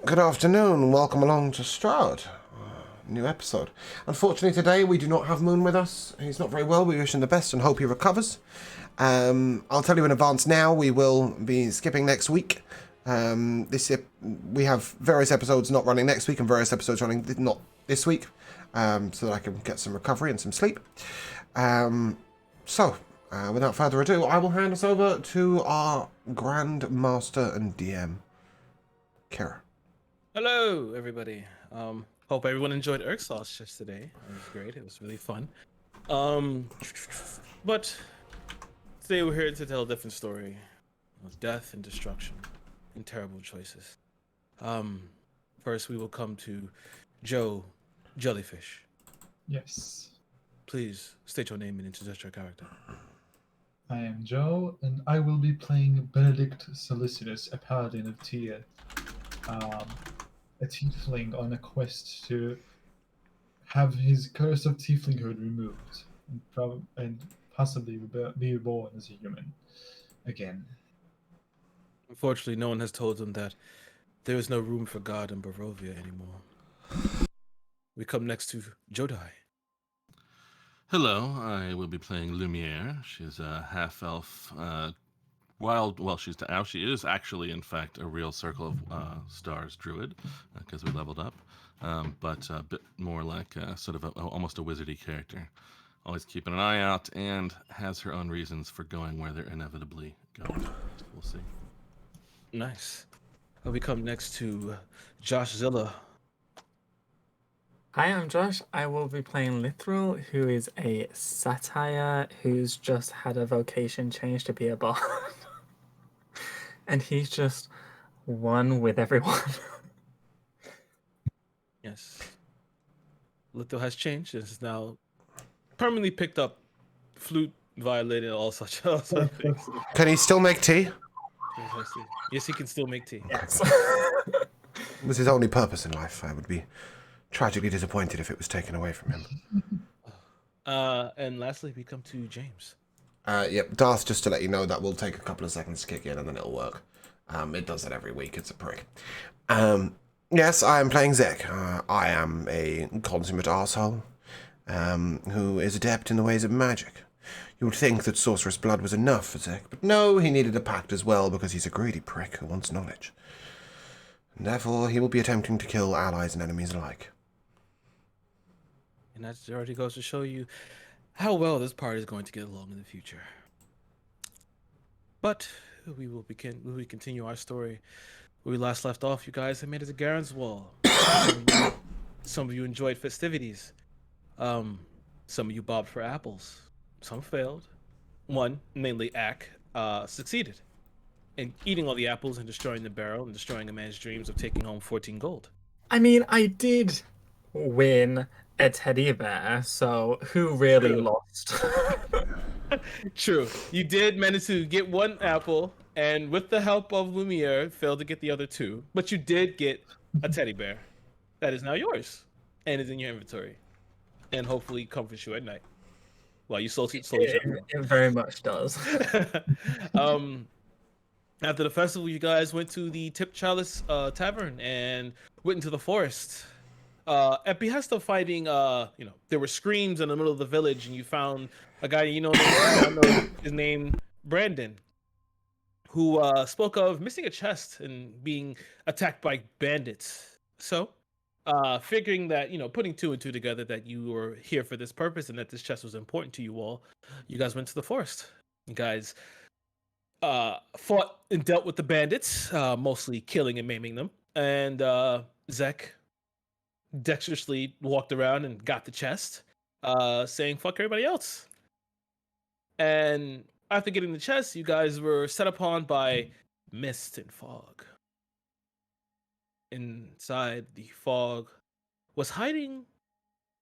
Good afternoon. Welcome along to Stroud. New episode. Unfortunately, today we do not have Moon with us. He's not very well. We wish him the best and hope he recovers. I'll tell you in advance now, we will be skipping next week. We have various episodes not running next week and various episodes running not this week, so that I can get some recovery and some sleep. Without further ado, I will hand us over to our Grand Master and DM, Kara. Hello, everybody. Hope everyone enjoyed Urxos just today. It was great. It was really fun. But today we're here to tell a different story of death and destruction and terrible choices. First we will come to Joe Jellyfish. Yes, Please state your name and introduce your character. I am Joe, and I will be playing Benedict Solicitus, a paladin of Tia, a tiefling on a quest to have his curse of tieflinghood removed, and possibly be reborn as a human again. Unfortunately, no one has told him that there is no room for God in Barovia anymore. We come next to Jodai. Hello, I will be playing Lumiere. She's a half-elf, she is actually, in fact, a real Circle of Stars druid, because we leveled up, but a bit more like almost a wizardy character. Always keeping an eye out and has her own reasons for going where they're inevitably going. We'll see. Nice. We come next to Josh Zilla. Hi, I'm Josh. I will be playing Lithril, who is a satire who's just had a vocation change to be a bard. And he's just one with everyone. Yes. Little has changed and is now permanently picked up flute, violin, and all such things. Can he still make tea? Yes, he can still make tea. Yes. It was his only purpose in life. I would be tragically disappointed if it was taken away from him. And lastly, we come to James. Yep, Darth, just to let you know, that will take a couple of seconds to kick in and then it'll work. It does that every week, it's a prick. Yes, I am playing Zek. I am a consummate arsehole, who is adept in the ways of magic. You would think that Sorcerous Blood was enough for Zek, but no, he needed a pact as well because he's a greedy prick who wants knowledge. And therefore, he will be attempting to kill allies and enemies alike. And that already goes to show you how well this party is going to get along in the future. But we continue our story where we last left off. You guys have made it to Garen's Wall. Some of you enjoyed festivities. Some of you bobbed for apples. Some failed. One, mainly Ack, succeeded in eating all the apples and destroying the barrel and destroying a man's dreams of taking home 14 gold. I mean, I did win a teddy bear, so who really lost? True. You did manage to get one apple, and with the help of Lumiere, failed to get the other two. But you did get a teddy bear. That is now yours, and is in your inventory, and hopefully comforts you at night while you slowly It very much does. After the festival, you guys went to the Tip Chalice Tavern and went into the forest. At behest of finding, there were screams in the middle of the village, and you found a guy his name Brandon, who spoke of missing a chest and being attacked by bandits. So, figuring that, putting two and two together, that you were here for this purpose and that this chest was important to you all, you guys went to the forest. You guys fought and dealt with the bandits, mostly killing and maiming them. And Zek dexterously walked around and got the chest, saying fuck everybody else. And after getting the chest, you guys were set upon by mist and fog. Inside the fog was hiding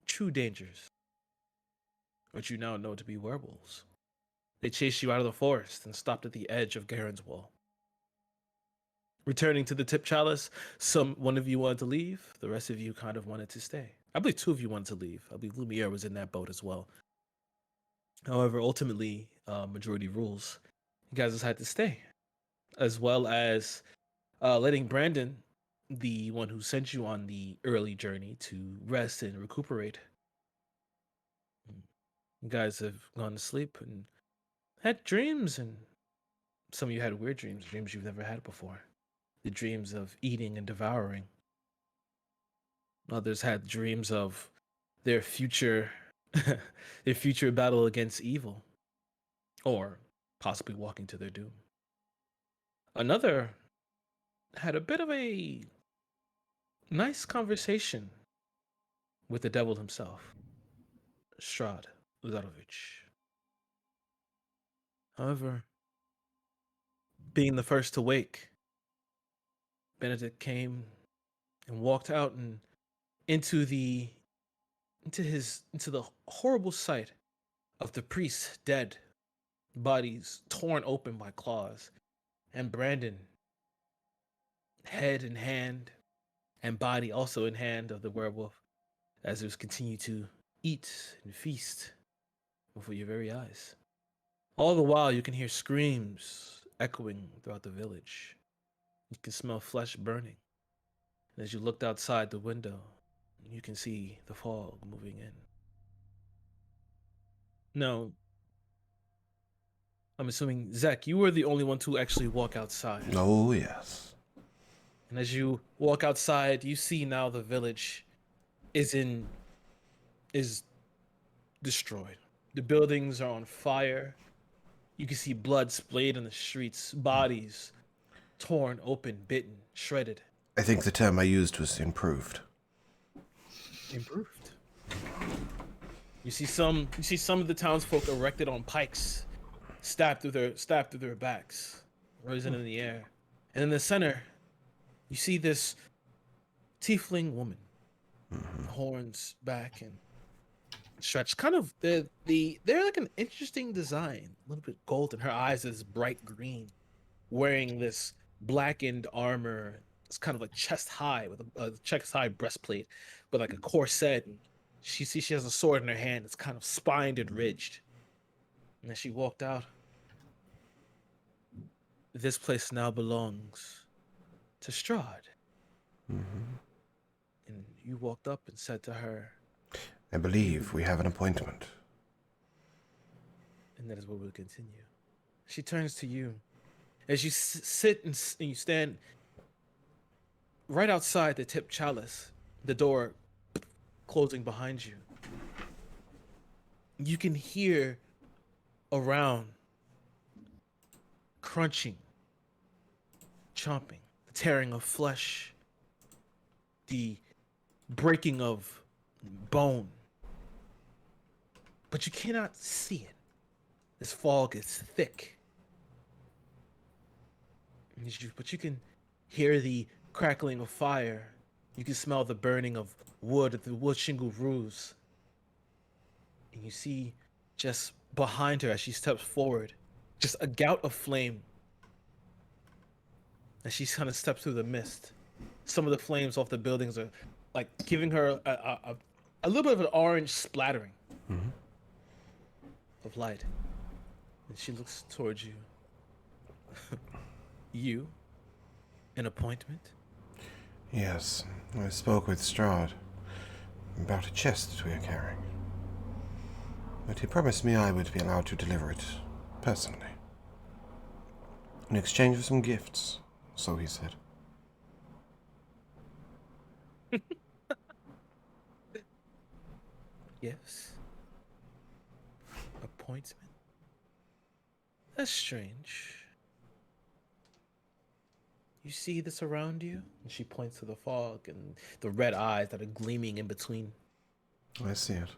true dangers, which you now know to be werewolves. They chased you out of the forest and stopped at the edge of Garen's Wall. Returning to the Tip Chalice, one of you wanted to leave, the rest of you kind of wanted to stay. I believe two of you wanted to leave. I believe Lumiere was in that boat as well. However, ultimately, majority rules. You guys decided to stay, as well as letting Brandon the one who sent you on the early journey to rest and recuperate. You guys have gone to sleep and had dreams, and some of you had weird dreams, dreams you've never had before. The dreams of eating and devouring. Others had dreams of their future their future battle against evil, or possibly walking to their doom. Another had a bit of a nice conversation with the devil himself, Strad Lazarovich. However, being the first to wake, Benedict came and walked out and into the horrible sight of the priest dead, bodies torn open by claws, and Brandon, head in hand and body also in hand of the werewolf, as it was continued to eat and feast before your very eyes. All the while, you can hear screams echoing throughout the village. You can smell flesh burning. And as you looked outside the window, you can see the fog moving in. Now, I'm assuming, Zach, you were the only one to actually walk outside. Oh, yes. And as you walk outside, you see now the village is destroyed. The buildings are on fire. You can see blood splayed in the streets, bodies torn open, bitten, shredded. I think the term I used was improved. Improved. You see some of the townsfolk erected on pikes, stabbed through their backs, risen in the air. And in the center, you see this tiefling woman, horns back and stretched. Kind of they're like an interesting design, a little bit golden. Her eyes is bright green, wearing this blackened armor. It's kind of like chest high with a chest high breastplate, with like a corset. And she has a sword in her hand. It's kind of spined and ridged. And as she walked out, this place now belongs to Strahd. And you walked up and said to her, I believe we have an appointment. and that is where we'll continue. She turns to you. As you sit and you stand right outside the tip chalice, the door closing behind you, you can hear around crunching, chomping, the tearing of flesh, the breaking of bone. But you cannot see it. This fog is thick. But you can hear the crackling of fire. You can smell the burning of wood at the wood shingle roofs. And you see just behind her as she steps forward, just a gout of flame. As she kind of steps through the mist. Some of the flames off the buildings are like giving her a little bit of an orange splattering of light. And she looks towards you. You? An appointment? Yes, I spoke with Strahd about a chest that we are carrying. But he promised me I would be allowed to deliver it personally. In exchange for some gifts, so he said. Yes. Appointment? That's strange. You see this around you? And she points to the fog and the red eyes that are gleaming in between. I see it.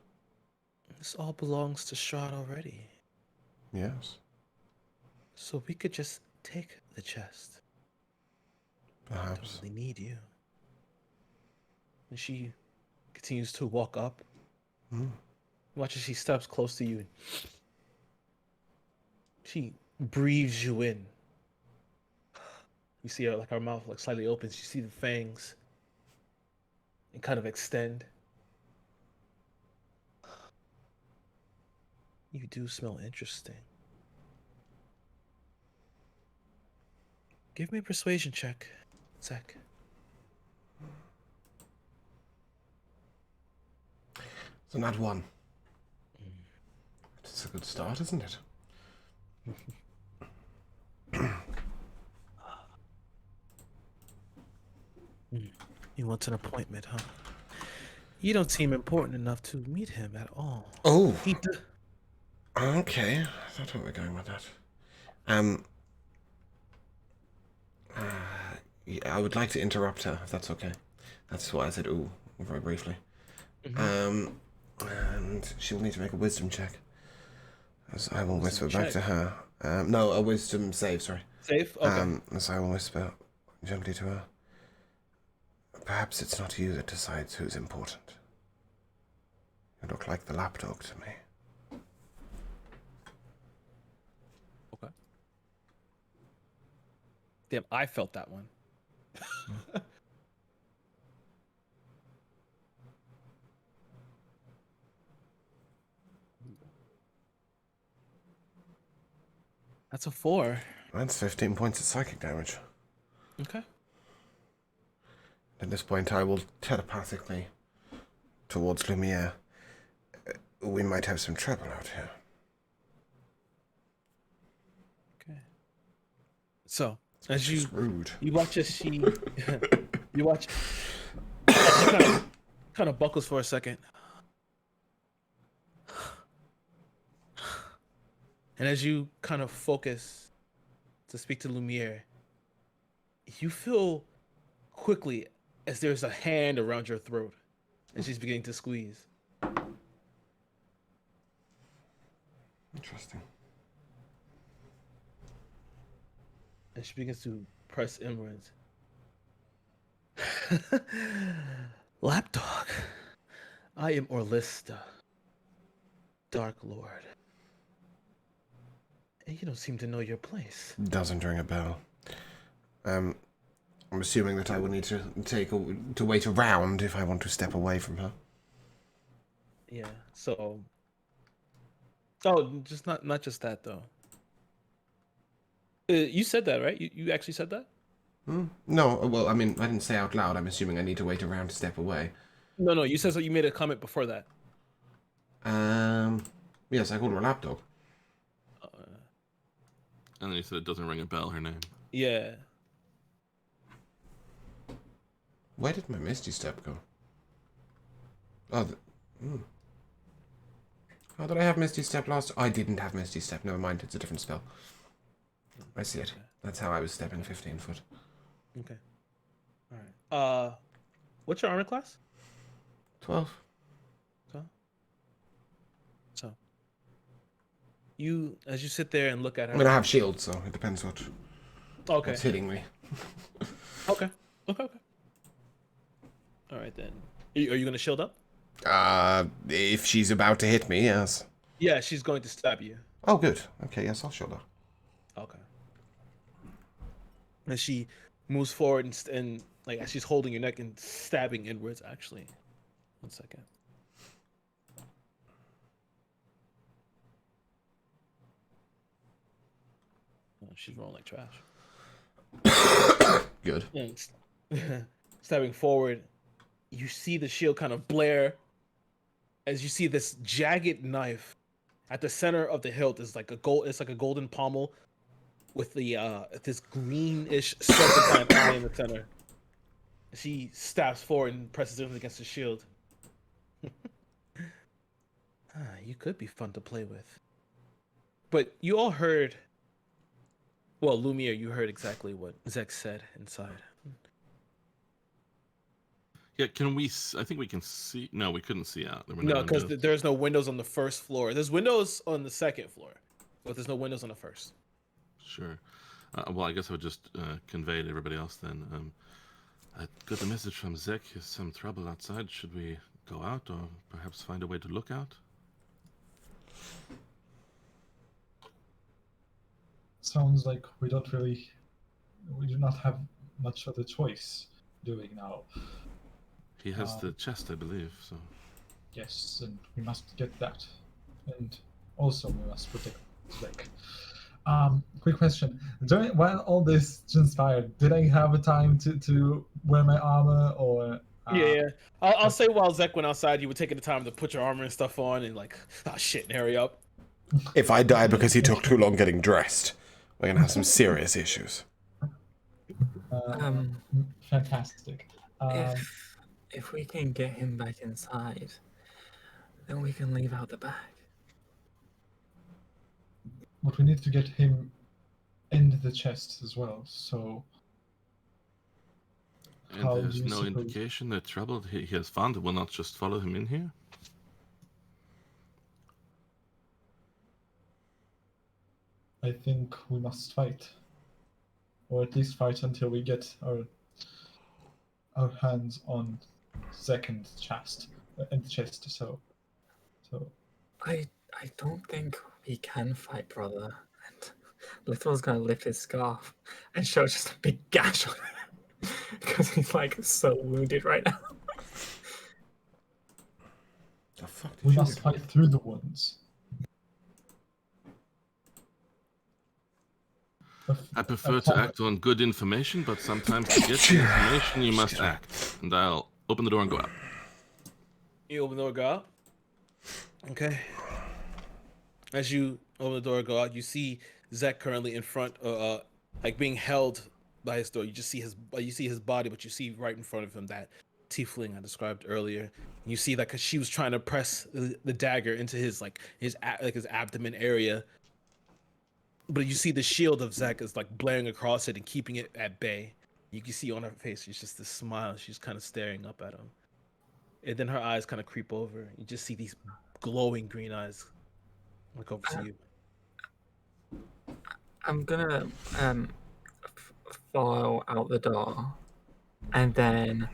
This all belongs to Strahd already. Yes, So we could just take the chest. perhaps. Don't really need you. And she continues to walk up. Watch as she steps close to you. She breathes you in. You see her, like her mouth like slightly opens. You see the fangs and kind of extend. You do smell interesting. Give me a persuasion check, Zach. So not one. It's a good start, isn't it? He wants an appointment, huh? You don't seem important enough to meet him at all. Oh, He okay. I thought we were going with that. Yeah, I would like to interrupt her, if that's okay. That's why I said ooh, very briefly. And she'll need to make a wisdom check. As I will whisper back to her. No, a wisdom save, sorry. safe? Okay. As I will whisper gently to her. Perhaps it's not you that decides who's important. You look like the lapdog to me. Okay. Damn, I felt that one. That's a 4. That's 15 points of psychic damage. Okay. At this point, I will telepathically towards Lumiere. We might have some trouble out here. Okay. So, as you Just rude. watch as she, you watch, kind of buckles for a second, and as you kind of focus to speak to Lumiere, you feel quickly as there's a hand around your throat, and she's beginning to squeeze. Interesting. And she begins to press inwards. Lapdog, I am Orlista, Dark Lord. And you don't seem to know your place. Doesn't ring a bell. I'm assuming that I will need to wait around if I want to step away from her. Yeah, so... Oh, just not just that, though. You said that, right? You actually said that? No, well, I mean, I didn't say out loud. I'm assuming I need to wait around to step away. No, you said so. You made a comment before that. Yes, I called her a lapdog. And then you said it doesn't ring a bell, her name. Yeah. Where did my Misty Step go? Oh, oh, did I have Misty Step last? I didn't have Misty Step. Never mind, it's a different spell. I see it. That's how I was stepping 15 foot. Okay. All right. What's your armor class? 12. So, as you sit there and look at her. I mean, I have shield, so it depends Okay. what's hitting me. Okay. All right then. Are you gonna shield up? If she's about to hit me, yes. Yeah, she's going to stab you. Oh, good. Okay, yes, I'll shield up. Okay. And she moves forward and like as she's holding your neck and stabbing inwards. Actually, 1 second. Oh, she's rolling like trash. Good. And stabbing forward, you see the shield kind of blare as you see this jagged knife at the center of the hilt is like it's like a golden pommel with the this greenish serpentine eye in the center. She stabs forward and presses it against the shield. You could be fun to play with. But you all heard. Well, Lumiere, you heard exactly what Zek said inside. Yeah, can we? I think we can see. No, we couldn't see out. There were No, because windows. there's no windows on the first floor. There's windows on the second floor, but there's no windows on the first. Sure. Well, I guess I would just convey to everybody else then. I got a message from Zek. There's some trouble outside. Should we go out or perhaps find a way to look out? Sounds like we do not have much of a choice doing now. He has the chest, I believe. So Yes, and we must get that. And also we must protect Zek. Quick question. While all this transpired, did I have a time to wear my armor or Yeah. I'll say while Zek went outside, you were taking the time to put your armor and stuff on and like, oh shit, and hurry up. If I die because he took too long getting dressed, we're gonna have some serious issues. Fantastic. If we can get him back inside, then we can leave out the back. But we need to get him in the chest as well. So And how there's do you no suppose- indication that trouble he has found will not just follow him in here. I think we must fight, or at least fight until we get our hands on second chest and chest. So I don't think we can fight, brother. And Lithwell's gonna lift his scarf and show just a big gash on it because he's like so wounded right now. The fuck did we you must do? fight through the wounds. I prefer to act on good information, but sometimes to get the information, you must act. And I'll open the door and go out. You open the door, go out. Okay. As you open the door, go out, you see Zek currently in front, like being held by his door. You just see his body, but you see right in front of him that tiefling I described earlier. You see that because she was trying to press the dagger into his abdomen area, but you see the shield of Zek is like blaring across it and keeping it at bay. You can see on her face, it's just this smile. She's kind of staring up at him. And then her eyes kind of creep over. You just see these glowing green eyes look over to you. I'm gonna follow out the door, and then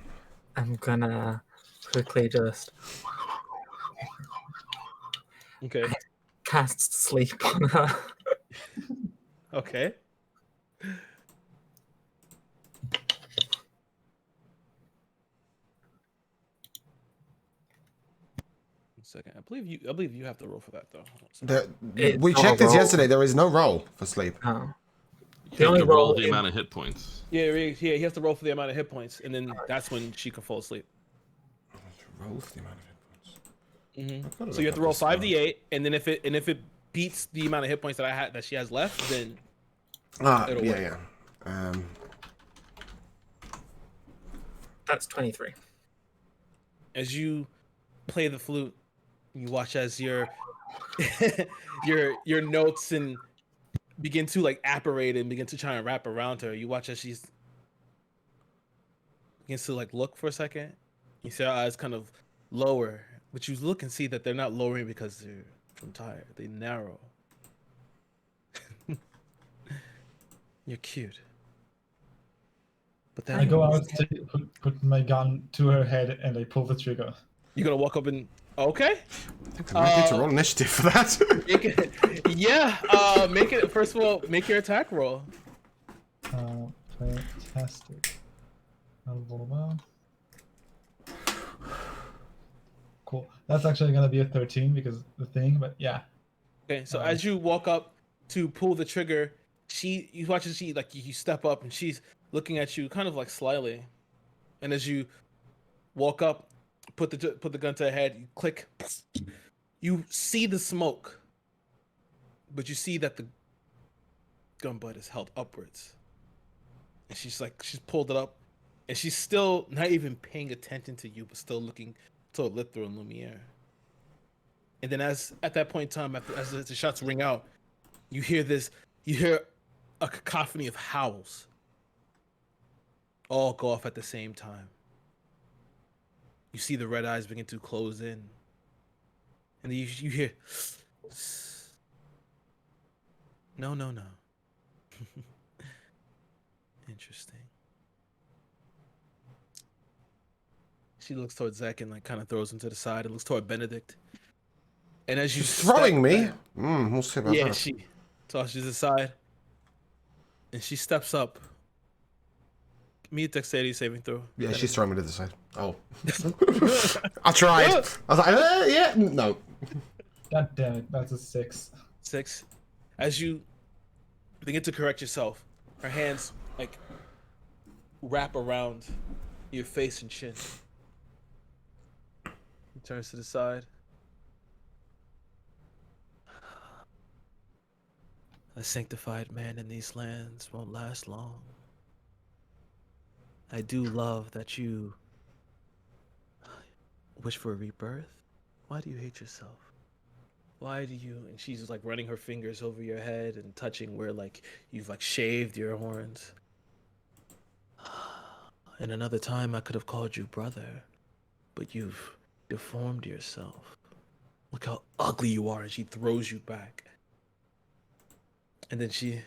I'm gonna quickly just Okay. cast sleep on her. Okay. Second. I believe you have to roll for that though. It's We not checked a this roll. yesterday. There is no roll for sleep. Oh. You The have only to roll roll the in- amount of hit points. Yeah, he has to roll for the amount of hit points, and then that's when she can fall asleep. Roll for the amount of hit points. I've gotta So you look have to up roll this spell. 5d8, and then if it beats the amount of hit points that she has left, then it'll work. Yeah. That's 23. As you play the flute, you watch as your notes and begin to like apparate and begin to try and wrap around her. You watch as she's begins to like look for a second. You see her eyes kind of lower, but you look and see that they're not lowering because they're from tired. They narrow. You're cute. But then I go out, put my gun to her head, and I pull the trigger. you're gonna walk up and okay. I think I might need to roll initiative for that. Make it, yeah. Make it. First of all, make your attack roll. Fantastic. Cool. That's actually gonna be a 13 because the thing, but yeah. Okay, so as you walk up to pull the trigger, you watch as she like you step up and she's looking at you kind of like slyly, and as you walk up, put the gun to her head, you click, you see the smoke, but you see that the gun butt is held upwards, and she's pulled it up, and she's still not even paying attention to you, but still looking toward Lithra and Lumiere. And then at that point in time, as the shots ring out, you hear a cacophony of howls all go off at the same time. You see the red eyes begin to close in. And then you hear, no. Interesting. She looks towards Zek and like kind of throws him to the side and looks toward Benedict. And as you Throwing me? step back- We'll see about yeah, that. she tosses aside, and she steps up. Give me a dexterity saving throw. Yeah, she's throwing me to the side. Oh. I tried. I was like, yeah, no. God damn it, that's a 6. 6. As you begin to correct yourself, her hands like wrap around your face and chin, He turns to the side. A sanctified man in these lands won't last long. I do love that you wish for a rebirth. Why do you hate yourself? Why do you? And she's like running her fingers over your head and touching where like you've like shaved your horns. In another time, I could have called you brother, but you've deformed yourself. Look how ugly you are. And she throws you back. And then she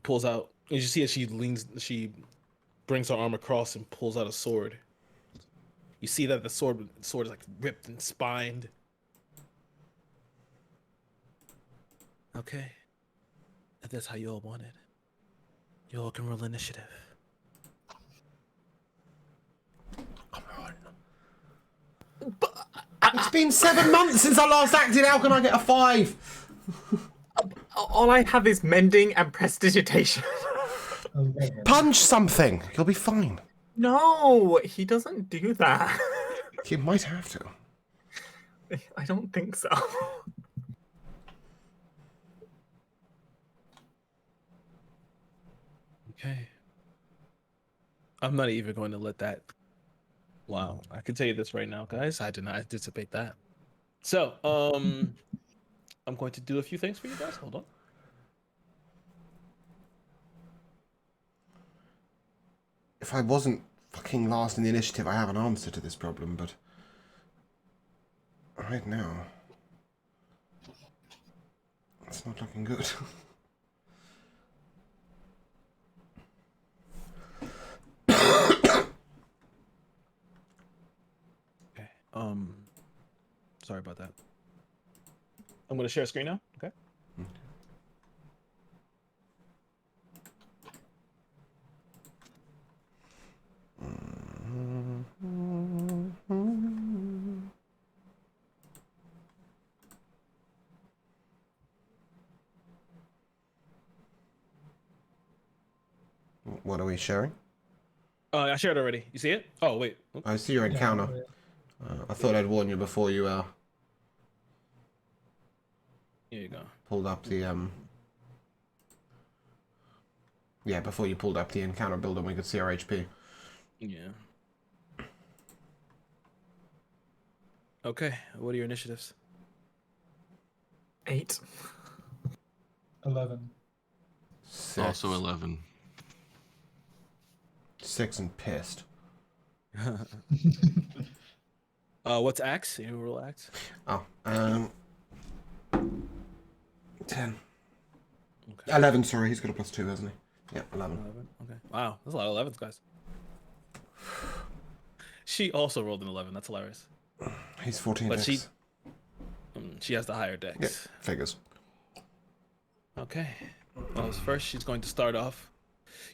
pulls out, and you see as she brings her arm across and pulls out a sword. You see that the sword is like ripped and spined. Okay. If that's how you all want it, you all can roll initiative. Come on. It's been 7 months since I last acted. How can I get a 5? All I have is mending and prestidigitation. 11. Punch something. You'll be fine. No, he doesn't do that. You might have to. I don't think so. Okay. I'm not even going to let that. Wow, I can tell you this right now, guys. I did not anticipate that. So, I'm going to do a few things for you guys. Hold on. If I wasn't fucking last in the initiative, I have an answer to this problem, but right now, it's not looking good. Okay. Sorry about that. I'm going to share a screen now. Okay. What are we sharing? I shared already. You see it? Oh, wait. Oop. I see your encounter. I thought I'd warn you before you Here you go. pulled up the Yeah, before you pulled up the encounter builder, we could see our HP. Yeah. Okay. What are your initiatives? 8. 11. 6. Also 11. 6 and pissed. What's axe? You roll axe? Oh, 10. Okay. 11, sorry, he's got a +2, hasn't he? Yeah, 11. 11. Okay. Wow, that's a lot of 11s, guys. She also rolled an 11. That's hilarious. He's 14 But dex. she has the higher dex. Yeah, figures. Okay. Well, first she's going to start off.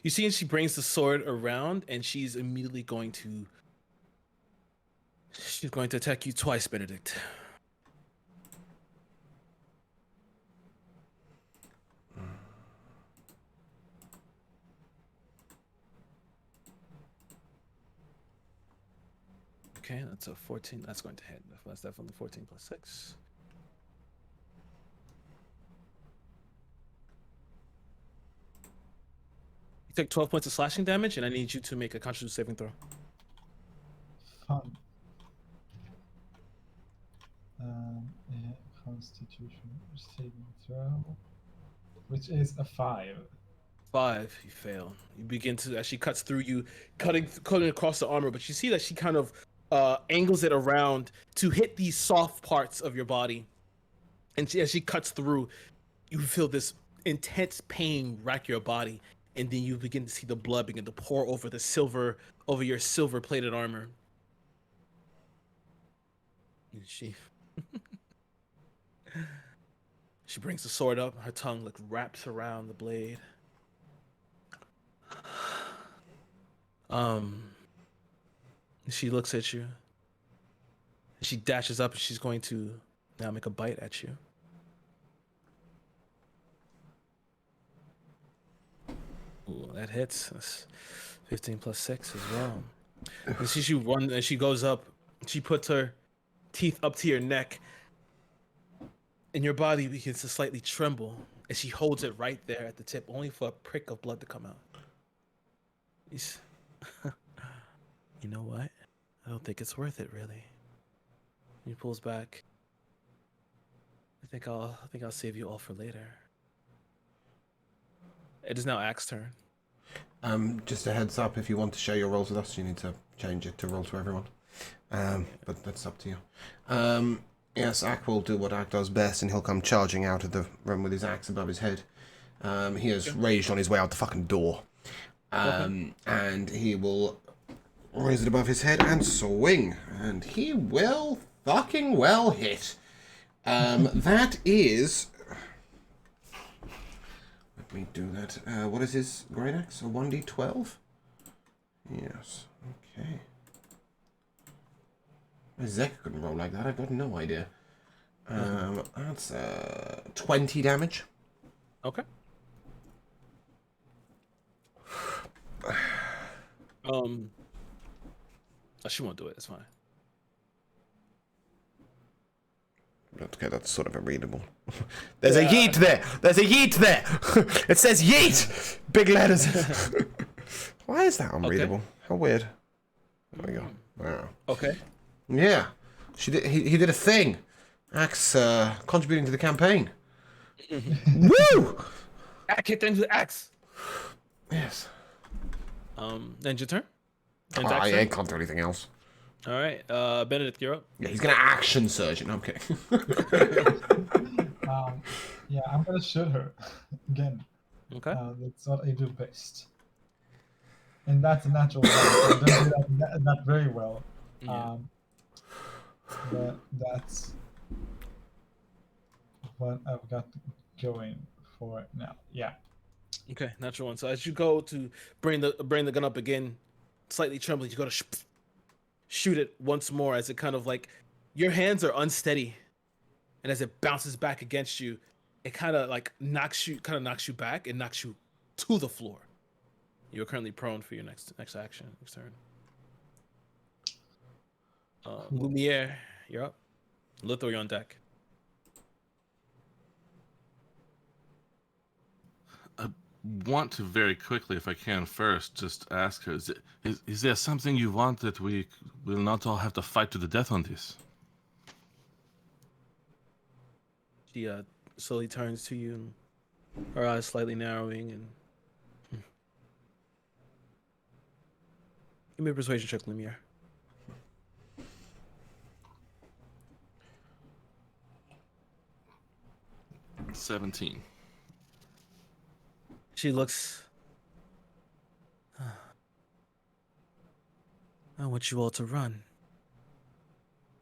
You see, she brings the sword around, and she's immediately going to. She's going to attack you twice, Benedict. Okay, that's a 14. That's going to hit. That's definitely 14 plus 6. You take 12 points of slashing damage, and I need you to make a Constitution saving throw. Fun. Yeah, Constitution saving throw, which is a 5. 5, you fail. You begin to, as she cuts through you, cutting across the armor, but you see that she kind of angles it around to hit these soft parts of your body. And as she cuts through, you feel this intense pain rack your body, and then you begin to see the blood begin to pour over your silver-plated armor. And she brings the sword up. Her tongue like wraps around the blade. She looks at you. She dashes up and she's going to now make a bite at you. Ooh, that hits. That's 15 plus 6 as well. And she run and she goes up. She puts her teeth up to your neck, and your body begins to slightly tremble. And she holds it right there at the tip, only for a prick of blood to come out. He's, you know what? I don't think it's worth it, really. He pulls back. I think I'll save you all for later. It is now Axe turn. Just a heads up, if you want to share your roles with us, you need to change it to roll to everyone. But that's up to you. Yes, Ack will do what Ack does best, and he'll come charging out of the room with his axe above his head. He has raged on his way out the fucking door. And he will raise it above his head and swing. And he will fucking well hit. That is... Let me do that. What is his great axe? A 1d12? Yes. Okay. Zek couldn't roll like that. I've got no idea. That's 20 damage. Okay. She won't do it. It's fine. Okay, that's sort of unreadable. There's a yeet there! There's a yeet there! It says yeet! Big letters. Why is that unreadable? How weird. There we go. Wow. Okay. Yeah. She did. He did a thing. Axe contributing to the campaign. Woo! Axe hit into the axe. Yes. Then your turn. And I can't do anything else. All right. Benedict, you're up. Yeah, he's gonna action surge it. No, I'm kidding. Yeah, I'm gonna shoot her again. Okay. That's what I do best, and that's a natural. One. I don't do that very well. Yeah. But that's what I've got going for now. Yeah. Okay, natural one. So as you go to bring the gun up again, slightly trembling, you go to shoot it once more as it kind of like your hands are unsteady, and as it bounces back against you, it kind of knocks you back and knocks you to the floor. You're currently prone for your next action, next turn. Lumiere, you're up. Lithor, you're on deck. Want to very quickly, if I can, first just ask her: is there something you want that we will not all have to fight to the death on this? She slowly turns to you, and her eyes slightly narrowing, and give me a persuasion check, Lumiere. $17. She looks. I want you all to run.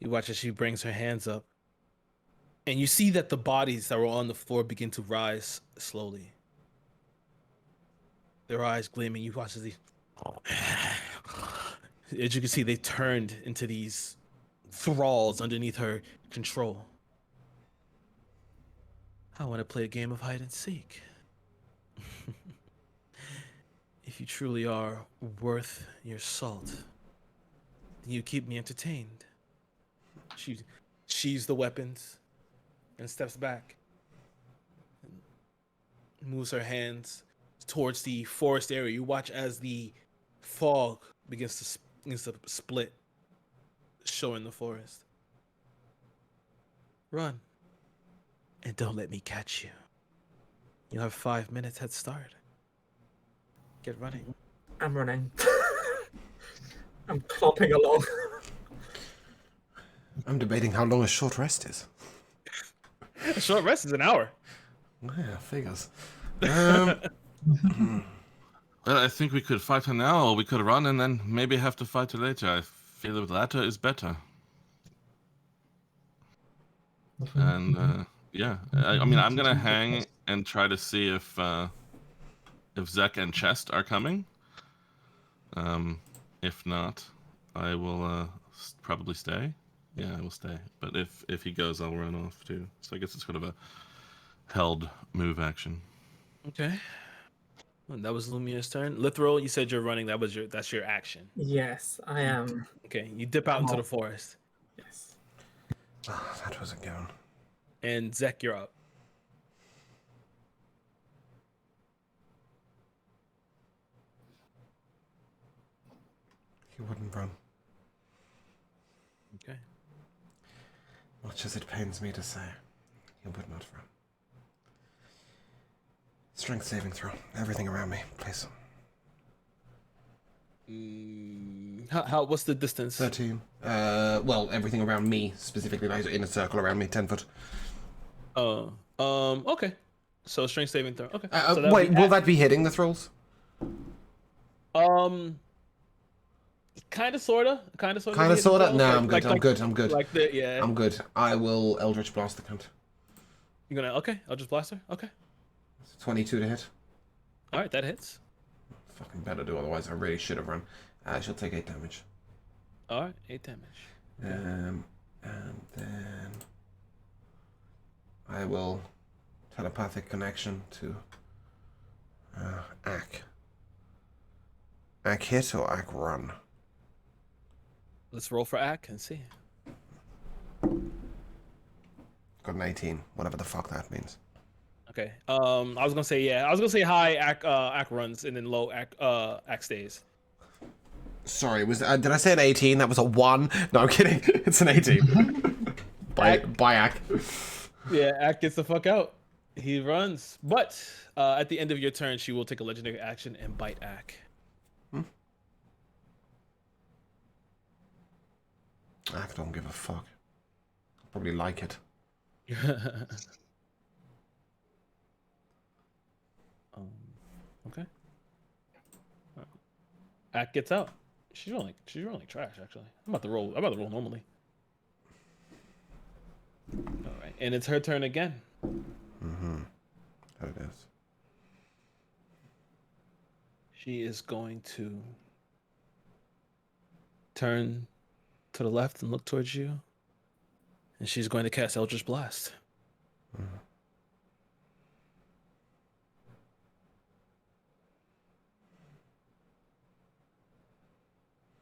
You watch as she brings her hands up, and you see that the bodies that were on the floor begin to rise slowly. Their eyes gleaming. You watch as these. As you can see, they turned into these thralls underneath her control. I want to play a game of hide and seek. If you truly are worth your salt, then you keep me entertained. She sheathes the weapons and steps back. And moves her hands towards the forest area. You watch as the fog begins to split, showing the forest. Run. And don't let me catch you. You have 5 minutes head start. Get running. I'm running. I'm clopping along. I'm debating how long a short rest is. A short rest is an hour. Yeah, figures. Well, I think we could fight her now, or we could run and then maybe have to fight her later. I feel the latter is better. And yeah, I mean, I'm gonna hang and try to see if Zek and Chest are coming. If not, I will probably stay. Yeah, I will stay. But if he goes, I'll run off too. So I guess it's sort of a held move action. Okay. And that was Lumia's turn. Lithril, you said you're running. That's your action. Yes, I am. Okay, you dip out into the forest. Yes. Oh, that was a goon. And Zek, you're up. He wouldn't run. Okay. Much as it pains me to say, he would not run. Strength saving throw. Everything around me, please. What's the distance? 13. Well, everything around me, specifically, like in a circle around me, 10 foot. Okay. So strength saving throw. Okay. So that'll Wait, be will that be hitting the thralls? Kind of, sorta. Kind of, sorta? No, I'm good. I'm good. I'm good. Like the yeah. I'm good. I will Eldritch Blast the cunt. You're gonna okay. I'll just blast her. Okay. 22 to hit. All right, that hits. Fucking better do, otherwise I really should have run. She'll take 8 damage. All right, 8 damage. And then I will telepathic connection to Ak. Ak hit or Ak run? Let's roll for Ak and see. Got an 18, whatever the fuck that means. Okay. I was gonna say yeah. I was gonna say high Ak runs and then low Ak stays. Sorry, did I say an 18? That was a 1. No, I'm kidding. It's an 18. By Ak. Yeah, Ak gets the fuck out. He runs, but at the end of your turn, she will take a legendary action and bite Ak. Ak don't give a fuck. I'll probably like it. Okay. Ak gets out. She's rolling like trash actually. I'm about to roll normally. All right, and it's her turn again. There it is. She is going to turn to the left and look towards you, and she's going to cast Eldritch Blast.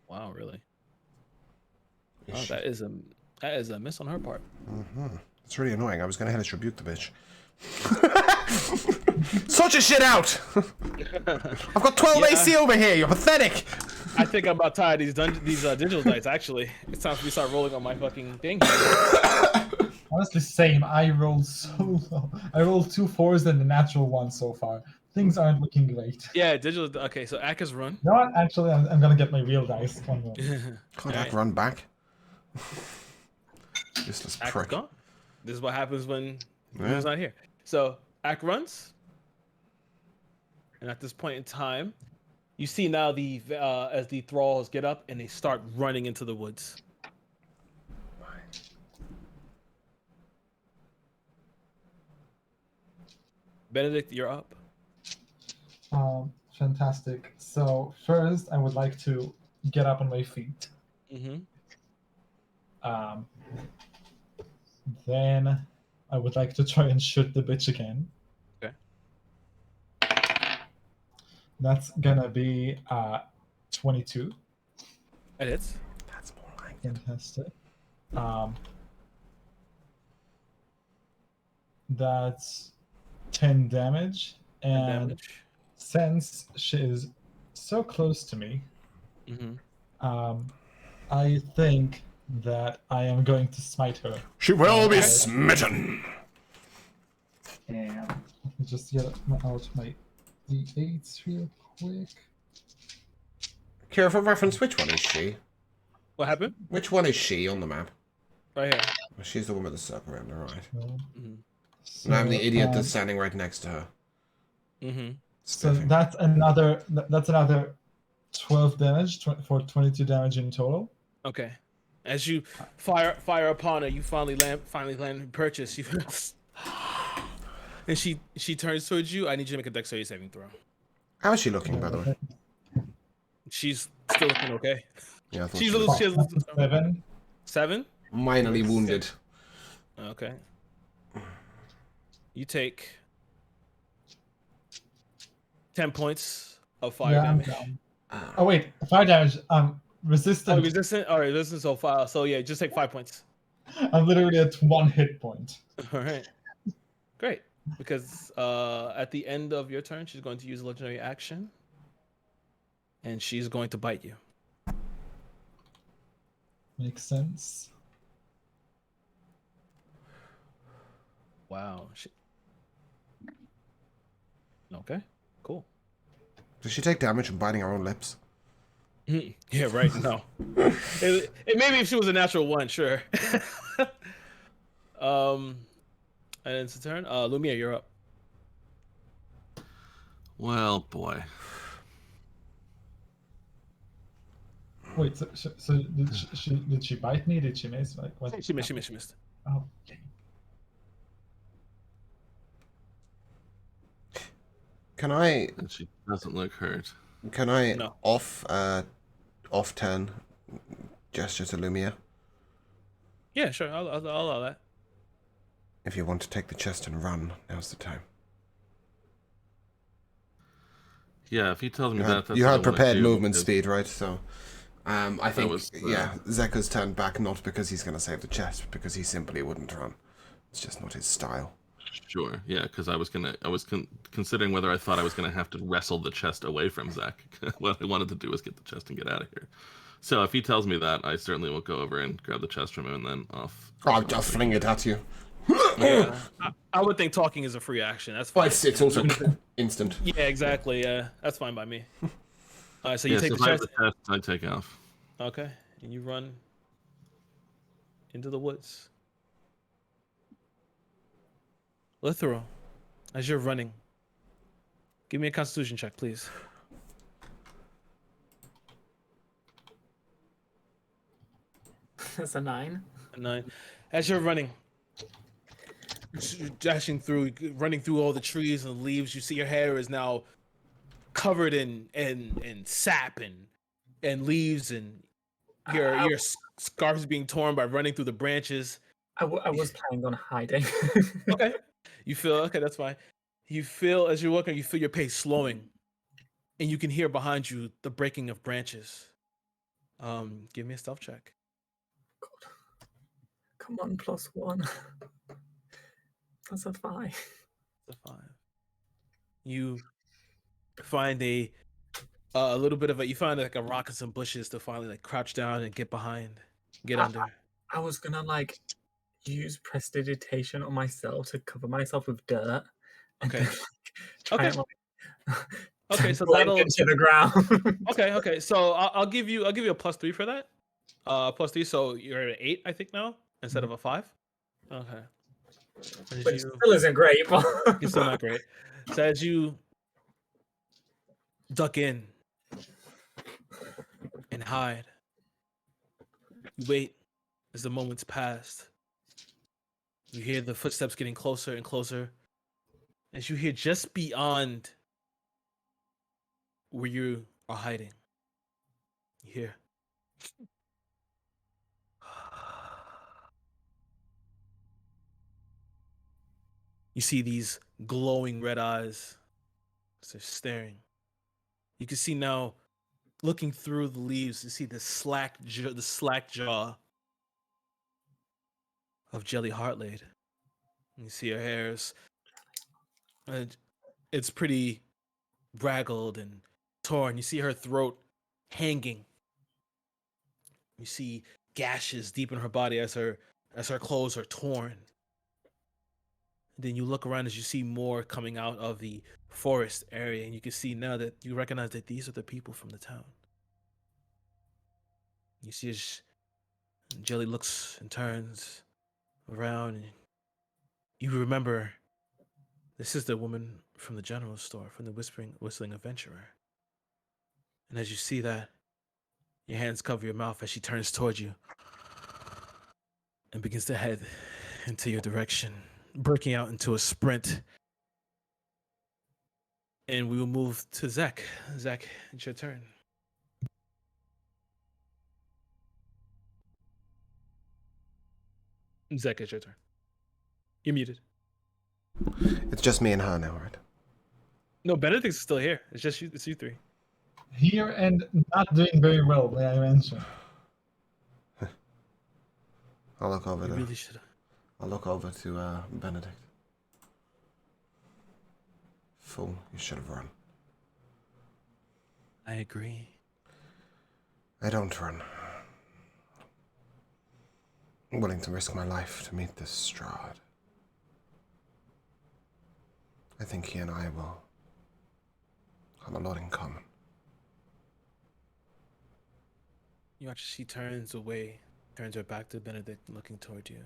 Wow, really? Oh, that is a miss on her part. It's really annoying. I was gonna Hellish Rebuke the bitch. Sort your shit out! I've got 12 AC over here, you're pathetic! I think I'm about tired of these digital dice, actually. It's time for me to start rolling on my fucking thing. Honestly, same. I rolled so low. I rolled 2 4s and a natural 1 so far. Things aren't looking great. Yeah, digital. Okay, so Ak has run. No, actually, I'm gonna get my real dice. One more. Can't Ak run back? Useless Ak is prick. gone. This is what happens when Yeah. he's not here. So Ak runs, and at this point in time, you see now as the thralls get up and they start running into the woods. Benedict, you're up. Fantastic. So first, I would like to get up on my feet. Mm-hmm. Then I would like to try and shoot the bitch again. Okay. That's gonna be 22. It hits. That's more like it. Fantastic. That's 10 damage. And Damage. since she is so close to me, Mm-hmm. I think that I am going to smite her. She will be Okay. smitten! And let me just get out my D8s real quick. Kira, for reference, which one is she? What happened? Which one is she on the map? Right here. Well, she's the one with the circle around her, right? So, And I'm the idiot um, that's standing right next to her. Mm-hmm. So Spiffing. that's another 12 damage for 22 damage in total. Okay. As you fire upon her, you finally land purchase. You and she turns towards you. I need you to make a dexterity saving throw. How is she looking, by the way? She's still looking okay. Yeah, I thought She's she a was little. She has 7. 7. minorly wounded. Okay. You take 10 points of fire Yeah, I'm damage. down. Oh wait, fire damage. Oh, Resistant. resistant? All right, resistant so far. So yeah, just take 5 points. I'm literally at 1 hit point. All right. Great. Because at the end of your turn, she's going to use a legendary action. And she's going to bite you. Makes sense. Wow. Okay, cool. Does she take damage from biting her own lips? Yeah, right. No. it maybe if she was a natural one, sure. And it's a turn. Lumia, you're up. Well, boy. Wait, so did she bite me? Did she miss? Like what? She missed. Oh, okay. Can I And she doesn't look hurt. No. off turn gesture to Lumia? Yeah, sure. I'll allow that. If you want to take the chest and run, now's the time. Yeah, if he tells me You that, had, that's you what I had wanna prepared do, movement because- speed, right? So, I think, was, yeah, Zeka's turned back not because he's going to save the chest, but because he simply wouldn't run. It's just not his style. Sure, yeah, because I was considering whether I thought I was gonna have to wrestle the chest away from Zach. What I wanted to do was get the chest and get out of here. So if he tells me that, I certainly will go over and grab the chest from him and then off. I'll fling it at you. Yeah. I would think talking is a free action. That's Well, fine. it's also instant. Yeah, exactly. Yeah, that's fine by me. All right, so you Yeah, take so the if I have chest. the chest, I take off. Okay, and you run into the woods. Lithero, as you're running, give me a Constitution check, please. That's a 9. A 9. As you're running, dashing through, running through all the trees and leaves, you see your hair is now covered in sap and leaves, and your scarf is being torn by running through the branches. I was planning on hiding. Okay, you feel okay. That's fine. You feel as you're walking, you feel your pace slowing, and you can hear behind you the breaking of branches. Give me a stealth check. Come on, +1. That's a 5. The 5. You find a little bit of a. You find like a rock and some bushes to finally like crouch down and get behind, get under. I was gonna like use prestidigitation on myself to cover myself with dirt. And Okay. then, try Okay. and, like, Okay, so blend that'll. into the ground. Okay. So I'll give you a +3 for that. +3. So you're at 8, I think now, instead of a 5. Okay. As Which you- still isn't great, but It's still not great. So as you duck in and hide, you wait as the moments pass. You hear the footsteps getting closer and closer. As you hear just beyond where you are hiding, you hear. You see these glowing red eyes. They're staring. You can see now, looking through the leaves, you see the slack jaw of Jelly Heartlade. You see her hairs. And it's pretty braggled and torn. You see her throat hanging. You see gashes deep in her body as her clothes are torn. Then you look around as you see more coming out of the forest area, and you can see now that you recognize that these are the people from the town. You see as Jelly looks and turns around, and you remember this is the woman from the general store, from the Whistling Adventurer. And as you see that, your hands cover your mouth as she turns towards you and begins to head into your direction, breaking out into a sprint. And we will move to Zach. Zach, it's your turn. Zach, it's your turn. You're muted. It's just me and her now, right? No, Benedict's still here. It's just you. It's you three. Here and not doing very well, may I mention. I'll look over You there. really should. I'll look over to Benedict. Fool, you should have run. I agree. I don't run. I'm willing to risk my life to meet this Strahd. I think he and I will have a lot in common. You watch. She turns away, turns her back to Benedict, looking toward you.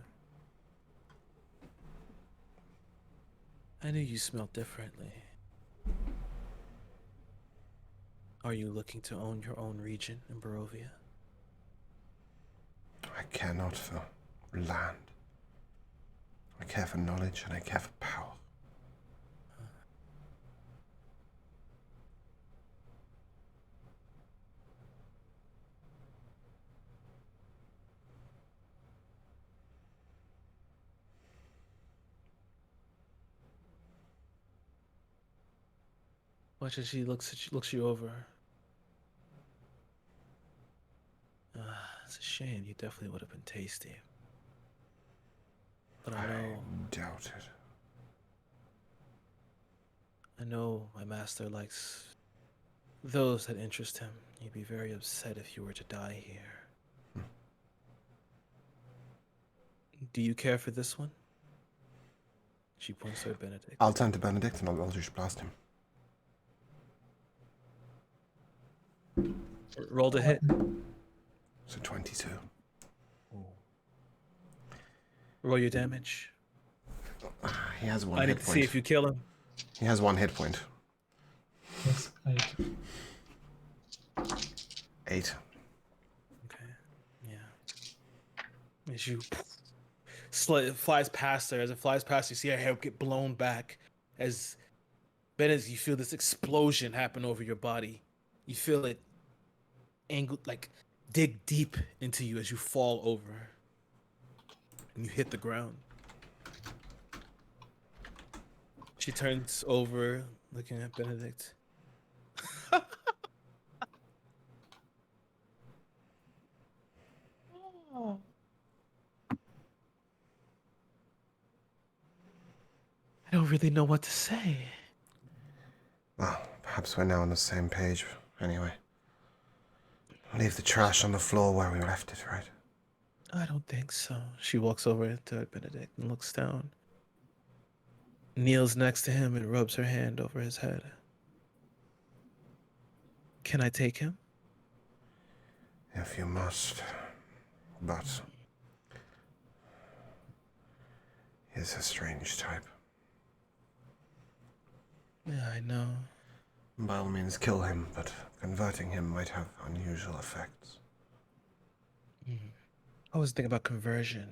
I knew you smelled differently. Are you looking to own your own region in Barovia? I care not for land. I care for knowledge and I care for power. Watch as she looks you over. It's a shame. You definitely would have been tasty. But I doubt it. know my master likes those that interest him. He'd be very upset if you were to die here. Do you care for this one? She points to Benedict. I'll turn to Benedict and I'll Eldritch Blast him. Roll to hit. So 22. Roll your damage. He has one I hit need to point. see if you kill him. He has 1 hit point. Yes, I do. 8. Okay. Yeah. As you flies past her, as it flies past, you see her hair get blown back. As Benedict, you feel this explosion happen over your body. You feel it like dig deep into you as you fall over and you hit the ground. She turns over, looking at Benedict. I don't really know what to say. Well, perhaps we're now on the same page. Anyway. Leave the trash on the floor where we left it, right? I don't think so. She walks over to Benedict and looks down. Kneels next to him and rubs her hand over his head. Can I take him? If you must. But he's a strange type. Yeah, I know. By all means, kill him, but converting him might have unusual effects. I was thinking about conversion.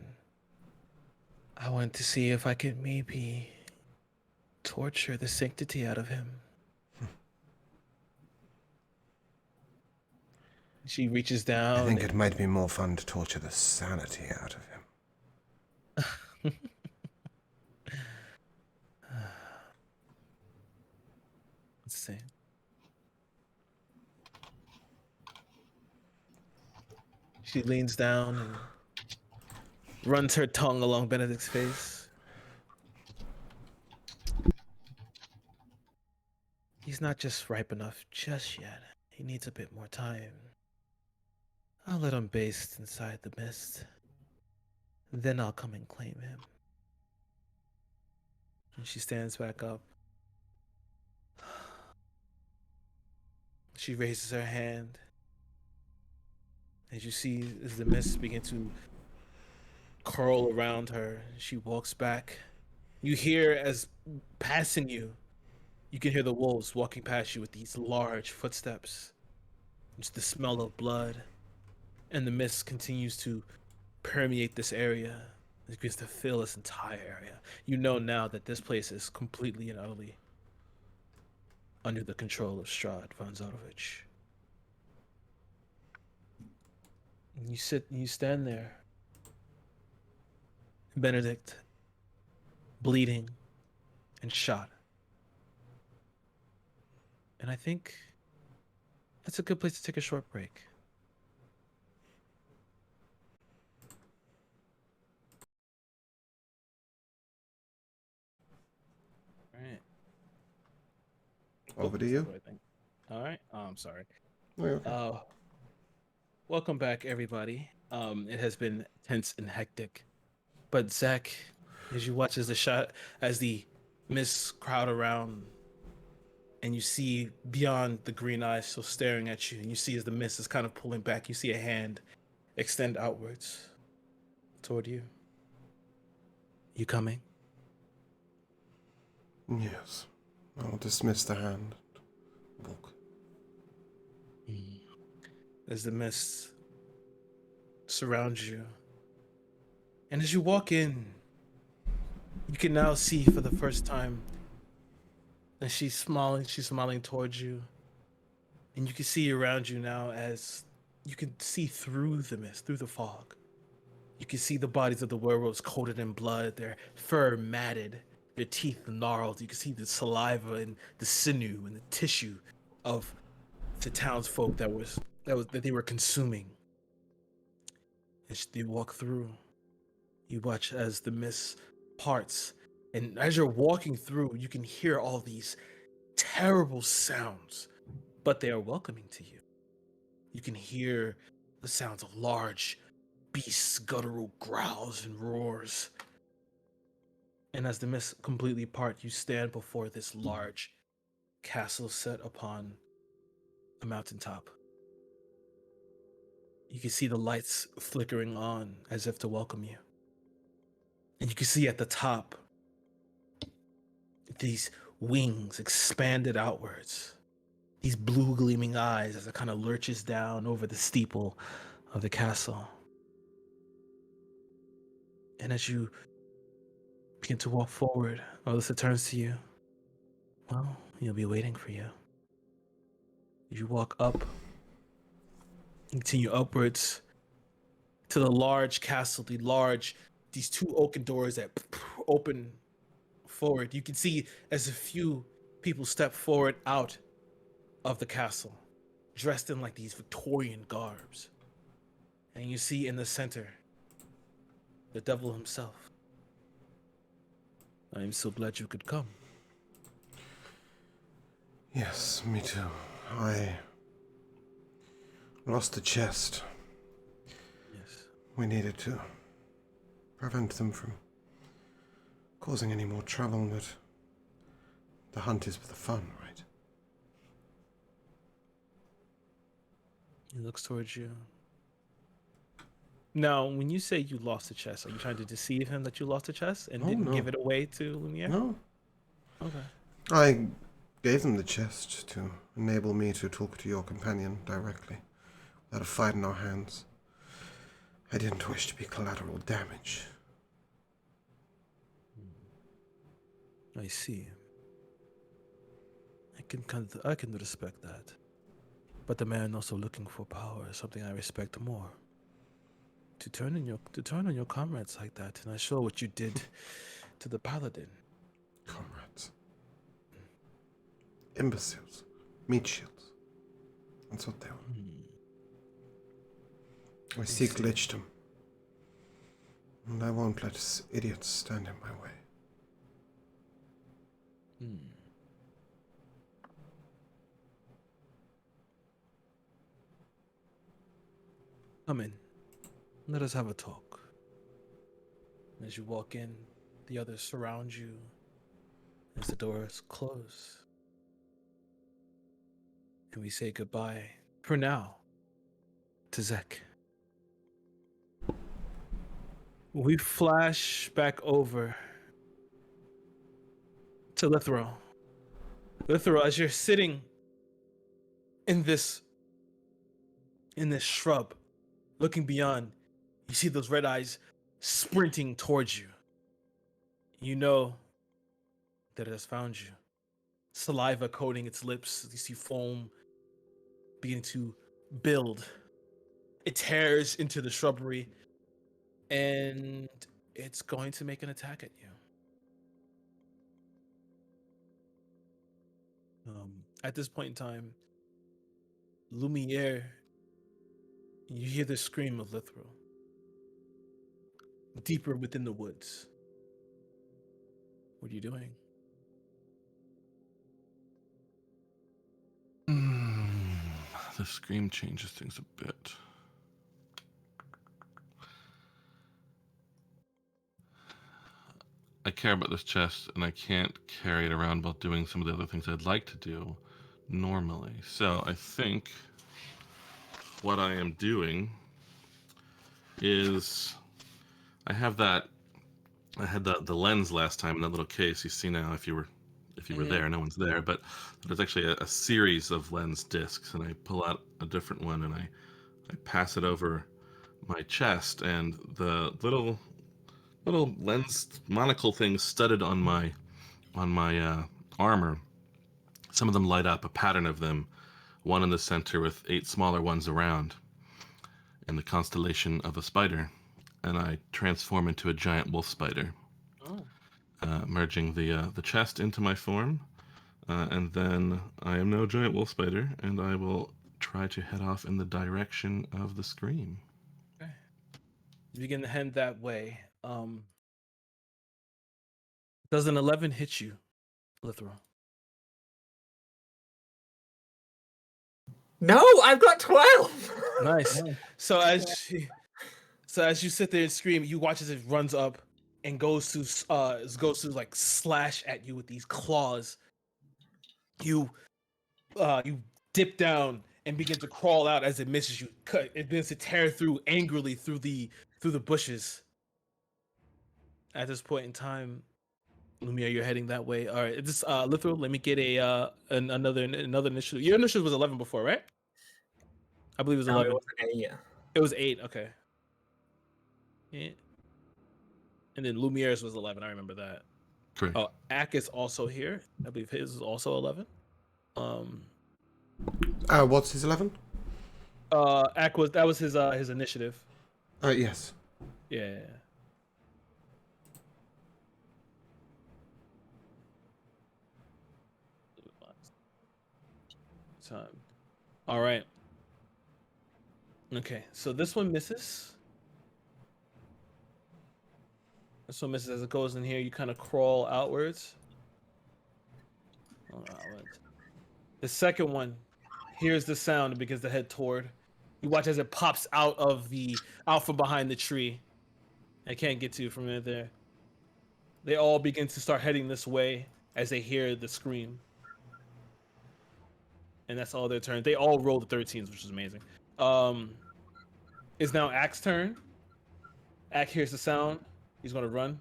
I wanted to see if I could maybe torture the sanctity out of him. She reaches down. I think it might be more fun to torture the sanity out of him. Let's see. She leans down and runs her tongue along Benedict's face. He's not just ripe enough just yet. He needs a bit more time. I'll let him baste inside the mist. Then I'll come and claim him. And she stands back up. She raises her hand. As you see, as the mist begin to curl around her, she walks back. You hear, as passing you, you can hear the wolves walking past you with these large footsteps. It's the smell of blood. And the mist continues to permeate this area. It begins to fill this entire area. You know now that this place is completely and utterly under the control of Strahd von Zarovich. And you stand there. Benedict, bleeding and shot. And I think that's a good place to take a short break. All right. Over to that's you. not the right thing. All right. Oh, I'm sorry. Oh, okay. Welcome back, everybody. It has been tense and hectic, but Zach, as you watch as the mists crowd around, and you see beyond the green eyes still staring at you, and you see as the mist is kind of pulling back, you see a hand extend outwards toward you. You coming? Yes. I'll dismiss the hand. Walk. As the mist surrounds you, and as you walk in, you can now see for the first time that she's smiling towards you, and you can see around you now as you can see through the mist, through the fog. You can see the bodies of the werewolves coated in blood, their fur matted, their teeth gnarled. You can see the saliva and the sinew and the tissue of the townsfolk that they were consuming. As they walk through, you watch as the mist parts, and as you're walking through, you can hear all these terrible sounds, but they are welcoming to you. You can hear the sounds of large beasts' guttural growls and roars. And as the mist completely part, you stand before this large castle set upon a mountaintop. You can see the lights flickering on as if to welcome you. And you can see at the top these wings expanded outwards, these blue gleaming eyes as it kind of lurches down over the steeple of the castle. And as you begin to walk forward, Alyssa turns to you. Well, he'll be waiting for you. You walk up, continue upwards to the large castle, these two oaken doors that open forward. You can see as a few people step forward out of the castle, dressed in like these Victorian garbs. And you see in the center the devil himself. I am so glad you could come. Yes, me too. I lost the chest. Yes. We needed to prevent them from causing any more trouble, but the hunt is for the fun, right? He looks towards you. Now, when you say you lost the chest, are you trying to deceive him that you lost the chest and Oh, didn't no. give it away to Lumiere? No, Okay. I gave them the chest to enable me to talk to your companion directly, without a fight in our hands. I didn't wish to be collateral damage. I see. I can respect that. But the man also looking for power is something I respect more. To turn on your comrades like that, and I saw what you did to the paladin. Comrades. Imbeciles. Meat shields. That's what they were. I seek lichdom. And I won't let idiots stand in my way. Come in. Let us have a talk. As you walk in, the others surround you as the doors close. And we say goodbye, for now, to Zek. We flash back over to Lithro. Lithro, as you're sitting in this shrub, looking beyond, you see those red eyes sprinting towards you. You know that it has found you. Saliva coating its lips. You see foam beginning to build. It tears into the shrubbery, and it's going to make an attack at you. at this point in time, Lumiere, you hear the scream of Lithril deeper within the woods. What are you doing? The scream changes things a bit. I care about this chest, and I can't carry it around while doing some of the other things I'd like to do normally. So I think what I am doing is I had the lens last time in that little case. You see now, if you were there, no one's there, but there's actually a series of lens discs, and I pull out a different one and I pass it over my chest, and the little lens monocle things studded on my armor. Some of them light up, a pattern of them, one in the center with 8 smaller ones around, in the constellation of a spider, and I transform into a giant wolf spider. Oh. Merging the chest into my form, and then I am now giant wolf spider, and I will try to head off in the direction of the scream. Okay. You begin to head that way. Does an 11 hit you, Lithril? No, I've got 12. Nice. So as you sit there and scream, you watch as it runs up and goes to like slash at you with these claws. You dip down and begin to crawl out as it misses you. It begins to tear through angrily through the bushes. At this point in time, Lumiere, you're heading that way. All right, this Lithril, let me get another initiative. Your initiative was 11 before, right? I believe it was 11. It was 8. It was 8. Okay. Yeah. And then Lumiere's was 11. I remember that. Correct. Oh, Ak is also here. I believe his is also 11. What's his 11? Ak was his initiative. Yes. Yeah. Time. All right. Okay, so this one misses. This one misses as it goes in here. You kind of crawl outwards. The second one hears the sound and begins to head toward. You watch as it pops out from behind the tree. I can't get to you from there. They all begin to start heading this way as they hear the scream. And that's all their turn. They all rolled the 13s, which is amazing. It's now Ak's turn. Ak hears the sound. He's going to run.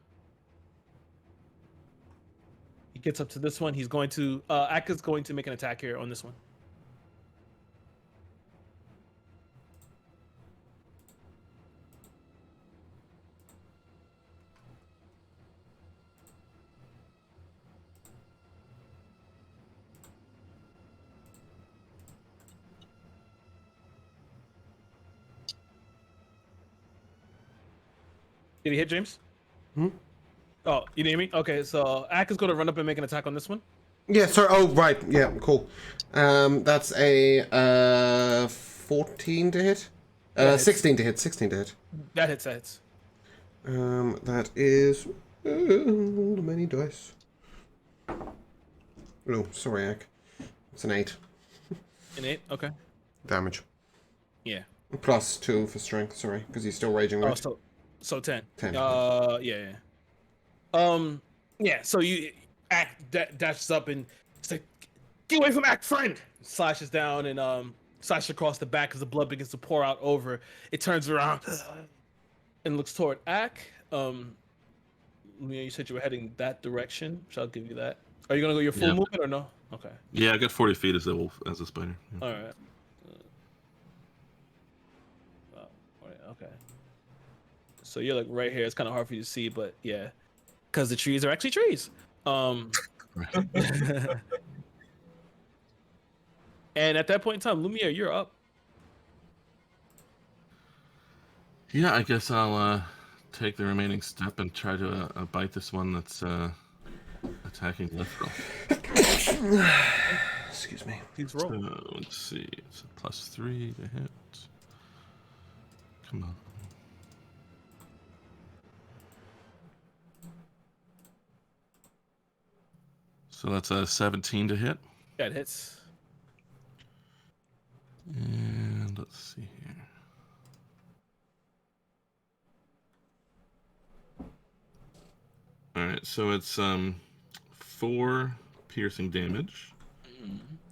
He gets up to this one. He's going to... Ak is going to make an attack here on this one. Did he hit, James? Hmm? Oh, you didn't hear me? Okay, so Ak is going to run up and make an attack on this one. Yeah, sorry. Oh, right. Yeah, cool. That's a 14 to hit. 16 to hit. 16 to hit. That hits. That is many dice. Oh, sorry, Ak. It's an 8 An 8? Okay. damage. Yeah. Plus 2 for strength. Sorry, because he's still raging. Right? Oh, so 10. 10. Yeah. Yeah. So you Ak dashes up and it's like, get away from Ak, friend. Slashes down and slashes across the back as the blood begins to pour out over. It turns around and looks toward Ak. You said you were heading that direction, so I'll give you that. Are you gonna go your full movement or no? Okay. Yeah, I got 40 feet as a wolf, as a spider. Yeah. All right. Okay. So you're like right here. It's kind of hard for you to see, but yeah, because the trees are actually trees. And at that point in time, Lumiere, you're up. Yeah, I guess I'll take the remaining step and try to bite this one that's attacking Lithril. Excuse me. Please roll. So let's see. It's a +3 to hit. Come on. So that's a 17 to hit. Yeah, it hits. And let's see here. All right, so it's 4 piercing damage,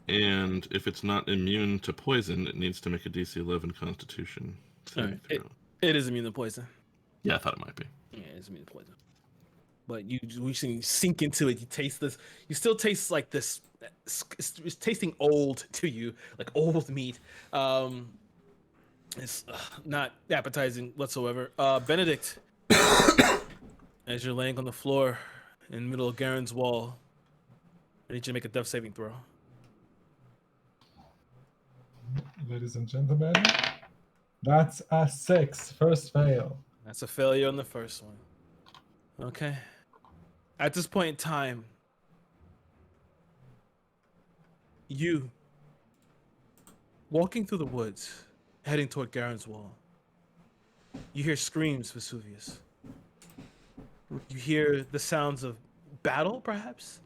and if it's not immune to poison, it needs to make a DC 11 Constitution saving Alright, throw. It is immune to poison. Yeah, I thought it might be. Yeah, it's immune to poison. But we should sink into it. You taste this. You still taste like this. It's tasting old to you, like old meat. It's not appetizing whatsoever. Benedict, as you're laying on the floor in the middle of Garen's wall, I need you to make a death saving throw. Ladies and gentlemen, that's a 6. First fail. That's a failure on the first one. Okay. At this point in time, you walking through the woods, heading toward Garen's wall. You hear screams, Vesuvius. You hear the sounds of battle, perhaps,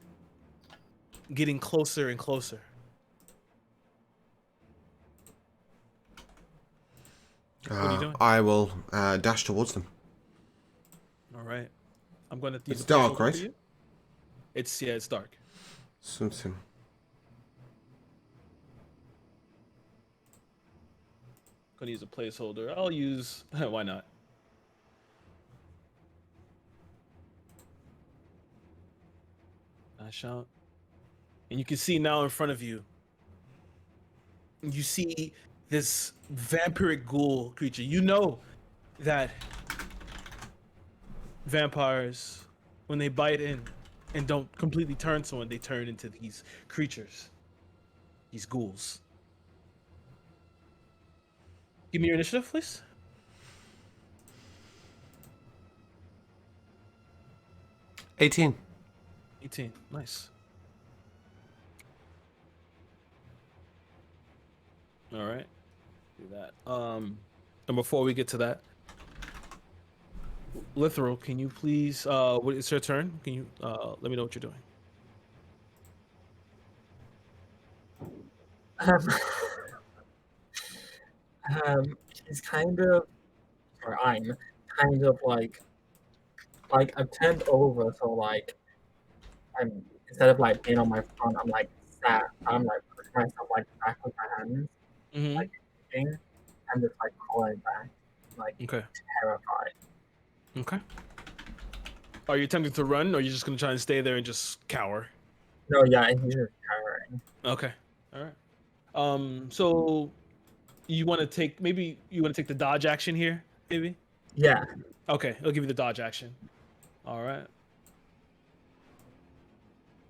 getting closer and closer. are you doing? I will dash towards them. All right. I'm going to. It's dark, right? It's dark. Something. Gonna use a placeholder. I'll use. Why not? I shout, and you can see now in front of you. You see this vampiric ghoul creature. You know that vampires, when they bite in and don't completely turn someone, they turn into these creatures, these ghouls. Give me your initiative, please. $18. 18. Nice. All right. Do that. And before we get to that, Lithro, can you please? It's your turn. Can you let me know what you're doing? He's kind of, or I'm kind of like I'm turned over, so like I'm instead of like being on my front, I'm like sat. I'm like pushing myself like back with my hands, Mm-hmm. like thinking, and just like calling back, like Okay. terrified. Okay. Are you attempting to run, or are you just gonna try and stay there and just cower? No, yeah, and he's just cowering. Okay. All right. So you want to take the dodge action here, maybe? Yeah. Okay, I'll give you the dodge action. All right.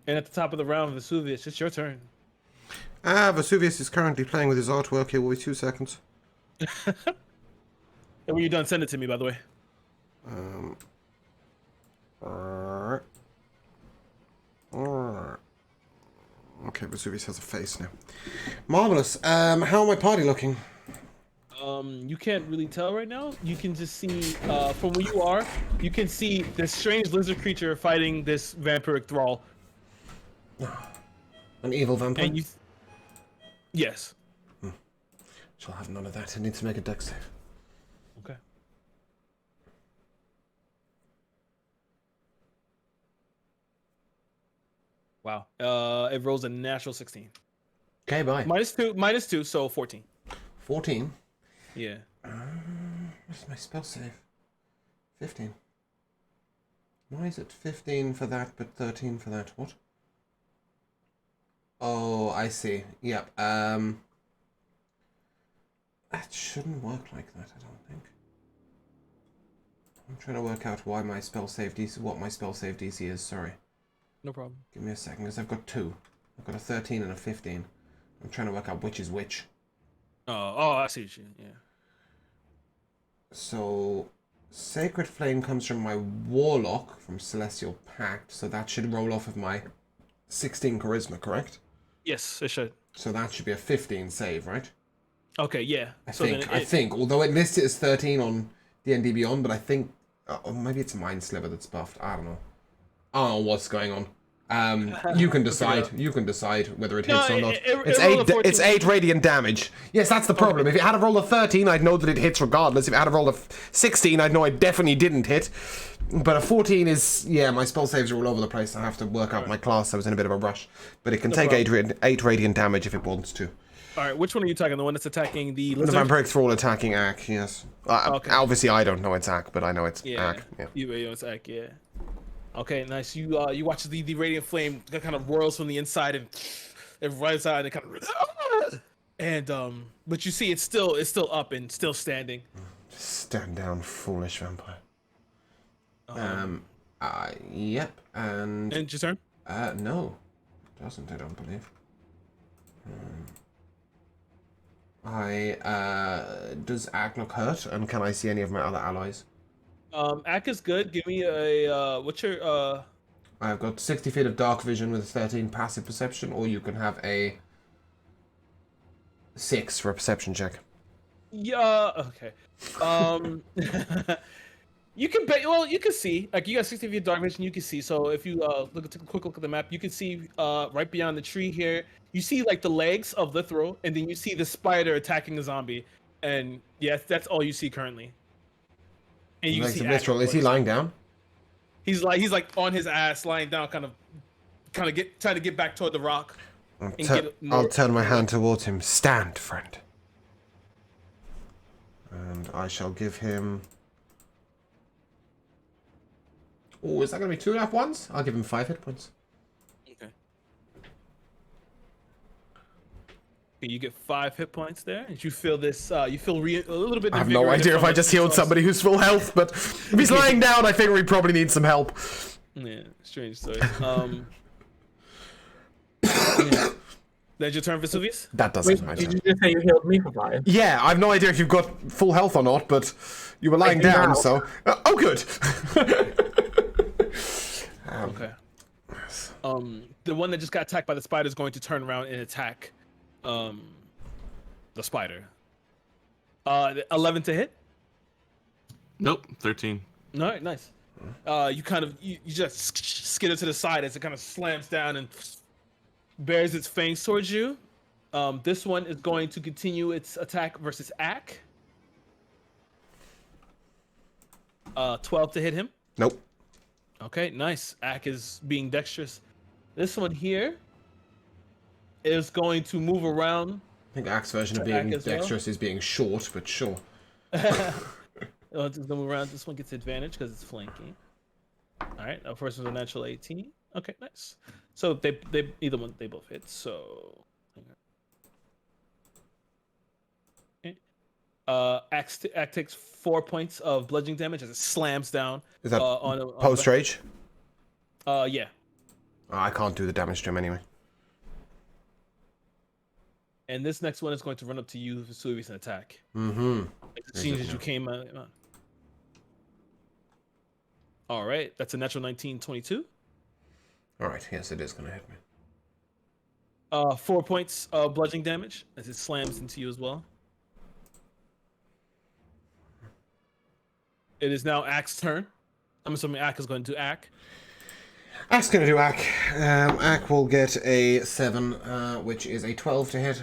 And at the top of the round, Vesuvius, it's your turn. Vesuvius is currently playing with his artwork. Here will be 2 seconds. And when you're done, send it to me, by the way. Alright. Alright. Okay, Vesuvius has a face now. Marvelous. How are my party looking? You can't really tell right now. You can just see from where you are. You can see this strange lizard creature fighting this vampiric thrall. An evil vampire? And you, yes. Shall have none of that. I need to make a dex save. Okay. Wow. It rolls a natural 16. Okay, bye. Minus two, so 14. 14. Yeah. What's my spell save? 15. Why is it 15 for that, but 13 for that? What? Oh, I see. Yep. That shouldn't work like that, I don't think. I'm trying to work out why my spell save DC, what my spell save DC is, sorry. No problem. Give me a second, because I've got 2. I've got a 13 and a 15. I'm trying to work out which is which. Oh, I see what you. Yeah. So, Sacred Flame comes from my Warlock from Celestial Pact, so that should roll off of my 16 Charisma, correct? Yes, it should. So that should be a 15 save, right? Okay, yeah. I So think. then I think. Although it lists it as 13 on D&D Beyond, but I think, or maybe it's Mind Sliver that's buffed. I don't know. I don't know what's going on. You can decide. You can decide whether it hits or not. It's rolled a It's 8 radiant damage. Yes, that's the problem. If it had a roll of 13, I'd know that it hits regardless. If it had a roll of 16, I'd know it definitely didn't hit. But a 14 is, yeah, my spell saves are all over the place. I have to work out my class. I was in a bit of a rush. But it can take 8 radiant damage if it wants to. All right, which one are you attacking? The one that's attacking the The lizard? vampiric thrall attacking Ak, yes. Okay. Obviously, I don't know it's Ak, but I know it's Ak. Yeah. You it's Ak, yeah. Okay, nice. You watch the radiant flame that kind of whirls from the inside and it rises out and it kind of but you see it's still up and still standing. Stand down, foolish vampire. Yep, and And your turn. no, it doesn't. I don't believe. Does Ak look hurt? And can I see any of my other allies? Ak is good. Give me a what's your I've got 60 feet of dark vision with 13 passive perception, or you can have a 6 for a perception check. yeah, okay. You can bet. Well, you can see. Like you got 60 feet of dark vision. You can see. So if you take a quick look at the map, you can see right beyond the tree here. You see like the legs of Lithril, and then you see the spider attacking the zombie. And yes, that's all you see currently. And you can see Ak, Mithril, is he lying down? He's like on his ass, lying down, kind of trying to get back toward the rock. I'll turn my hand towards him. Stand, friend. And I shall give him... Oh, is that going to be 2.5 ones? I'll give him 5 hit points. Okay. You get 5 hit points there. And you feel this, you feel a little bit... I have no idea if I just healed somebody who's full health, but if he's lying down, I think we probably need some help. Yeah, strange story. Yeah. That's your turn, Vesuvius? That doesn't matter. Did you just say you healed me for 5? Yeah, I have no idea if you've got full health or not, but you were lying do down, now. so... oh, good! Okay. The one that just got attacked by the spider is going to turn around and attack the spider. 11 to hit? Nope, 13. All right, nice. You kind of you just skitter to the side as it kind of slams down and bears its fangs towards you. This one is going to continue its attack versus Ak. 12 to hit him. Nope. Okay, nice. Ak is being dexterous. This one here is going to move around. I think Ak's version of Attack being as well? dexterous is being short, but sure. Just gonna move around. This one gets advantage because it's flanking. All right, first one's a natural 18. Okay, nice. So they both hit. So, okay. Ak takes 4 points of bludgeoning damage as it slams down. Is that on post rage? Yeah. Oh, I can't do the damage to him anyway. And this next one is going to run up to you, Vesuvius, and attack. Mm-hmm. As soon as you came on. All right, that's a natural 19, 22. All right, yes, it is going to hit me. 4 points of bludgeoning damage as it slams into you as well. It is now Ak's turn. I'm assuming Ak is going to do Ak. Ak's going to do Ak. Ak will get a 7, which is a 12 to hit.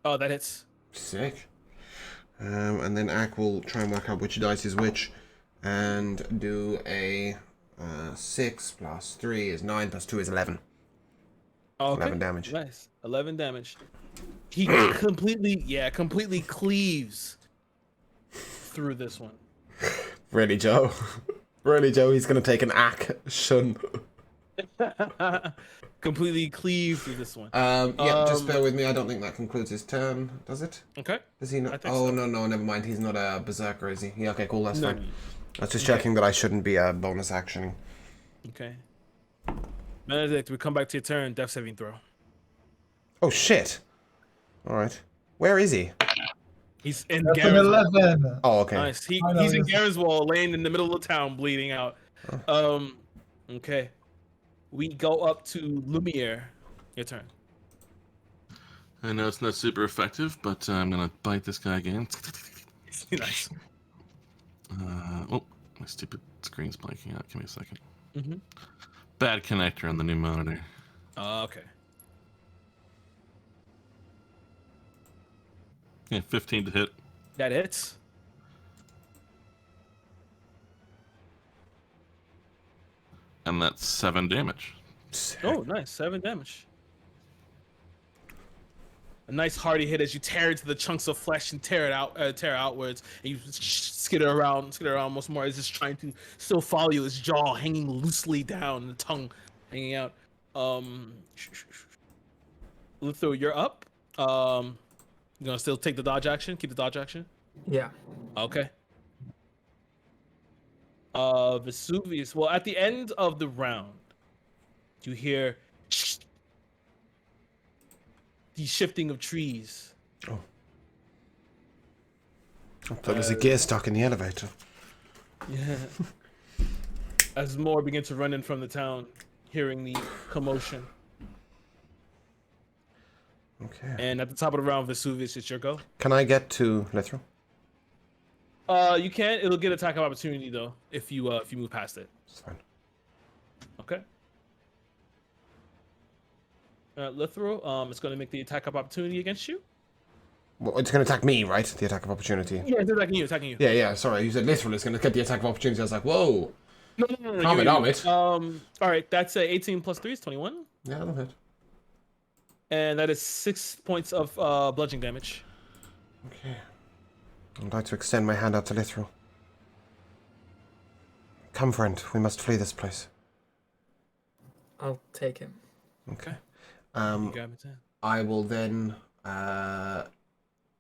Oh, that hits. Sick. And then Ak will try and work out which dice is which, and do a 6 plus 3 is 9 plus 2 is 11. Okay. 11 damage. Nice. 11 damage. He completely cleaves through this one. Really, Joe? Really, Joe? He's going to take an action. Completely cleave through this one. Yeah, just bear with me. I don't think that concludes his turn, does it? Okay. Does he not? I think Oh, so. no, never mind. He's not a berserker, is he? Yeah, okay, cool, that's No. fine. I was just checking that I shouldn't be a bonus actioning. Okay. Benedict, we come back to your turn. Death saving throw. Oh, shit. Alright. Where is he? He's in That's an Garen's 11. Oh, okay. Nice. I know He's in this. Garen's Wall, laying in the middle of the town, bleeding out. Okay. We go up to Lumiere. Your turn. I know it's not super effective, but I'm gonna bite this guy again. Nice. Oh, my stupid screen's blanking out. Give me a second. Mm-hmm. Bad connector on the new monitor. Okay. Yeah, 15 to hit. That hits. And that's 7 damage. Oh, nice. 7 damage. A nice hearty hit as you tear into the chunks of flesh and tear outwards, and you skitter around almost more. It's just trying to still follow you. His jaw hanging loosely down, the tongue hanging out. Luther, you're up. You gonna still take the dodge action? Keep the dodge action. Yeah. Okay. Vesuvius. Well, at the end of the round, you hear the shifting of trees. I thought there was a gear stuck in the elevator. Yeah. As more begin to run in from the town, hearing the commotion. Okay. And at the top of the round, Vesuvius, it's your go. Can I get to Lithro? You can. It'll get attack of opportunity though if you move past it. It's fine. Okay. Lithro, it's going to make the attack of opportunity against you. Well, it's going to attack me, right? The attack of opportunity. Yeah, it's attacking you. Attacking you. Yeah. Sorry, you said Lithro is going to get the attack of opportunity. I was like, whoa. No. Arm it. All right, that's 18 plus 3 is 21. Yeah, that'll hit. And that is 6 points of bludgeoning damage. Okay. I'd like to extend my hand out to Lithro. Come, friend. We must flee this place. I'll take him. Okay. You got me, Tan. I will then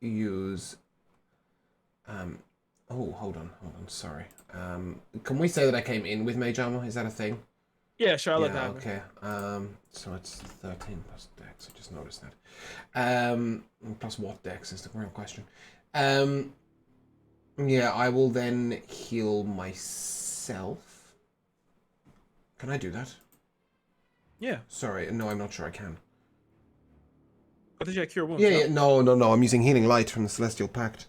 use. Oh, hold on. Sorry. Can we say that I came in with mage armor? Is that a thing? Yeah, sure. I'll let Yeah. that happen. Okay. So it's 13 plus dex. I just noticed that. Plus what dex is the real question. Yeah, I will then heal myself. Can I do that? Yeah. Sorry, no, I'm not sure I can. I thought you had cure wounds. Yeah, no. I'm using healing light from the Celestial Pact.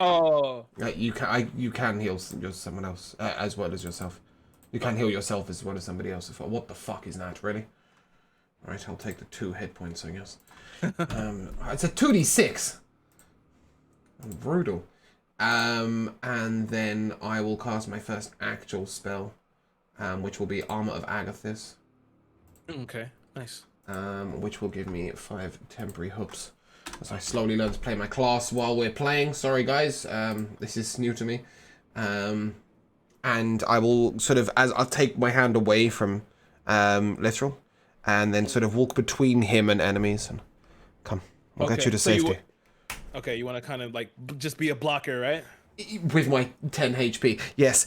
Oh. You can heal someone else as well as yourself. You can heal yourself as well as somebody else. What the fuck is that, really? Right, I'll take the 2 hit points, I guess. It's a 2d6. Brutal. And then I will cast my first actual spell, which will be Armor of Agathis. Okay. Nice. Which will give me 5 temporary hooks as I slowly learn to play my class while we're playing. Sorry, guys. This is new to me. And I will sort of, as I'll take my hand away from Lithral, and then sort of walk between him and enemies. And come, we'll get you to safety. Okay, you want to kind of like just be a blocker, right? With my 10 HP, yes,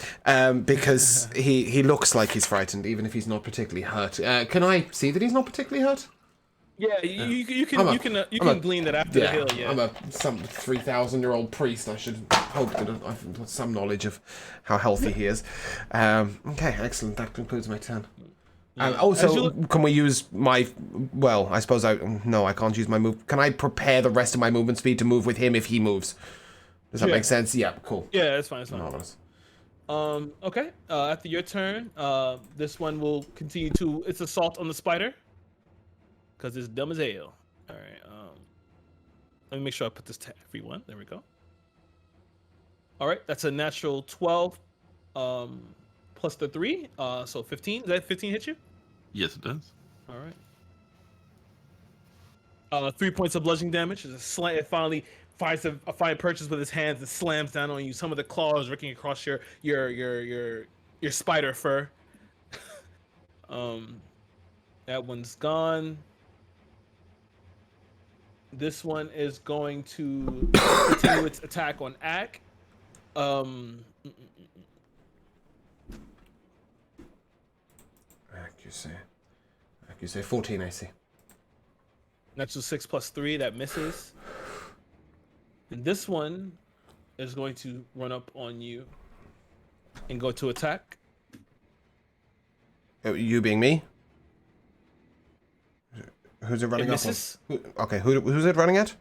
because he looks like he's frightened, even if he's not particularly hurt. Can I see that he's not particularly hurt? Yeah, you can glean that after the hill. Yeah, I'm some 3,000-year-old priest. I should hope that I've got some knowledge of how healthy he is. Okay, excellent. That concludes my turn. And also, can we use my? Well, I suppose no, I can't use my move. Can I prepare the rest of my movement speed to move with him if he moves? Does that make sense? Yeah, cool. Yeah, that's fine. That's fine. Marvelous. Okay. After your turn, this one will continue to its assault on the spider. Because it's dumb as hell. All right. Let me make sure I put this to everyone. There we go. All right. That's a natural 12 plus the 3. So 15. Does that 15 hit you? Yes, it does. All right. 3 points of bludgeoning damage. It finally finds a fine purchase with his hands and slams down on you. Some of the claws raking across your spider fur. That one's gone. This one is going to continue its attack on Ak. Accuracy 14 AC. Natural 6 plus 3, that misses. And this one is going to run up on you and go to attack. You being me? Who's it running It up on? misses. Okay, who's it running at?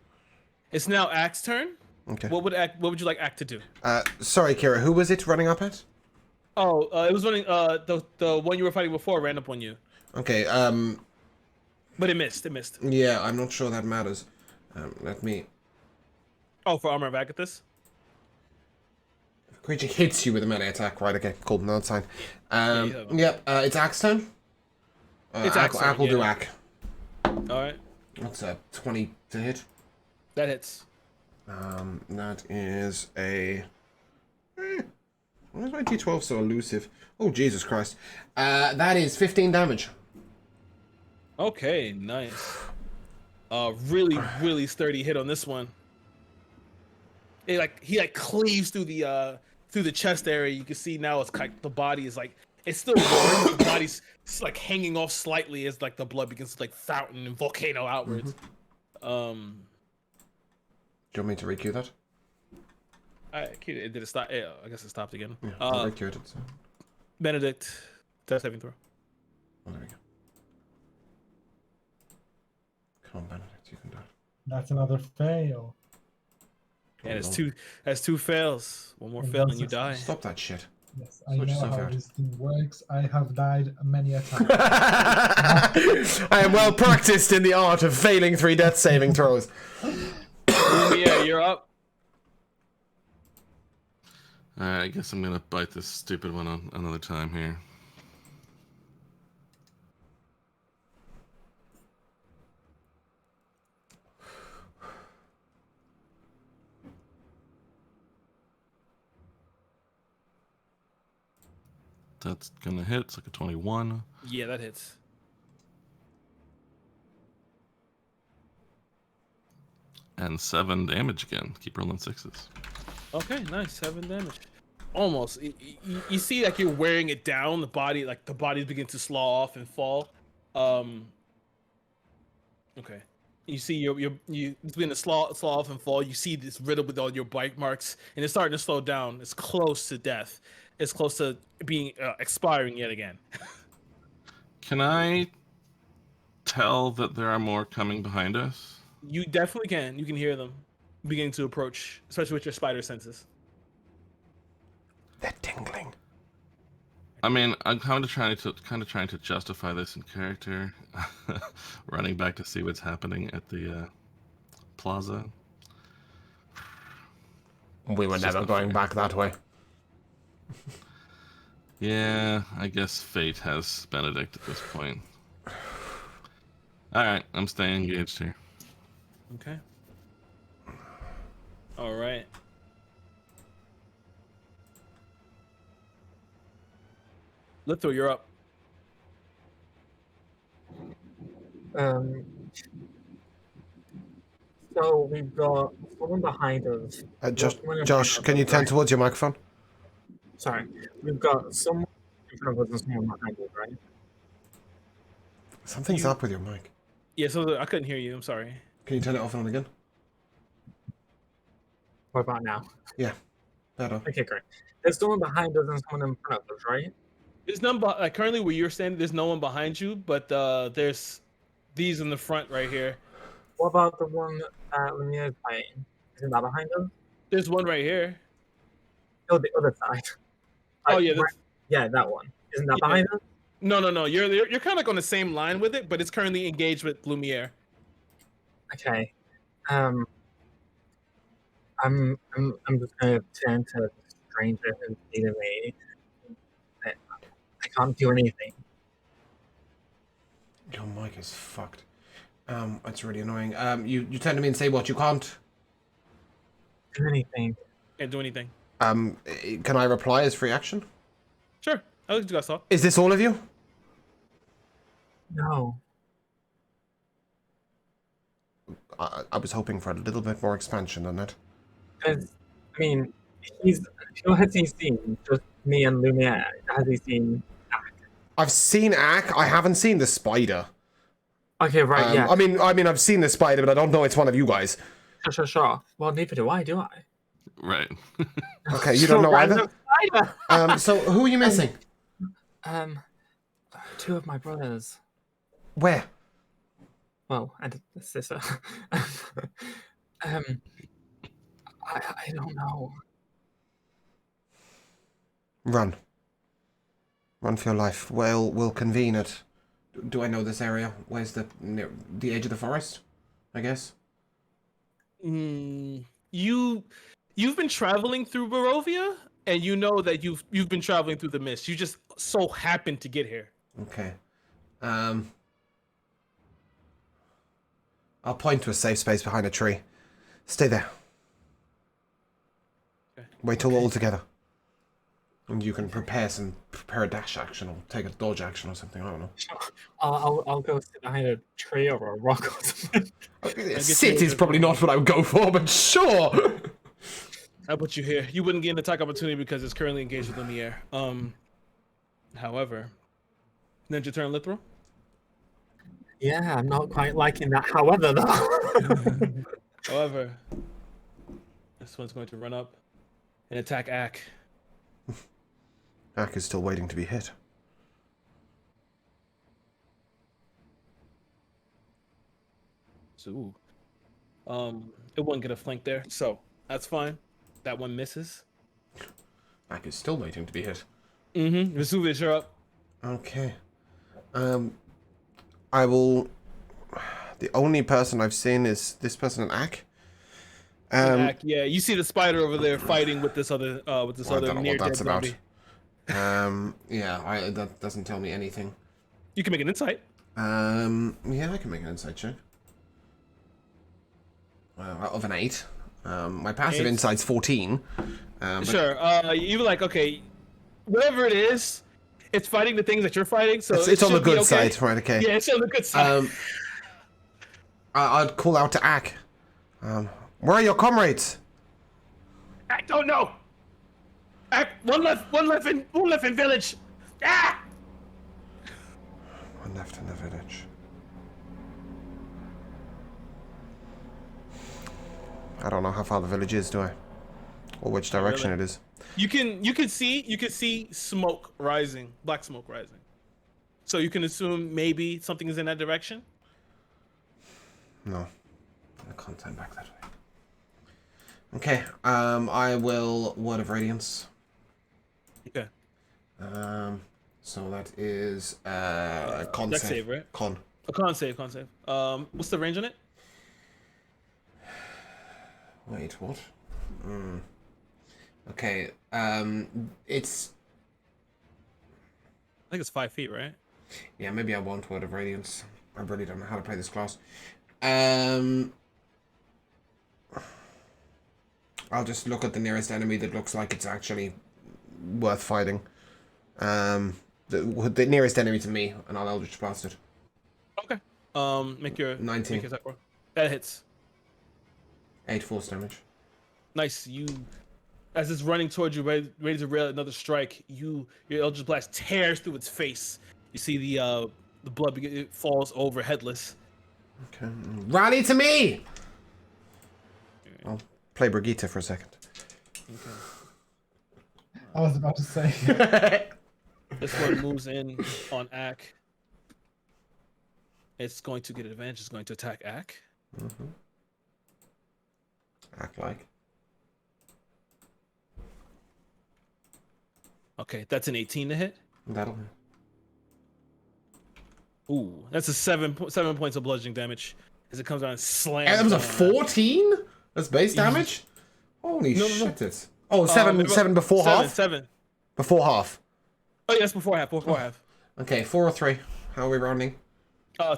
It's now Ack's turn. Okay. What would you like Ack to do? Sorry, Kira, who was it running up at? Oh, it was running. The one you were fighting before ran up on you, Okay, but it missed. It missed. yeah, I'm not sure that matters. Let me... Oh, for Armor of Agathis. Creature hits you with a melee attack, right? Okay, cool, no, that's fine. Yeah, Yep, it's Axe turn. It's Ack's turn, Ack will do yeah. Ack. All right, What's a 20 to hit? that hits. That is a... Why is my D12 so elusive? Oh, Jesus Christ. That is 15 damage. Okay, nice. Really sturdy hit on this one. He cleaves through the chest area. You can see now it's like the body is like it's still roaring, but the body's like hanging off slightly as like the blood begins to like fountain and volcano outwards. Do you want me to requeue that? Did it stop? Yeah, I guess it stopped again. Yeah, I'll requeue it. So. Benedict, death saving throw. Oh, there we go. Come on, Benedict, you can do it. That's another fail. And it's Lord. that's two fails. One more And fail one and you die. Stop that shit. Yes, I Switch know yourself how out. this thing works. I have died many a time. I am well practiced in the art of failing 3 death saving throws. Yeah, you're up. Alright, I guess I'm gonna bite this stupid one on another time here. That's gonna hit. It's like a 21. Yeah, that hits. And 7 damage again. Keep rolling 6s. Okay, nice. 7 damage. Almost. You see, like you're wearing it down. The body begin to slaw off and fall. Okay. You see, it's been to slaw off and fall. You see this riddled with all your bite marks, and it's starting to slow down. It's close to death. It's close to being expiring yet again. Can I tell that there are more coming behind us? You definitely can. You can hear them beginning to approach, especially with your spider senses. They're tingling. I mean, I'm kind of trying to justify this in character, running back to see what's happening at the plaza. We were It's just never not going fair. back that way. Yeah, I guess fate has Benedict at this point. All right, I'm staying engaged here. Okay. All right. Lithro, you're up. So we've got someone behind us. Josh, can you turn towards your microphone? Sorry, we've got someone in front of us and someone behind us, right? Something's up with your mic. Yeah, so I couldn't hear you. I'm sorry. Can you turn it off and on again? What about now? Yeah, better. Okay, great. There's someone behind us and someone in front of us, right? There's none. Currently, where you're standing, there's no one behind you, but there's these in the front right here. What about the one that Lumiere is playing? Isn't that behind us? There's one right here. No, the other side. Oh yeah. Right- yeah, that one. Isn't that Yeah. behind us? No. You're kind of like on the same line with it, but it's currently engaged with Lumiere. Okay. I'm just gonna turn to the stranger who's leading me. I can't do anything. Your mic is fucked. It's really annoying. You turn to me and say what? You can't? Do anything. Can't do anything. Can I reply as free action? Sure. I'll let you guys talk. Is this all of you? No. I was hoping for a little bit more expansion than that. Because, I mean, who has he seen? Just me and Lumiere. Has he seen? I've seen Ack. I haven't seen the spider. Okay, right, yeah. I mean, I've seen the spider, but I don't know it's one of you guys. Sure. Well, neither do I, do I? Right. Okay, you don't know either. Spider. So who are you missing? Two of my brothers. Where? Well, and a sister. um, I don't know. Run. Run for your life. We'll convene at... Do I know this area? Where's the edge of the forest? I guess. You've been traveling through Barovia, and you know that you've been traveling through the mist. You just so happened to get here. Okay. I'll point to a safe space behind a tree. Stay there. Okay. Wait till we're all together. And you can prepare a dash action or take a dodge action or something. I don't know. I'll go sit behind a tree or a rock or something. Sit is probably not what I would go for, but sure. I'll put you here. You wouldn't get an attack opportunity because it's currently engaged within the air. However, Ninja turn, Lithro. Yeah, I'm not quite liking that. However, though. However, this one's going to run up and attack Ak. Ak is still waiting to be hit. So, it wouldn't get a flank there, so that's fine. That one misses. Ak is still waiting to be hit. Vesuvius, you're up. Okay. I will... The only person I've seen is this person and Ak. Ak, yeah, you see the spider over there fighting with this other I don't know near what that's dead about. zombie. Yeah, that doesn't tell me anything. You can make an insight. Yeah, I can make an insight check. Out of an 8. My passive 8. insight's 14. But Sure. You were like, okay, whatever it is, it's fighting the things that you're fighting. So it's on the should be good okay. side, right? Okay. Yeah, it's on the good side. I'd call out to Ak. Where are your comrades? I don't know. One left in village. Ah! One left in the village. I don't know how far the village is, do I? Or which direction really? it is. You can see smoke rising, black smoke rising. So you can assume maybe something is in that direction. No. I can't turn back that way. Okay, I will Word of Radiance. Okay. So that is con Dex save. save, right? Con. A con save. What's the range on it? Wait, what? Okay, it's... I think it's 5 feet, right? Yeah, maybe I want Word of Radiance. I really don't know how to play this class. I'll just look at the nearest enemy that looks like it's actually worth fighting. The nearest enemy to me, and I'll Eldritch Blast it. Okay. Make your 19. Make your attack roll. That hits. 8 force damage. Nice. You, as it's running towards you, ready to rail another strike. Your Eldritch Blast tears through its face. You see the blood it falls over headless. Okay. Rally to me! I'll play Brigitte for a second. Okay. I was about to say. This one moves in on Ak. It's going to get advantage. It's going to attack Ak. Act like. Okay, that's an 18 to hit. That'll hit. Ooh, that's a 7 points of bludgeoning damage as it comes down and slams. And that was a on 14? That's base damage? Holy No. shit, it's... Oh, seven before half? 7. Before half. Oh, yes, before half. Before half. Okay, 4 or 3. How are we rounding?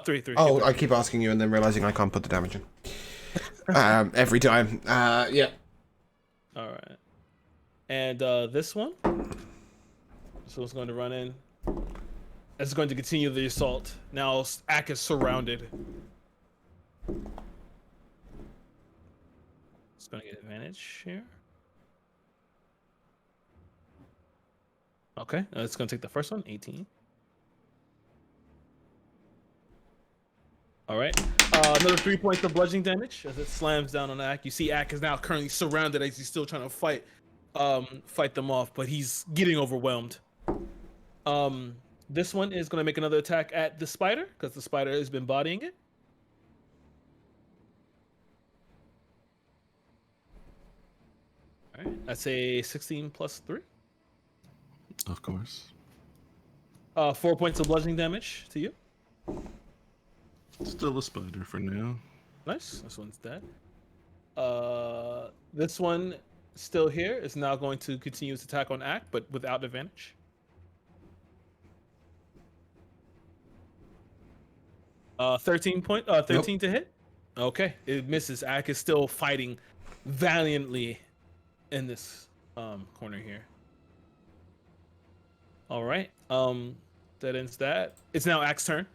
3. Oh, I keep asking you and then realizing I can't put the damage in. Every time. Yeah. All right. And this one. This one's going to run in. It's going to continue the assault. Now Ak is surrounded. It's going to get advantage here. Okay, it's going to take the first one, 18. All right. Another 3 points of bludgeoning damage as it slams down on Ak. You see Ak is now currently surrounded as he's still trying to fight them off, but he's getting overwhelmed. This one is going to make another attack at the spider because the spider has been bodying it. right. That's a 16 plus 3. Of course. 4 points of bludgeoning damage to you. Still a spider for now. Nice. This one's dead. This one still here is now going to continue its attack on Ack, but without advantage. Uh, 13 to hit. Okay, it misses. Ack is still fighting valiantly in this corner here. All right. That ends that. It's now Ack's turn.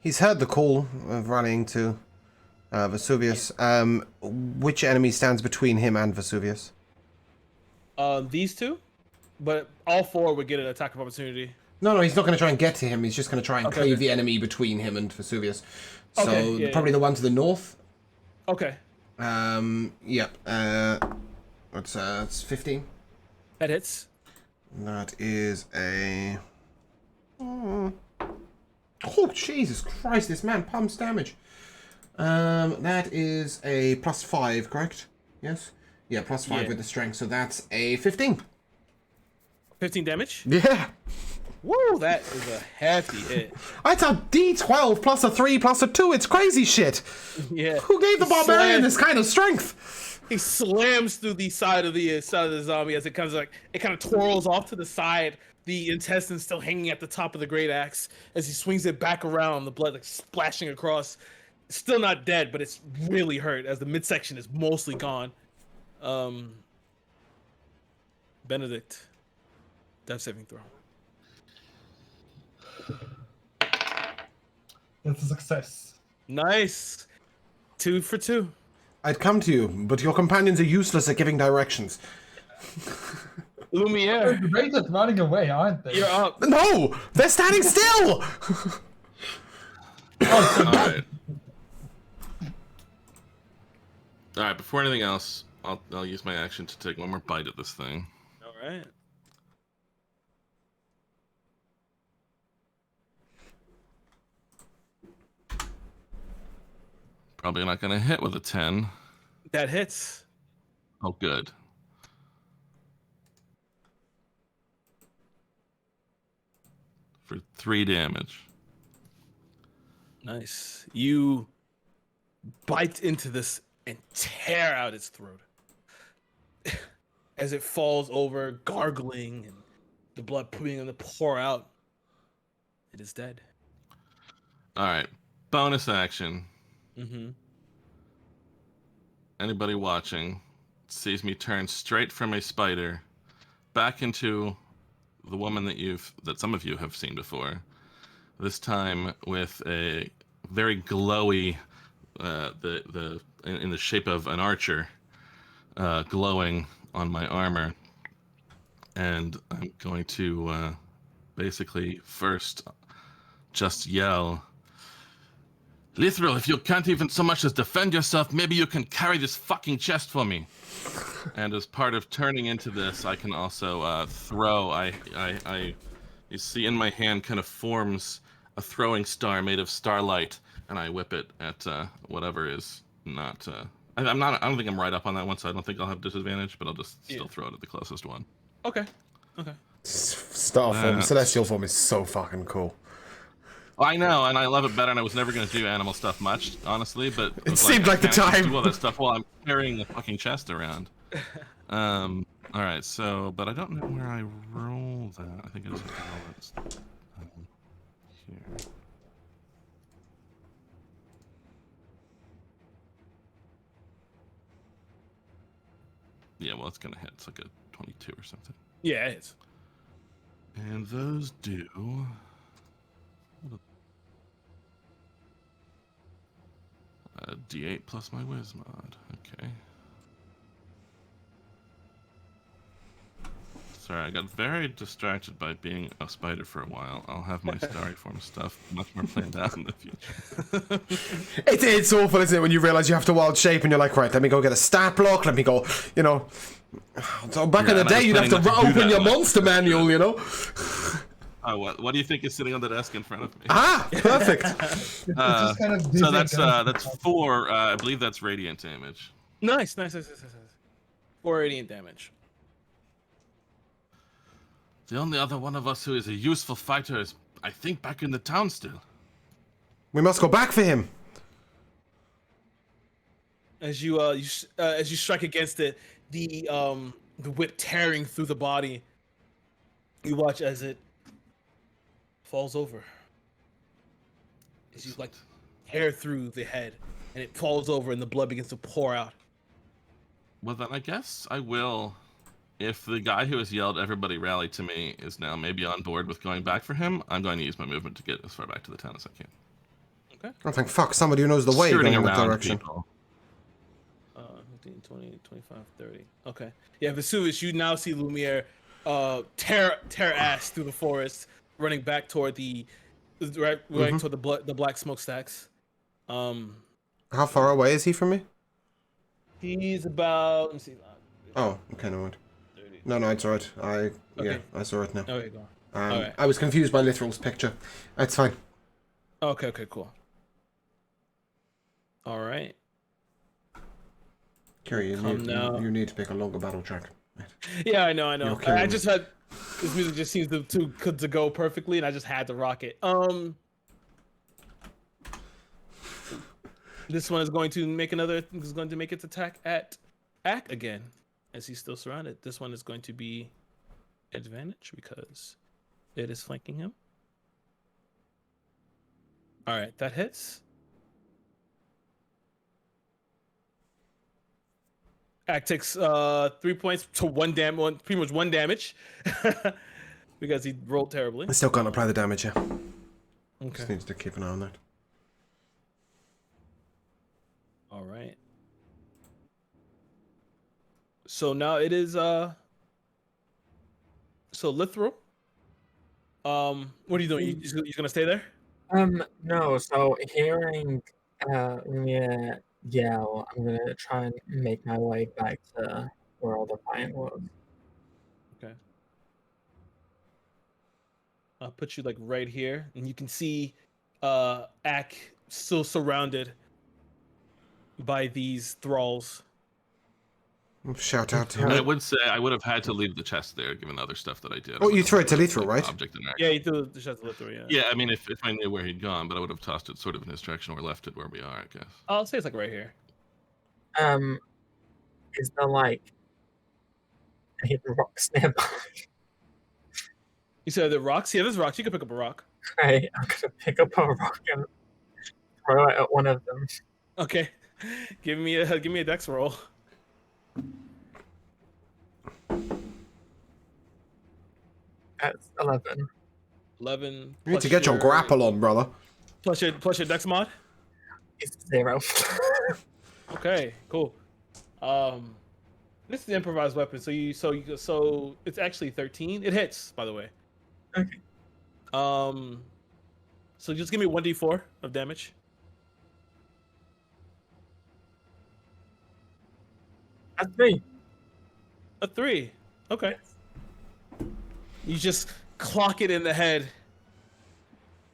He's heard the call of running to Vesuvius. Which enemy stands between him and Vesuvius? These two, but all 4 would get an attack of opportunity. No, he's not going to try and get to him. He's just going to try and cleave the enemy between him and Vesuvius. So probably the one to the north. Okay. Yep. It's 15. That hits. That is a... Oh, Jesus Christ, this man pumps damage. That is a +5, correct? Yes? Yeah, +5 with the strength, so that's a 15. 15 damage? Yeah! Woo, that is a hefty hit. It's a D12 plus a 3 plus a 2, it's crazy shit! Yeah. Who gave the barbarian this kind of strength? He slams through the side of the zombie as it kind of twirls off to the side. The intestines still hanging at the top of the great axe as he swings it back around. The blood like splashing across. Still not dead, but it's really hurt as the midsection is mostly gone. Benedict, death saving throw. It's a success. Nice. 2 for 2. I'd come to you, but your companions are useless at giving directions. Lumiere, They're great at running away, aren't they? you're up. No! They're standing still! Alright. Alright, before anything else, I'll use my action to take one more bite at this thing. All right. Probably not gonna hit with a 10. That hits. Oh, good. For 3 damage. Nice. You bite into this and tear out its throat as it falls over, gargling, and the blood beginning to pour out. It is dead. All right. Bonus action. Mm-hmm. Anybody watching sees me turn straight from a spider back into the woman that some of you have seen before. This time with a very glowy, in the shape of an archer, glowing on my armor, and I'm going to basically first just yell, "Lithril, if you can't even so much as defend yourself, maybe you can carry this fucking chest for me." And as part of turning into this, I can also throw. You see, in my hand kind of forms a throwing star made of starlight, and I whip it at whatever is not. I don't think I'm right up on that one, so I don't think I'll have disadvantage, but I'll just still throw it at the closest one. Okay. Okay. Star form, celestial form is so fucking cool. I know, and I love it better, and I was never going to do animal stuff much, honestly, but It seemed like the I can't time. do all that stuff while I'm carrying the fucking chest around. All right, so, but I don't know where I roll that. I think I just have to roll it here. Yeah, well, it's going to hit. It's like a 22 or something. Yeah, it is. And those do... D8 plus my whiz mod. Okay. Sorry, I got very distracted by being a spider for a while. I'll have my starry form stuff much more planned out in the future. It's awful, isn't it, when you realize you have to wild shape and you're like, right, let me go get a stat block, let me go, you know. So back in the day, you'd have to open your monster manual, you know. Oh, what do you think is sitting on the desk in front of me? Ah, perfect. It's just kind of So dizzy that's and that's 4. I believe that's radiant damage. Nice. 4 radiant damage. The only other one of us who is a useful fighter is, I think, back in the town still. We must go back for him. As you strike against it, the whip tearing through the body. You watch as it falls over. As you like tear through the head, and it falls over, and the blood begins to pour out. Well, then I guess I will. If the guy who has yelled "Everybody rally to me" is now maybe on board with going back for him, I'm going to use my movement to get as far back to the town as I can. Okay. Oh, thank fuck, somebody who knows the way Skirting going in that around direction. people. 15, 20, 25, 30. Okay. Yeah, Vesuvius, you now see Lumiere tear ass through the forest, running back toward the toward the black smokestacks. How far away is he from me? He's about, let me see. Oh, okay, no mind. 30. No, it's alright. Yeah, Okay. I saw it now. Okay, go on. Alright. I was confused by Lithral's picture. It's fine. Okay, cool. All right. Kerry, now. you need to pick a longer battle track. Yeah, I know. You're killing I me. just had this music just seems to go perfectly, and I just had to rock it. This one is going to make its attack at Ak again, as he's still surrounded. This one is going to be advantage because it is flanking him. All right, that hits. Ak takes 3 points to pretty much one damage, because he rolled terribly. I still can't apply the damage, yeah. Okay. Just needs to keep an eye on that. All right. So now it is so Lithral. What are you doing? You gonna stay there? No, so hearing Lumiere yell, I'm gonna try and make my way back to where all the fighting was. Okay. I'll put you like right here, and you can see Ak still surrounded by these thralls. Shout out to And I him. would say I would have had to leave the chest there, given the other stuff that I did. Oh, I you would threw have it to put Lethal, right? Object in there. Yeah, he threw the shot to Lithral, yeah. Yeah, I mean, if I knew where he'd gone, but I would have tossed it sort of in his direction or left it where we are, I guess. I'll say it's like right here. Is there like any rocks nearby? You said the rocks? Yeah, there's rocks. You can pick up a rock. Great, I'm gonna pick up a rock and throw it at one of them. Okay. Give me a dex roll. That's 11. 11. You need plus to get your grapple on, brother. Plus your dex mod. It's 0. Okay, cool. This is the improvised weapon. So it's actually 13. It hits, by the way. Okay. So just give me 1d4 of damage. That's 3. A 3. Okay. You just clock it in the head.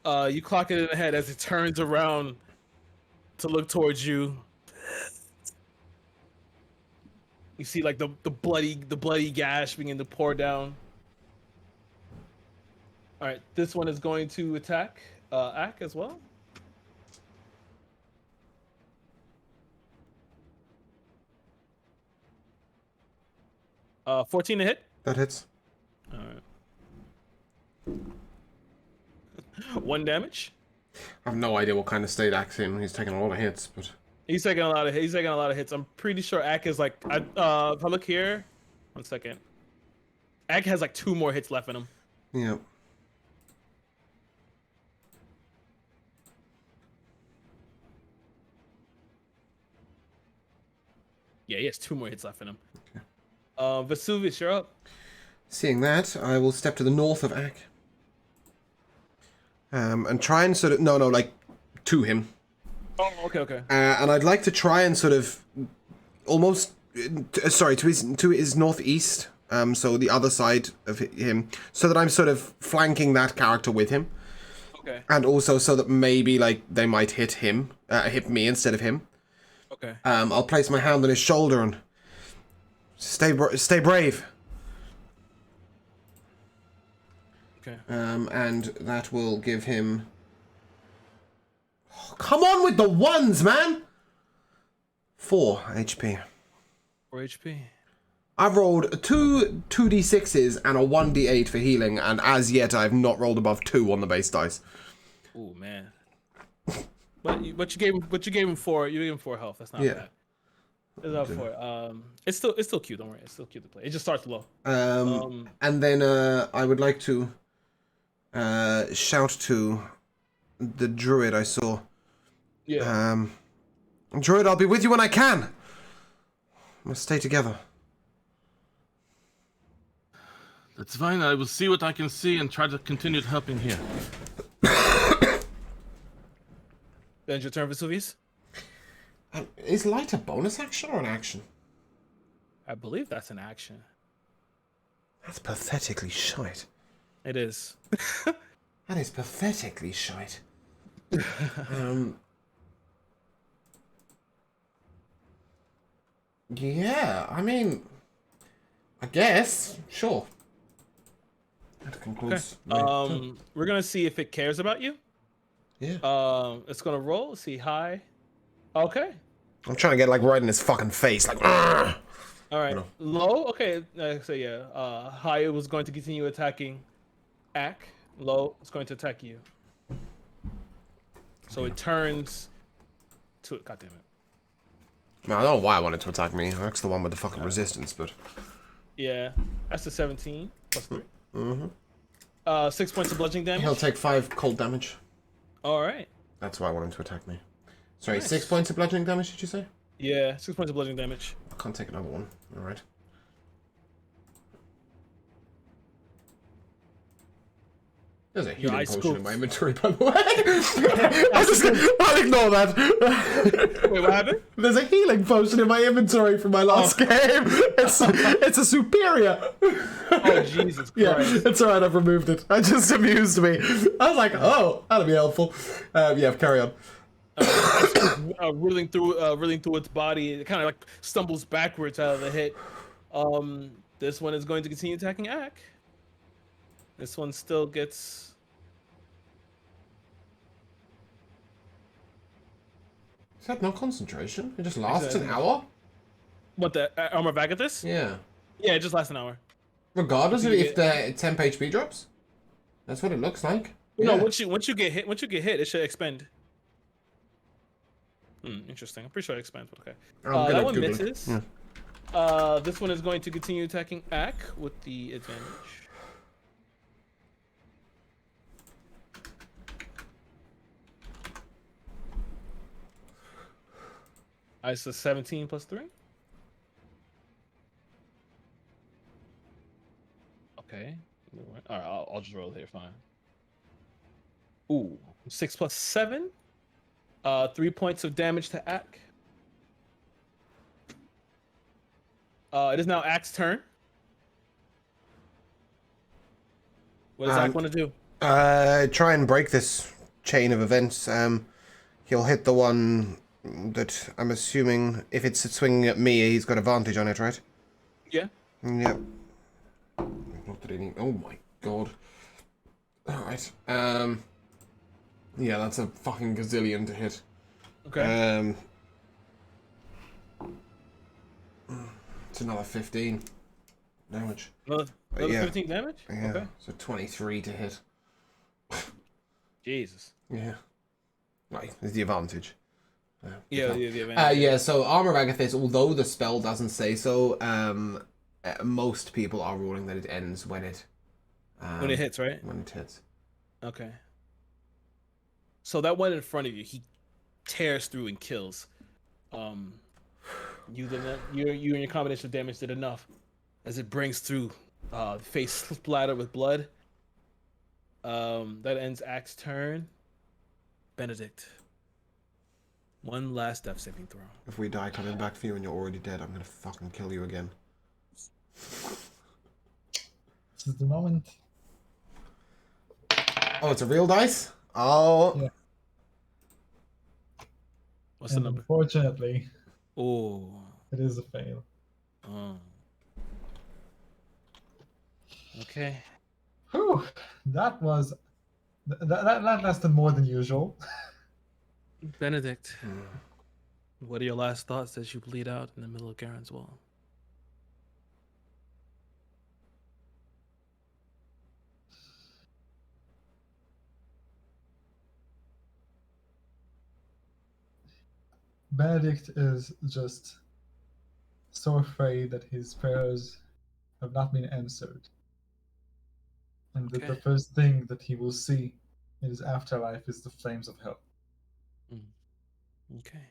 You clock it in the head as it turns around to look towards you. You see like the bloody gash begin to pour down. All right, this one is going to attack Ak as well. Uh, 14 to hit. That hits. All right. 1 damage. I have no idea what kind of state Ak's in. He's taking a lot of hits, but He's taking a lot of hits. I'm pretty sure Ak is like if I look here, 1 second. Ak has like 2 more hits left in him. yeah. Yeah, he has 2 more hits left in him. Vesuvius, you're up. Seeing that, I will step to the north of Ak. And try and sort of like to him. Oh, okay. And I'd like to try and sort of almost to his northeast, so the other side of him, so that I'm sort of flanking that character with him, Okay. and also so that maybe like they might hit me instead of him. Okay. I'll place my hand on his shoulder and stay brave. Okay. And that will give him. Oh, come on with the ones, man. 4 HP. 4 HP. I've rolled 2d6s and a 1d8 for healing, and as yet I've not rolled above 2 on the base dice. Oh man. But you gave him 4. You gave him 4 health. That's not Yeah. bad. It's not 4. It's still cute. Don't worry. It's still cute to play. It just starts low. And then I would like to shout to the druid I saw. Yeah. Druid, I'll be with you when I can. Must stay together. That's fine. I will see what I can see and try to continue helping here. Then your turn, Vesuvius. Is light a bonus action or an action? I believe that's an action. That's pathetically shite. It is. That is pathetically shite. Yeah, I mean, I guess, sure. That concludes. my turn. We're gonna see if it cares about you. Yeah. It's gonna roll. See high. Okay. I'm trying to get like right in his fucking face, like. "Argh!" All right. No. Low. Okay. So yeah. High was going to continue attacking. Ack. Low is going to attack you. So it turns to it. God damn it. Man, I don't know why I wanted to attack me. That's the one with the fucking resistance, but. Yeah. That's the 17 plus 3. Mm-hmm. 6 points of bludgeoning damage. He'll take 5 cold damage. All right. That's why I want him to attack me. Sorry, Nice. 6 points of bludgeoning damage, did you say? Yeah. 6 points of bludgeoning damage. I can't take another one. Alright. There's a healing ice potion in scoops. my inventory, by the way. I'll ignore that. Wait, what happened? There's a healing potion in my inventory from my last game. It's a superior. Oh Jesus Yeah, Christ. it's alright, I've removed it. It just amused me. I was like, oh, that'll be helpful. Yeah, carry on. Reeling through its body. It kind of like stumbles backwards out of the hit. This one is going to continue attacking Ack. This one still gets. Is that no concentration? It just lasts Is an that- hour? What, the armor back at this? Yeah. Yeah, it just lasts an hour. Regardless of You if the temp HP drops? That's what it looks like. No, Yeah. once you get hit, it should expend. Interesting. I'm pretty sure it expands. But okay. I'm gonna That one Google it. misses. Yeah. This one is going to continue attacking Ack with the advantage. It's a 17 plus 3. Okay. All right, I'll just roll here. Fine. Ooh, 6 plus 7. 3 points of damage to Ack. It is now Ack's turn. What does Ack want to do? Try and break this chain of events. He'll hit the one that I'm assuming if it's swinging at me, he's got advantage on it, right? Yeah. Yep. Not that any. Oh my god. Alright. Yeah, that's a fucking gazillion to hit. Okay. It's another 15 damage. Another yeah. 15 damage? Yeah. Okay. So 23 to hit. Jesus. Yeah. Right, there's the advantage. Yeah, the advantage. Yeah, so Armor of Agathis, although the spell doesn't say so, most people are ruling that it ends when it... when it hits, right? When it hits. Okay. So that one in front of you, he tears through and kills. You and your combination of damage did enough, as it brings through, face splattered with blood. That ends Ack's turn. Benedict. One last death saving throw. If we die coming back for you and you're already dead, I'm gonna fucking kill you again. This is the moment. Oh, it's a real dice? Oh. Yeah. What's the And number? unfortunately, Oh. it is a fail. Okay. Whew, that was that lasted more than usual. Benedict, what are your last thoughts as you bleed out in the middle of Garen's wall? Benedict is just so afraid that his prayers have not been answered, and that the Okay. first thing that he will see in his afterlife is the flames of hell. Okay.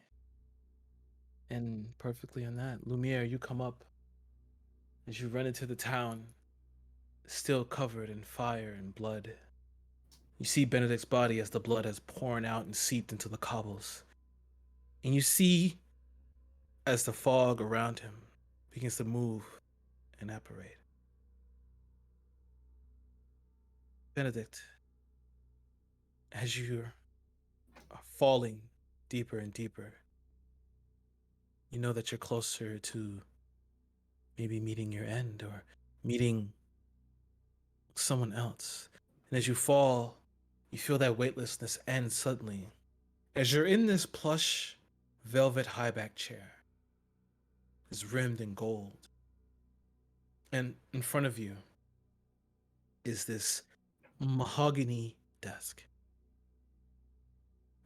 And perfectly on that, Lumiere, you come up as you run into the town, still covered in fire and blood. You see Benedict's body as the blood has poured out and seeped into the cobbles. And you see as the fog around him begins to move and apparate. Benedict, as you are falling deeper and deeper, you know that you're closer to maybe meeting your end or meeting someone else. And as you fall, you feel that weightlessness end suddenly. As you're in this plush velvet high back chair, it's rimmed in gold. And in front of you is this mahogany desk.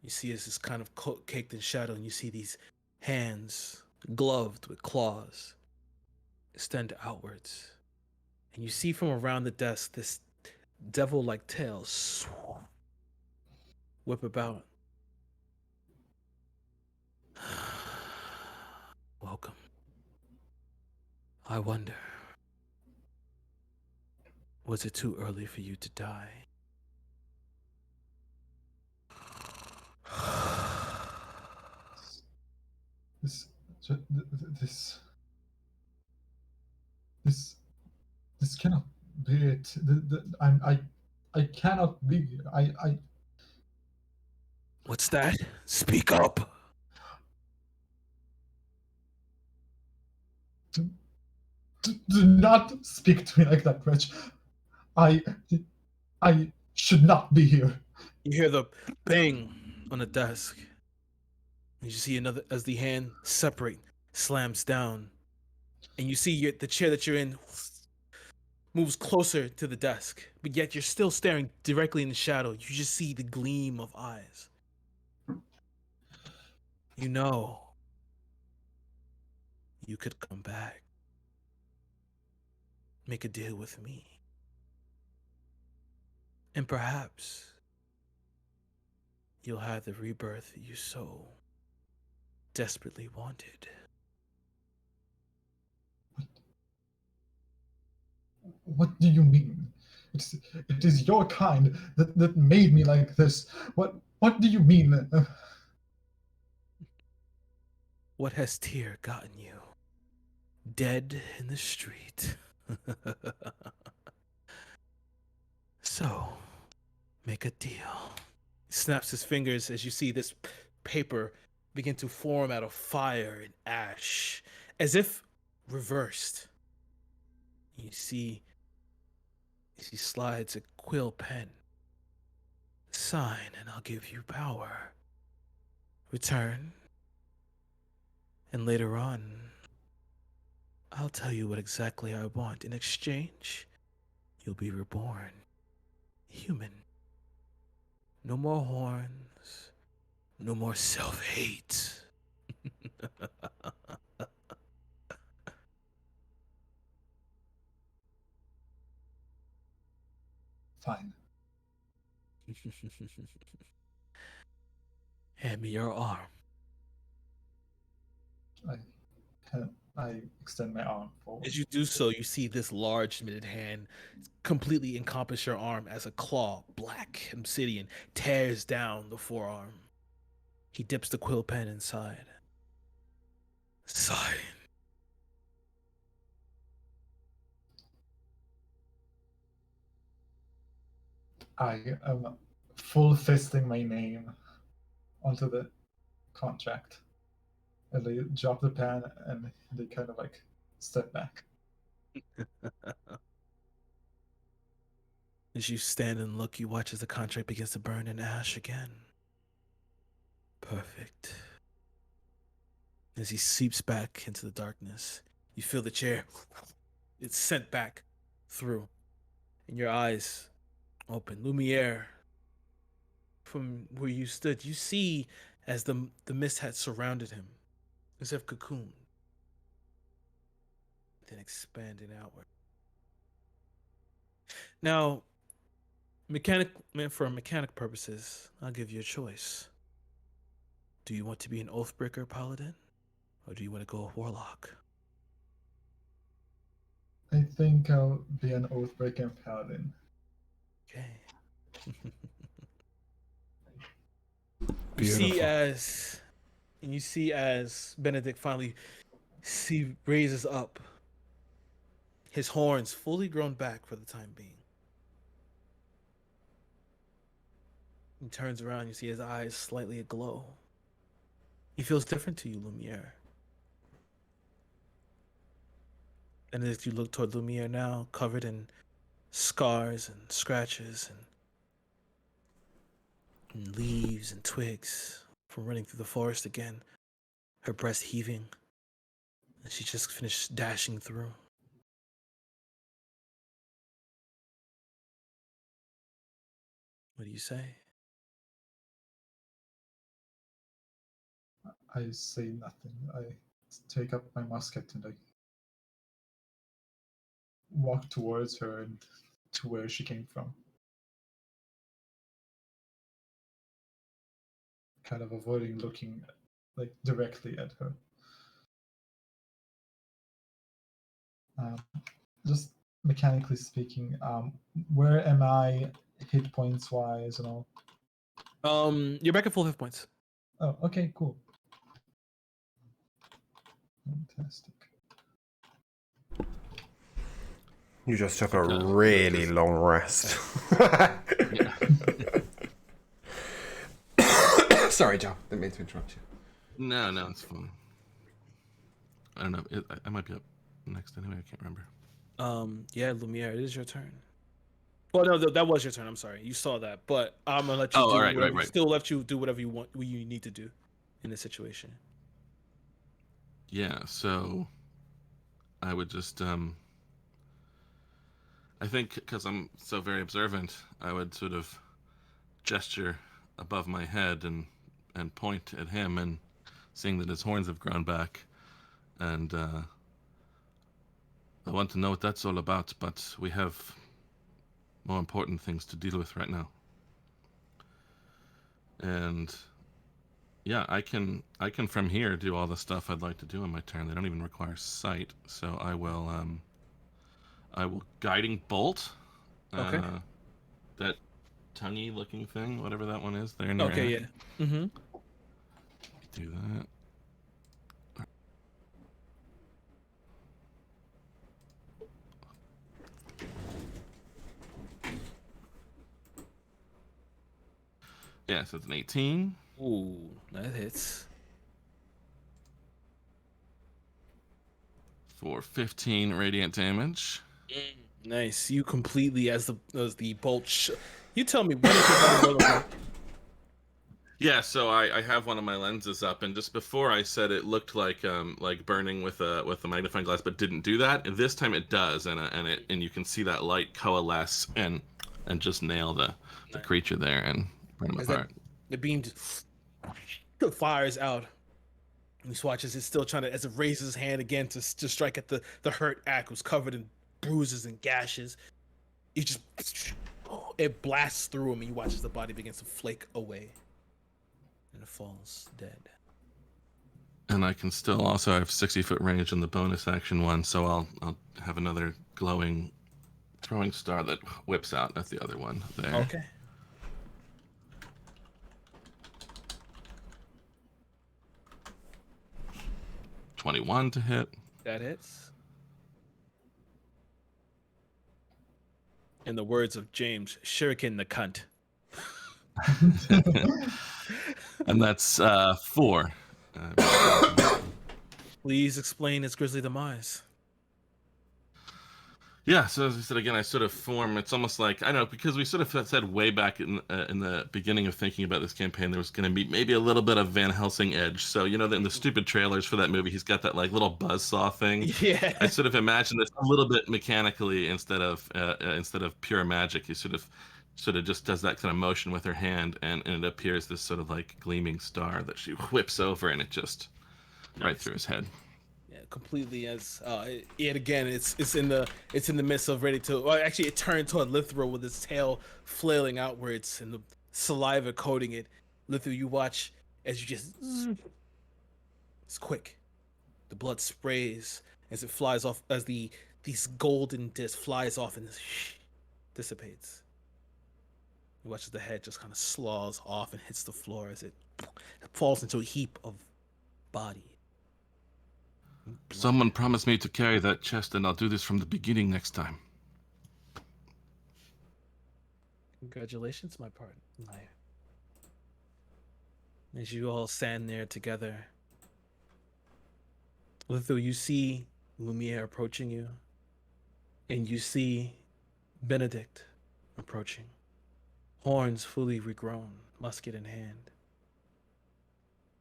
You see it's this kind of caked in shadow, and you see these hands gloved with claws extend outwards. And you see from around the desk this devil-like tail whip about. Welcome. I wonder, was it too early for you to die? This, this, this, this cannot be it. I cannot be. What's that? Speak up. Do not speak to me like that, Wretch. I should not be here. You hear the bang on the desk. And you see another as the hand separate slams down. And you see the chair that you're in moves closer to the desk, but yet you're still staring directly in the shadow. You just see the gleam of eyes. You know you could come back. Make a deal with me. And perhaps you'll have the rebirth you so desperately wanted. What do you mean? It is your kind that made me like this. What do you mean? What has Tyr gotten you? Dead in the street. So, make a deal. He snaps his fingers as you see this paper begin to form out of fire and ash, as if reversed. You see, as he slides a quill pen. Sign, and I'll give you power. Return, and later on, I'll tell you what exactly I want. In exchange, you'll be reborn. Human. No more horns. No more self-hate. Fine. Hand me your arm. I extend my arm forward. As you do so, you see this large knitted hand completely encompass your arm as a claw, black obsidian, tears down the forearm. He dips the quill pen inside. Sign. I am full fisting my name onto the contract. And they drop the pen and they kind of like step back. As you stand and look, you watch as the contract begins to burn in ash again. Perfect. As he seeps back into the darkness, you feel the chair. It's sent back through. And your eyes open. Lumiere, from where you stood, you see as the mist had surrounded him, as if cocooned, then expanding outward. Now, for mechanic purposes, I'll give you a choice. Do you want to be an Oathbreaker paladin, or do you want to go a warlock? I think I'll be an Oathbreaker paladin. Okay. Beautiful. You see as Benedict finally raises up, his horns fully grown back for the time being. He turns around, you see his eyes slightly aglow. He feels different to you, Lumiere. And as you look toward Lumiere now, covered in scars and scratches and leaves and twigs from running through the forest again, her breast heaving, and she just finished dashing through. What do you say? I say nothing. I take up my musket and I walk towards her and to where she came from. Kind of avoiding looking like directly at her. Just mechanically speaking, where am I hit points wise and all? You're back at full hit points. Oh, okay, cool. Fantastic. You just took a Okay. really long rest. Sorry, Joe. Didn't mean to interrupt you. No, it's fine. I don't know. I might be up next anyway. I can't remember. Yeah, Lumiere, it is your turn. Well, no, that was your turn. I'm sorry, you saw that, but I'm gonna let you. Oh, do all right, whatever, right. Still let you do whatever you want, what you need to do in this situation. Yeah, so I would just I think because I'm so very observant, I would sort of gesture above my head and point at him, and seeing that his horns have grown back, and I want to know what that's all about, but we have more important things to deal with right now. And yeah, I can from here do all the stuff I'd like to do in my turn. They don't even require sight, so I will guiding bolt. Okay. That tonguey looking thing, whatever that one is, there in your Okay. air. Yeah. Mm-hmm. Do that. Yeah, so it's an 18. Ooh, that hits. For 15 radiant damage. Nice. You completely as the bolt. You tell me what is your better roll of- Yeah, so I have one of my lenses up, and just before I said it looked like burning with a magnifying glass, but didn't do that. And this time it does, and you can see that light coalesce and just nail the creature there and burn him As apart. the beam just fires out. And he watches it's still trying to, as it raises his hand again to strike at the hurt act who's covered in bruises and gashes. He just it blasts through him, and you watch as the body begins to flake away, and it falls dead. And I can still also have 60-foot range in the bonus action one, so I'll have another glowing throwing star that whips out at the other one there. Okay. .21 to hit. That hits. In the words of James, shuriken the cunt. And that's 4. Please explain its grisly demise. Yeah, so as I said again, I sort of form. It's almost like I don't know, because we sort of said way back in the beginning of thinking about this campaign, there was going to be maybe a little bit of Van Helsing edge. So you know, in the stupid trailers for that movie, he's got that like little buzzsaw thing. Yeah. I sort of imagine this a little bit mechanically instead of pure magic. He sort of just does that kind of motion with her hand, and it appears this sort of like gleaming star that she whips over, and it just right through his head. Yeah, completely. As yet again, it's in the midst of ready to. Well, actually, it turned toward Lithril with its tail flailing outwards and the saliva coating it. Lithril, you watch as you just. It's quick. The blood sprays as it flies off, as these golden disc flies off and dissipates. You watch as the head just kind of slows off and hits the floor as it falls into a heap of body. Someone promised me to carry that chest, and I'll do this from the beginning next time. Congratulations, my partner. As you all stand there together, Litho, you see Lumiere approaching you, and you see Benedict approaching, horns fully regrown, musket in hand,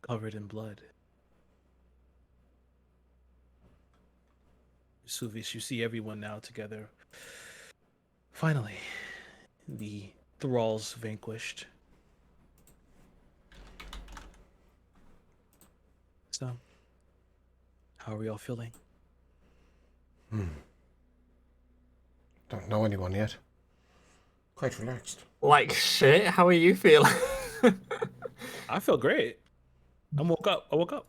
covered in blood. Suvius, you see everyone now together. Finally, the thralls vanquished. So, how are we all feeling? Don't know anyone yet. Quite relaxed. Like shit. How are you feeling? I feel great. I woke up.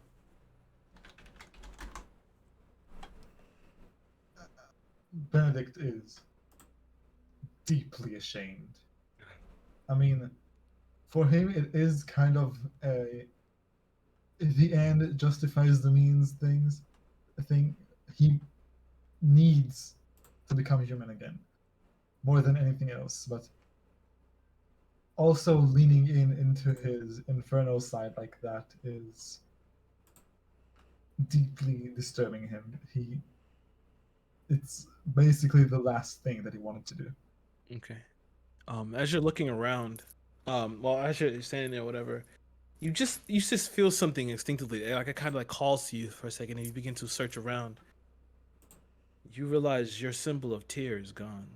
Benedict is deeply ashamed. I mean, for him, it is kind of the end justifies the means things. I think he needs to become human again, more than anything else. But also leaning into his infernal side like that is deeply disturbing him. It's basically the last thing that he wanted to do. Okay. As you're looking around, well, as you're standing there, whatever, you just feel something instinctively, like it kind of like calls to you for a second, and you begin to search around. You realize your symbol of tear is gone,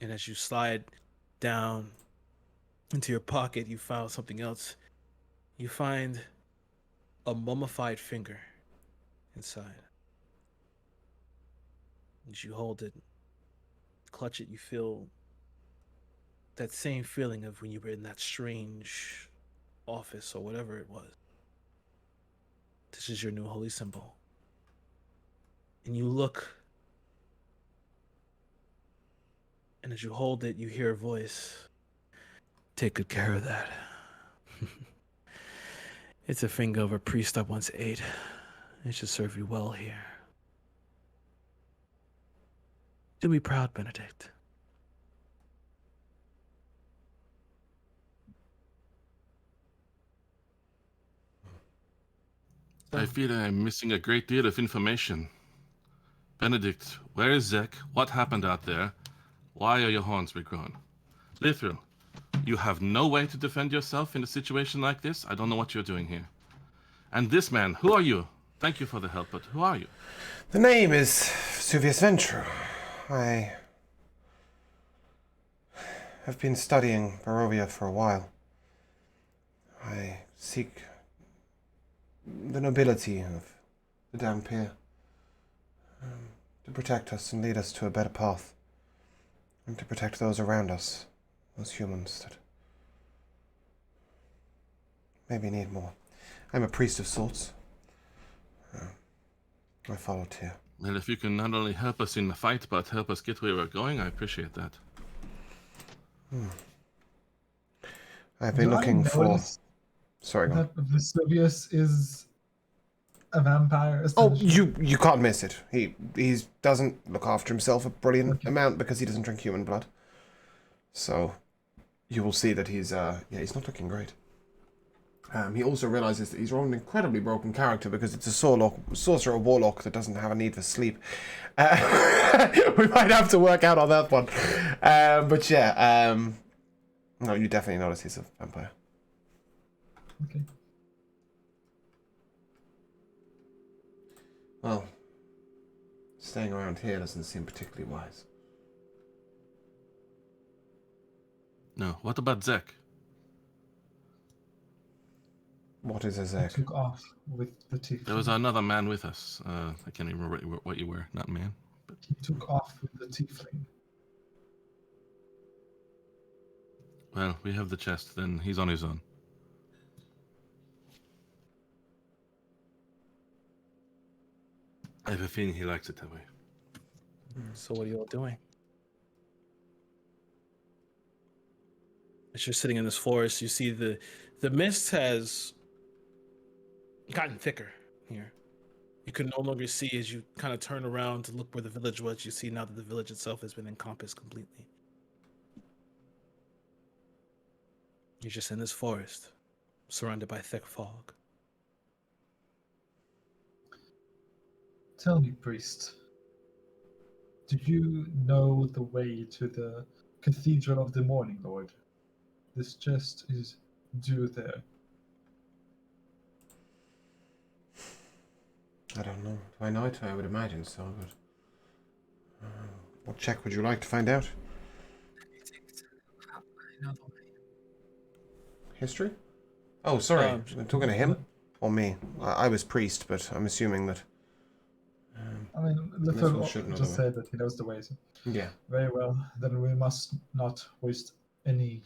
and as you slide down into your pocket, you found something else. You find a mummified finger inside. As you hold it, clutch it, you feel that same feeling of when you were in that strange office or whatever it was. This is your new holy symbol. And you look, and as you hold it, you hear a voice. Take good care of that. It's a finger of a priest I once ate. It should serve you well here. Do me proud, Benedict. I feel I'm missing a great deal of information. Benedict, where is Zek? What happened out there? Why are your horns regrown? Lithril, you have no way to defend yourself in a situation like this? I don't know what you're doing here. And this man, who are you? Thank you for the help, but who are you? The name is Suvius Ventru. I have been studying Barovia for a while. I seek the nobility of the Dhampir to protect us and lead us to a better path, and to protect those around us, those humans that maybe need more. I'm a priest of sorts. I follow Tyr. Well, if you can not only help us in the fight, but help us get where we're going, I appreciate that. I've been Do I looking for... notice Sorry, go on. that Vesuvius is a vampire. Oh, Essentially. you can't miss it. He doesn't look after himself a brilliant Okay. amount because he doesn't drink human blood. So you will see that he's he's not looking great. He also realizes that he's an incredibly broken character because it's a sorcerer warlock that doesn't have a need for sleep. We might have to work out on that one. But yeah, no, you definitely notice he's a vampire. Okay. Well, staying around here doesn't seem particularly wise. No. What about Zek? What is a He Zek? took off with the tiefling. There was another man with us. I can't even remember what you were. Not man. He took off with the tiefling. Well, we have the chest. Then he's on his own. I have a feeling he likes it that way. So what are you all doing? As you're sitting in this forest, you see the mist has gotten thicker here. You can no longer see as you kind of turn around to look where the village was. You see now that the village itself has been encompassed completely. You're just in this forest, surrounded by thick fog. Tell me, priest, do you know the way to the Cathedral of the Morning Lord? This chest is due there. I don't know. Do I know it? I would imagine so, but... what check would you like to find out? History? Oh, sorry. You're talking to him? Or me? I was priest, but I'm assuming that... I mean, This one Little should know just the way. said that he knows the ways. yeah. Very well, then we must not waste any.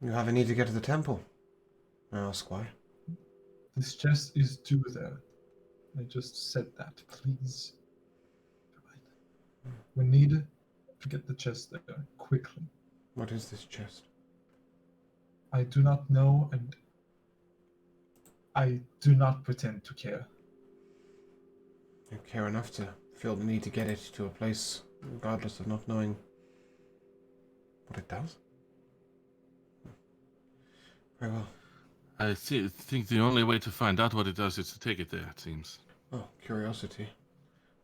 You have a need to get to the temple. I ask why. This chest is due there. I just said that. Please. We need to get the chest there quickly. What is this chest? I do not know, and I do not pretend to care. You care enough to feel the need to get it to a place, regardless of not knowing what it does? Very well. I think the only way to find out what it does is to take it there. It seems. Oh, curiosity.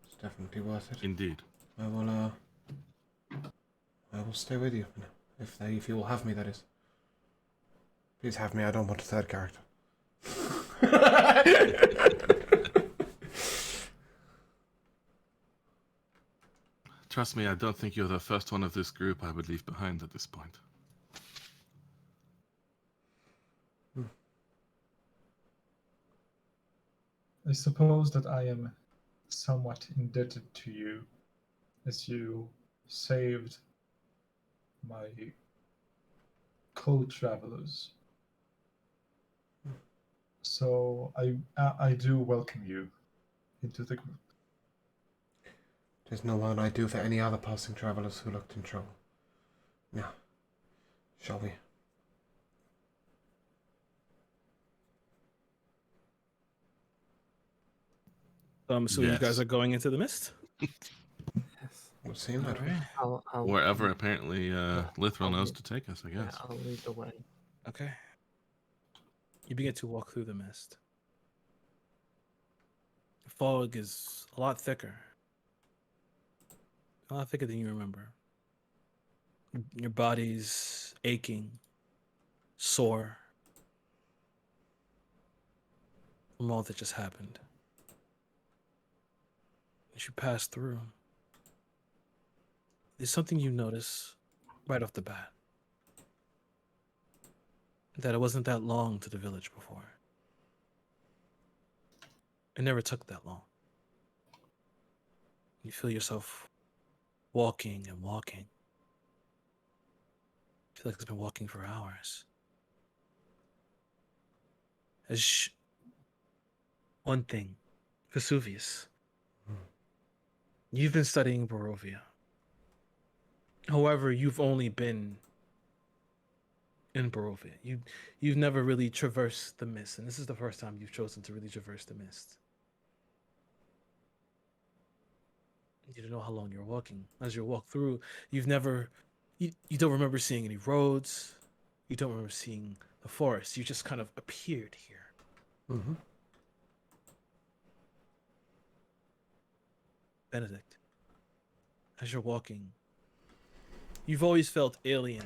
It's definitely worth it. Indeed. I will stay with you. If you will have me, that is. Please have me, I don't want a third character. Trust me, I don't think you're the first one of this group I would leave behind at this point. I suppose that I am somewhat indebted to you, as you saved my co-travelers. So I do welcome you into the group. There's no one I do for any other passing travelers who looked in trouble. Now, shall we? So I'm assuming you guys Yes. are going into the mist. Yes. We'll see that way. Alright. I'll Wherever apparently Lithril I'll knows lead- to take us, I Yeah, guess. I'll lead the way. Okay. You begin to walk through the mist. The fog is a lot thicker. A lot thicker than you remember. Your body's aching, sore from all that just happened. As you pass through, there's something you notice right off the bat. That it wasn't that long to the village before. It never took that long. You feel yourself walking and walking. I feel like it's been walking for hours. One thing, Vesuvius. You've been studying Barovia. However, you've only been in Barovia. You've never really traversed the mist, and this is the first time you've chosen to really traverse the mist. You don't know how long you're walking. As you walk through, you've never, you don't remember seeing any roads. You don't remember seeing the forest. You just kind of appeared here. Mm-hmm. Benedict, as you're walking, you've always felt alien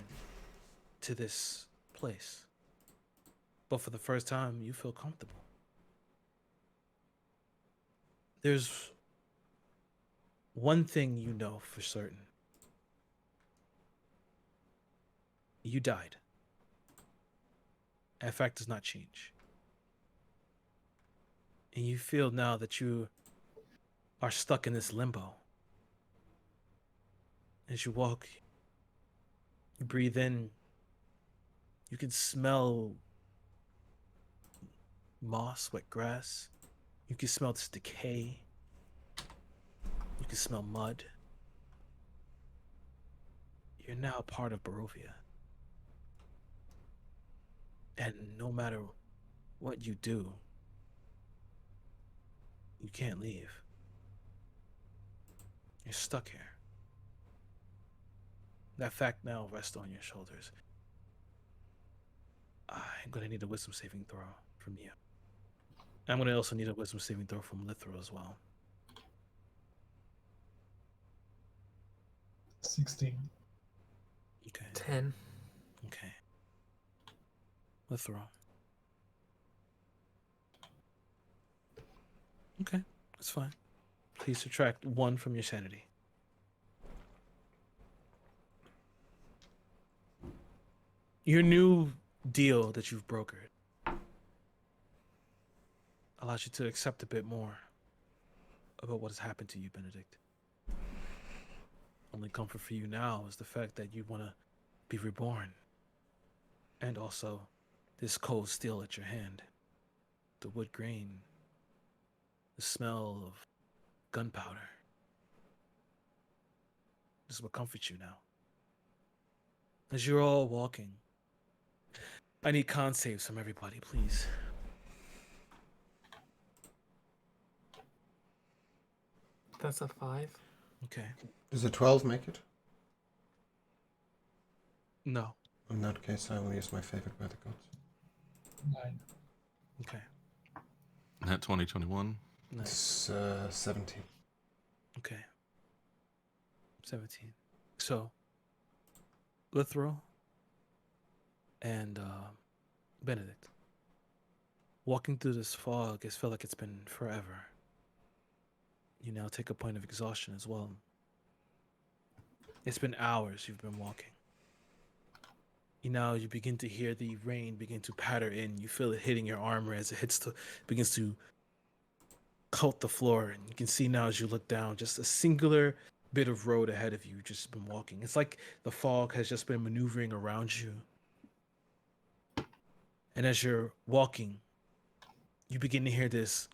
to this place. But for the first time, you feel comfortable. There's one thing you know for certain. You died. That fact does not change. And you feel now that you are stuck in this limbo. As you walk, you breathe in, you can smell moss, wet grass. You can smell this decay. You can smell mud. You're now part of Barovia. And no matter what you do, you can't leave. You're stuck here. That fact now rests on your shoulders. I'm gonna need a wisdom saving throw from you. I'm gonna also need a wisdom saving throw from Lithro as well. 16. Okay. 10. Okay. Lithro. Okay, that's fine. Please subtract 1 from your sanity. Your new deal that you've brokered allows you to accept a bit more about what has happened to you, Benedict. Only comfort for you now is the fact that you want to be reborn. And also, this cold steel at your hand, the wood grain, the smell of gunpowder. This is what comforts you now. As you're all walking, I need con saves from everybody, please. That's a 5. Okay. Does a 12 make it? No. In that case, I will use my favorite weather gods. 9. Okay. At 2021. Nice. It's 17. Okay. 17. So, Lithro and Benedict. Walking through this fog, it's felt like it's been forever. You now take a point of exhaustion as well. It's been hours you've been walking. You begin to hear the rain begin to patter in. You feel it hitting your armor as it begins to coat the floor. And you can see now as you look down, just a singular bit of road ahead of you. You've just been walking. It's like the fog has just been maneuvering around you. And as you're walking, you begin to hear this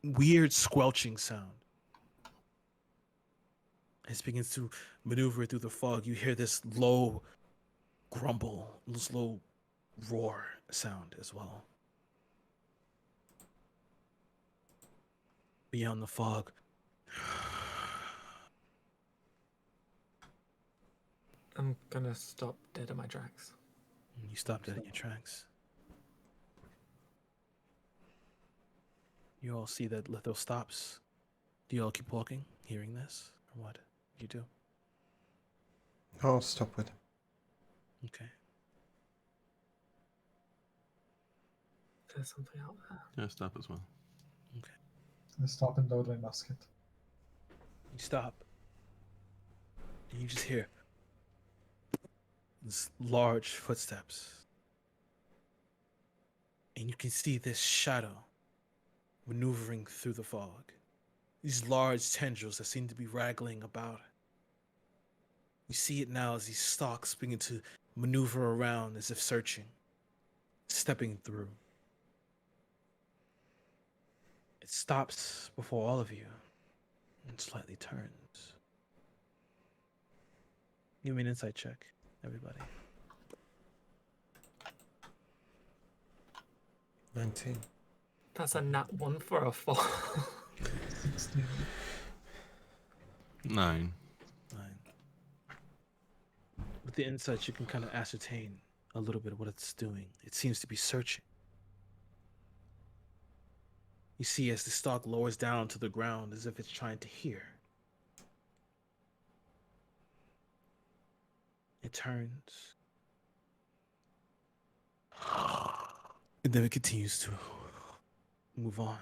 weird squelching sound. As it begins to maneuver through the fog, you hear this low grumble, this low roar sound as well. Beyond the fog, I'm gonna stop dead in my tracks. you stop dead in your tracks. You all see that Litho stops. Do you all keep walking, hearing this, or what? You do? I'll stop with him. Okay. There's something out there. Yeah, stop as well. I stop and load my musket. You stop. And you just hear these large footsteps. And you can see this shadow maneuvering through the fog. These large tendrils that seem to be wraggling about. You see it now as these stalks begin to maneuver around as if searching, stepping through. It stops before all of you and slightly turns. Give me an insight check, everybody. 19. That's a nat 1 for a 4. 16. 9. Fine. With the insights, you can kind of ascertain a little bit of what it's doing. It seems to be searching. You see, as the stalk lowers down to the ground, as if it's trying to hear. It turns. And then it continues to move on.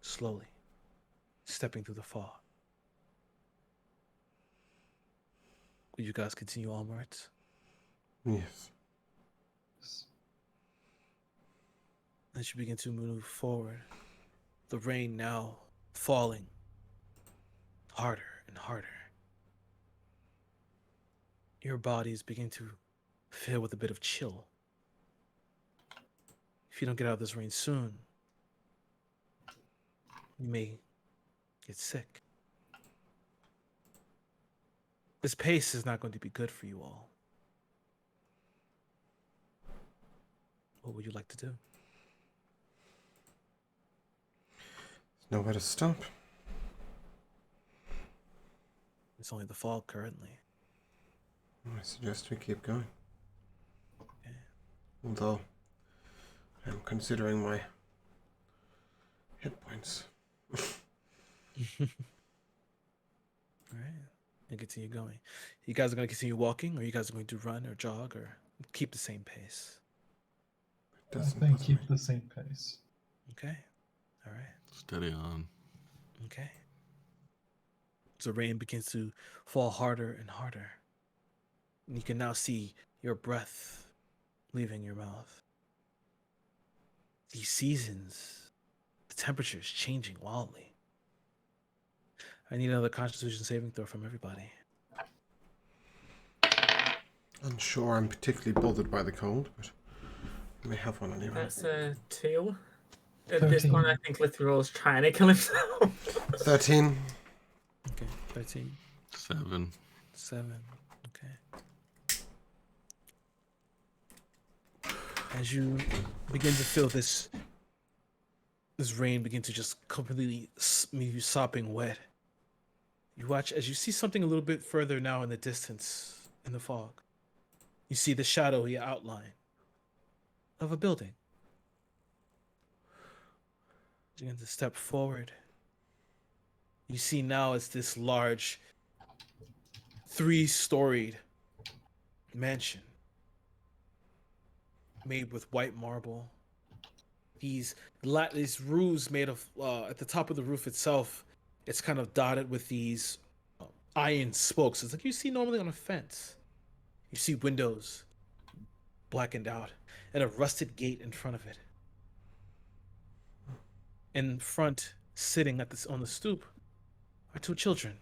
Slowly. Stepping through the fog. Will you guys continue onwards? Yes. As you begin to move forward, the rain now falling harder and harder. Your bodies begin to fill with a bit of chill. If you don't get out of this rain soon, you may get sick. This pace is not going to be good for you all. What would you like to do? There's nowhere to stop. It's only the fog currently. I suggest we keep going. Okay. Although, I'm considering my hit points. Alright. And continue going. You guys are going to continue walking, or you guys are going to run or jog or keep the same pace? I Doesn't think bother keep me. the same pace. Okay. Alright. Steady on. Okay. So rain begins to fall harder and harder. And you can now see your breath leaving your mouth. These seasons, the temperature is changing wildly. I need another Constitution saving throw from everybody. Unsure I'm particularly bothered by the cold, but I may have one anyway. That's a 2. At this point, 13. I think Lithrill's trying to kill himself. 13. Okay, 13, 7. 7. Okay. As you begin to feel this rain begin to just completely leave you sopping wet, you watch as you see something a little bit further now in the distance in the fog. You see the shadowy outline of a building. You begin to step forward. You see now it's this large 3-storied mansion made with white marble. These roofs made of at the top of the roof itself, it's kind of dotted with these iron spokes. It's like you see normally on a fence. You see windows blackened out and a rusted gate in front of it. In front, sitting on the stoop, are 2 children.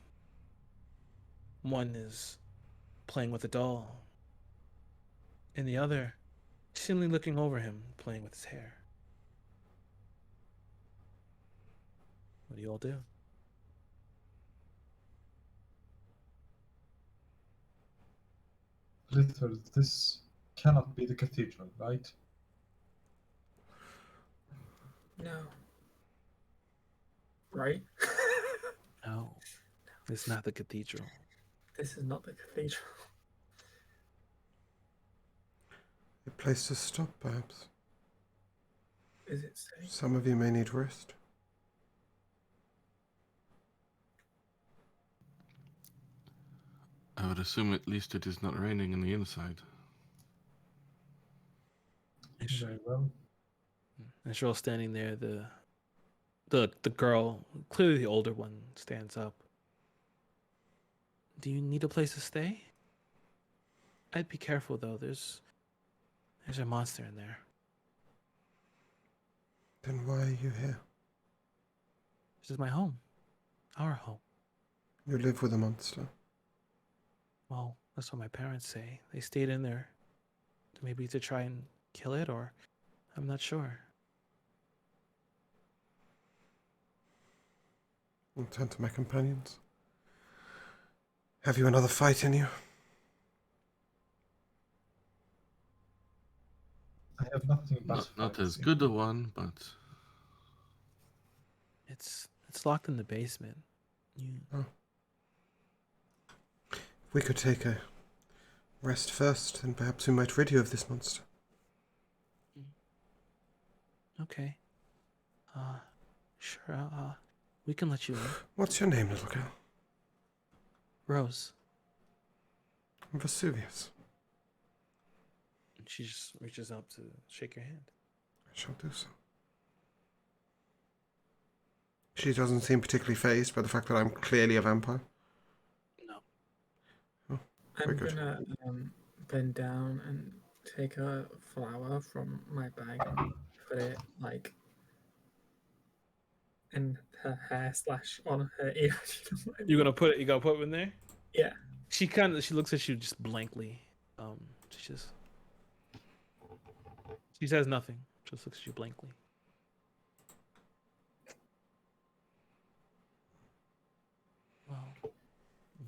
One is playing with a doll, and the other seemingly looking over him, playing with his hair. What do you all do? Little, this cannot be the cathedral, right? No. Right? No, it's not the cathedral. This is not the cathedral. A place to stop, perhaps. Is it safe? Some of you may need rest. I would assume at least it is not raining in the inside. Very well. As you're all standing there, the girl, clearly the older one, stands up. Do you need a place to stay? I'd be careful though. There's a monster in there. Then why are you here? This is my home. Our home. You live with a monster. Well, that's what my parents say. They stayed in there maybe to try and kill it, or I'm not sure. I'll turn to my companions. Have you another fight in you? I have nothing but Not as fancy. good a one, but It's locked in the basement. You We could take a rest first, and perhaps we might rid you of this monster. okay? Sure. We can let you in. What's your name, little girl? Rose. I'm Vesuvius. And she just reaches out to shake your hand. I shall do so. She doesn't seem particularly fazed by the fact that I'm clearly a vampire. No. Very I'm good. gonna bend down and take a flower from my bag and put it like in her hair / on her ear. You gonna put it in there? Yeah. She looks at you just blankly. She says nothing. Just looks at you blankly. Well,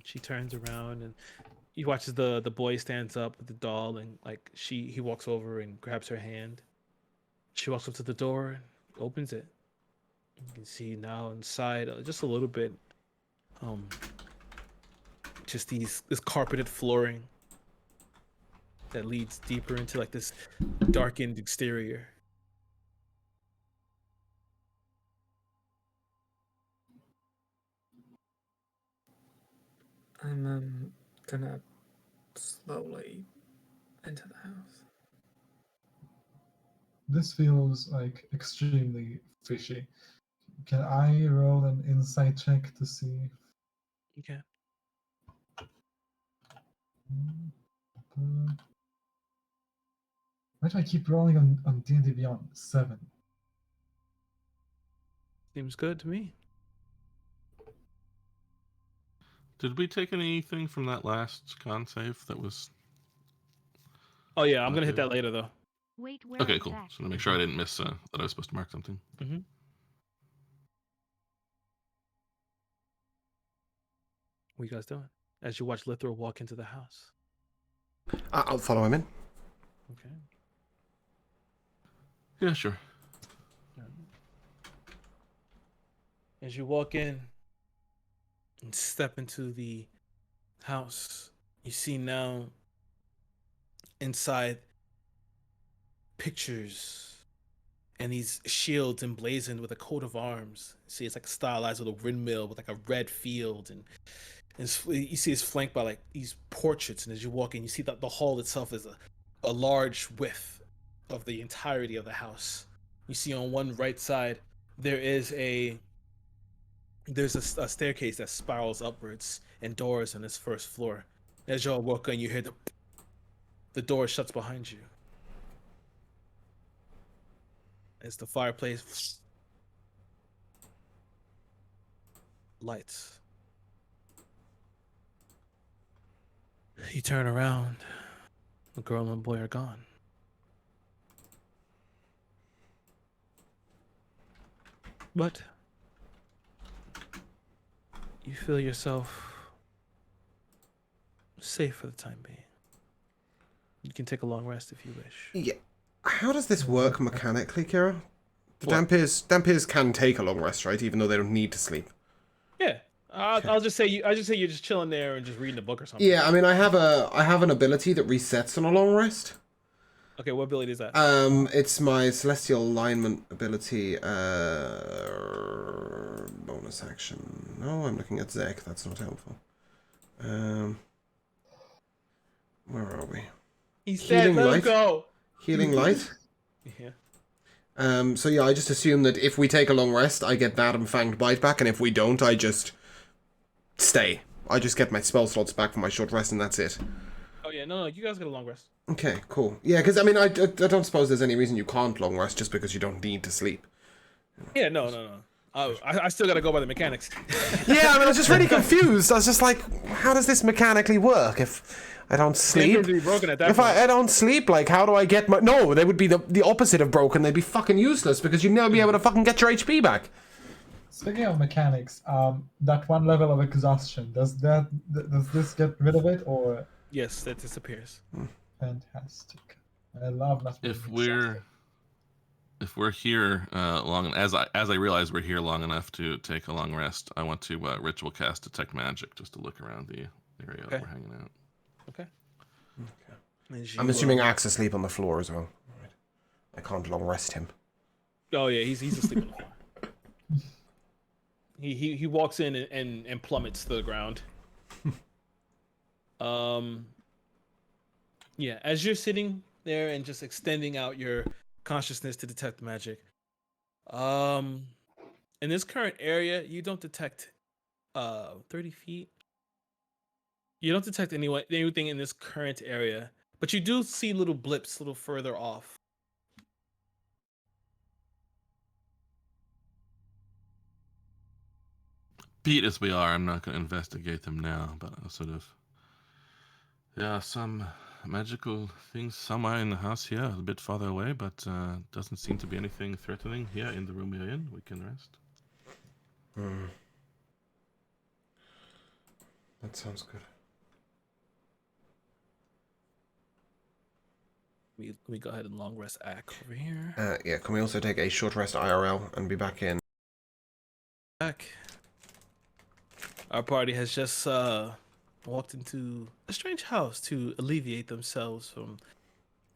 she turns around and you watch as the boy stands up with the doll and like he walks over and grabs her hand. She walks up to the door and opens it. You can see now inside just a little bit. Just this carpeted flooring that leads deeper into like this darkened exterior. I'm gonna slowly enter the house. This feels like extremely fishy. Can I roll an insight check to see? Okay. Why do I keep rolling on D&D Beyond? 7. Seems good to me. did we take anything from that last con save that was Oh yeah, I'm gonna hit Okay. that later though. Wait, where okay? is Cool. that? So to make sure I didn't miss that I was supposed to mark something. What you guys doing? As you watch Lithro walk into the house. I'll follow him in. Okay. Yeah, sure. As you walk in and step into the house, you see now inside pictures and these shields emblazoned with a coat of arms. See, it's like stylized with a windmill with like a red field, and you see it's flanked by like these portraits. And as you walk in, you see that the hall itself is a large width of the entirety of the house. You see on one right side there's a staircase that spirals upwards and doors on this first floor. As y'all walk in, you hear the door shuts behind you. As the fireplace lights. You turn around. The girl and boy are gone. But you feel yourself safe for the time being. You can take a long rest if you wish. Yeah. How does this work mechanically, Kira? The What? Dampiers can take a long rest, right? Even though they don't need to sleep. Yeah, I'll just say you're just chilling there and just reading a book or something. Yeah, I mean, I have an ability that resets on a long rest. Okay, what ability is that? It's my celestial alignment ability. Bonus action. No, I'm looking at Zek. That's not helpful. Where are we? He said, Healing "Let him light? go." Healing light. Yeah. So yeah, I just assume that if we take a long rest, I get that and Fanged Bite back, and if we don't, I just stay. I just get my spell slots back from my short rest, and that's it. Oh yeah, no, you guys get a long rest. Okay, cool. Yeah, because I mean, I don't suppose there's any reason you can't long rest just because you don't need to sleep. Yeah, no. I still gotta go by the mechanics. Yeah, I mean, I was just really confused. I was just like, how does this mechanically work if I don't sleep? Sleep. Be broken at that If point. I don't sleep, like, how do I get my... No, they would be the opposite of broken. They'd be fucking useless because you'd never be able to fucking get your HP back. Speaking of mechanics, that one level of exhaustion, does this get rid of it, or Yes, that disappears. fantastic? I love not being If exhausted. we're here long, as I realize we're here long enough to take a long rest, I want to ritual cast detect magic just to look around the area that Okay. we're hanging out. Okay. As I'm you, assuming Axe asleep on the floor as well. Right. I can't long rest him. Oh yeah, he's asleep on the floor. He walks in and plummets to the ground. Yeah, as you're sitting there and just extending out your consciousness to detect magic. In this current area, you don't detect 30 feet. You don't detect anything in this current area, but you do see little blips a little further off. Beat as we are, I'm not going to investigate them now, but I'll sort of. There are some magical things somewhere in the house here, a bit farther away, but doesn't seem to be anything threatening here in the room we're in. We can rest. That sounds good. Let me go ahead and long rest Ack over here. Yeah, can we also take a short rest IRL and be back in? Back. Our party has just walked into a strange house to alleviate themselves from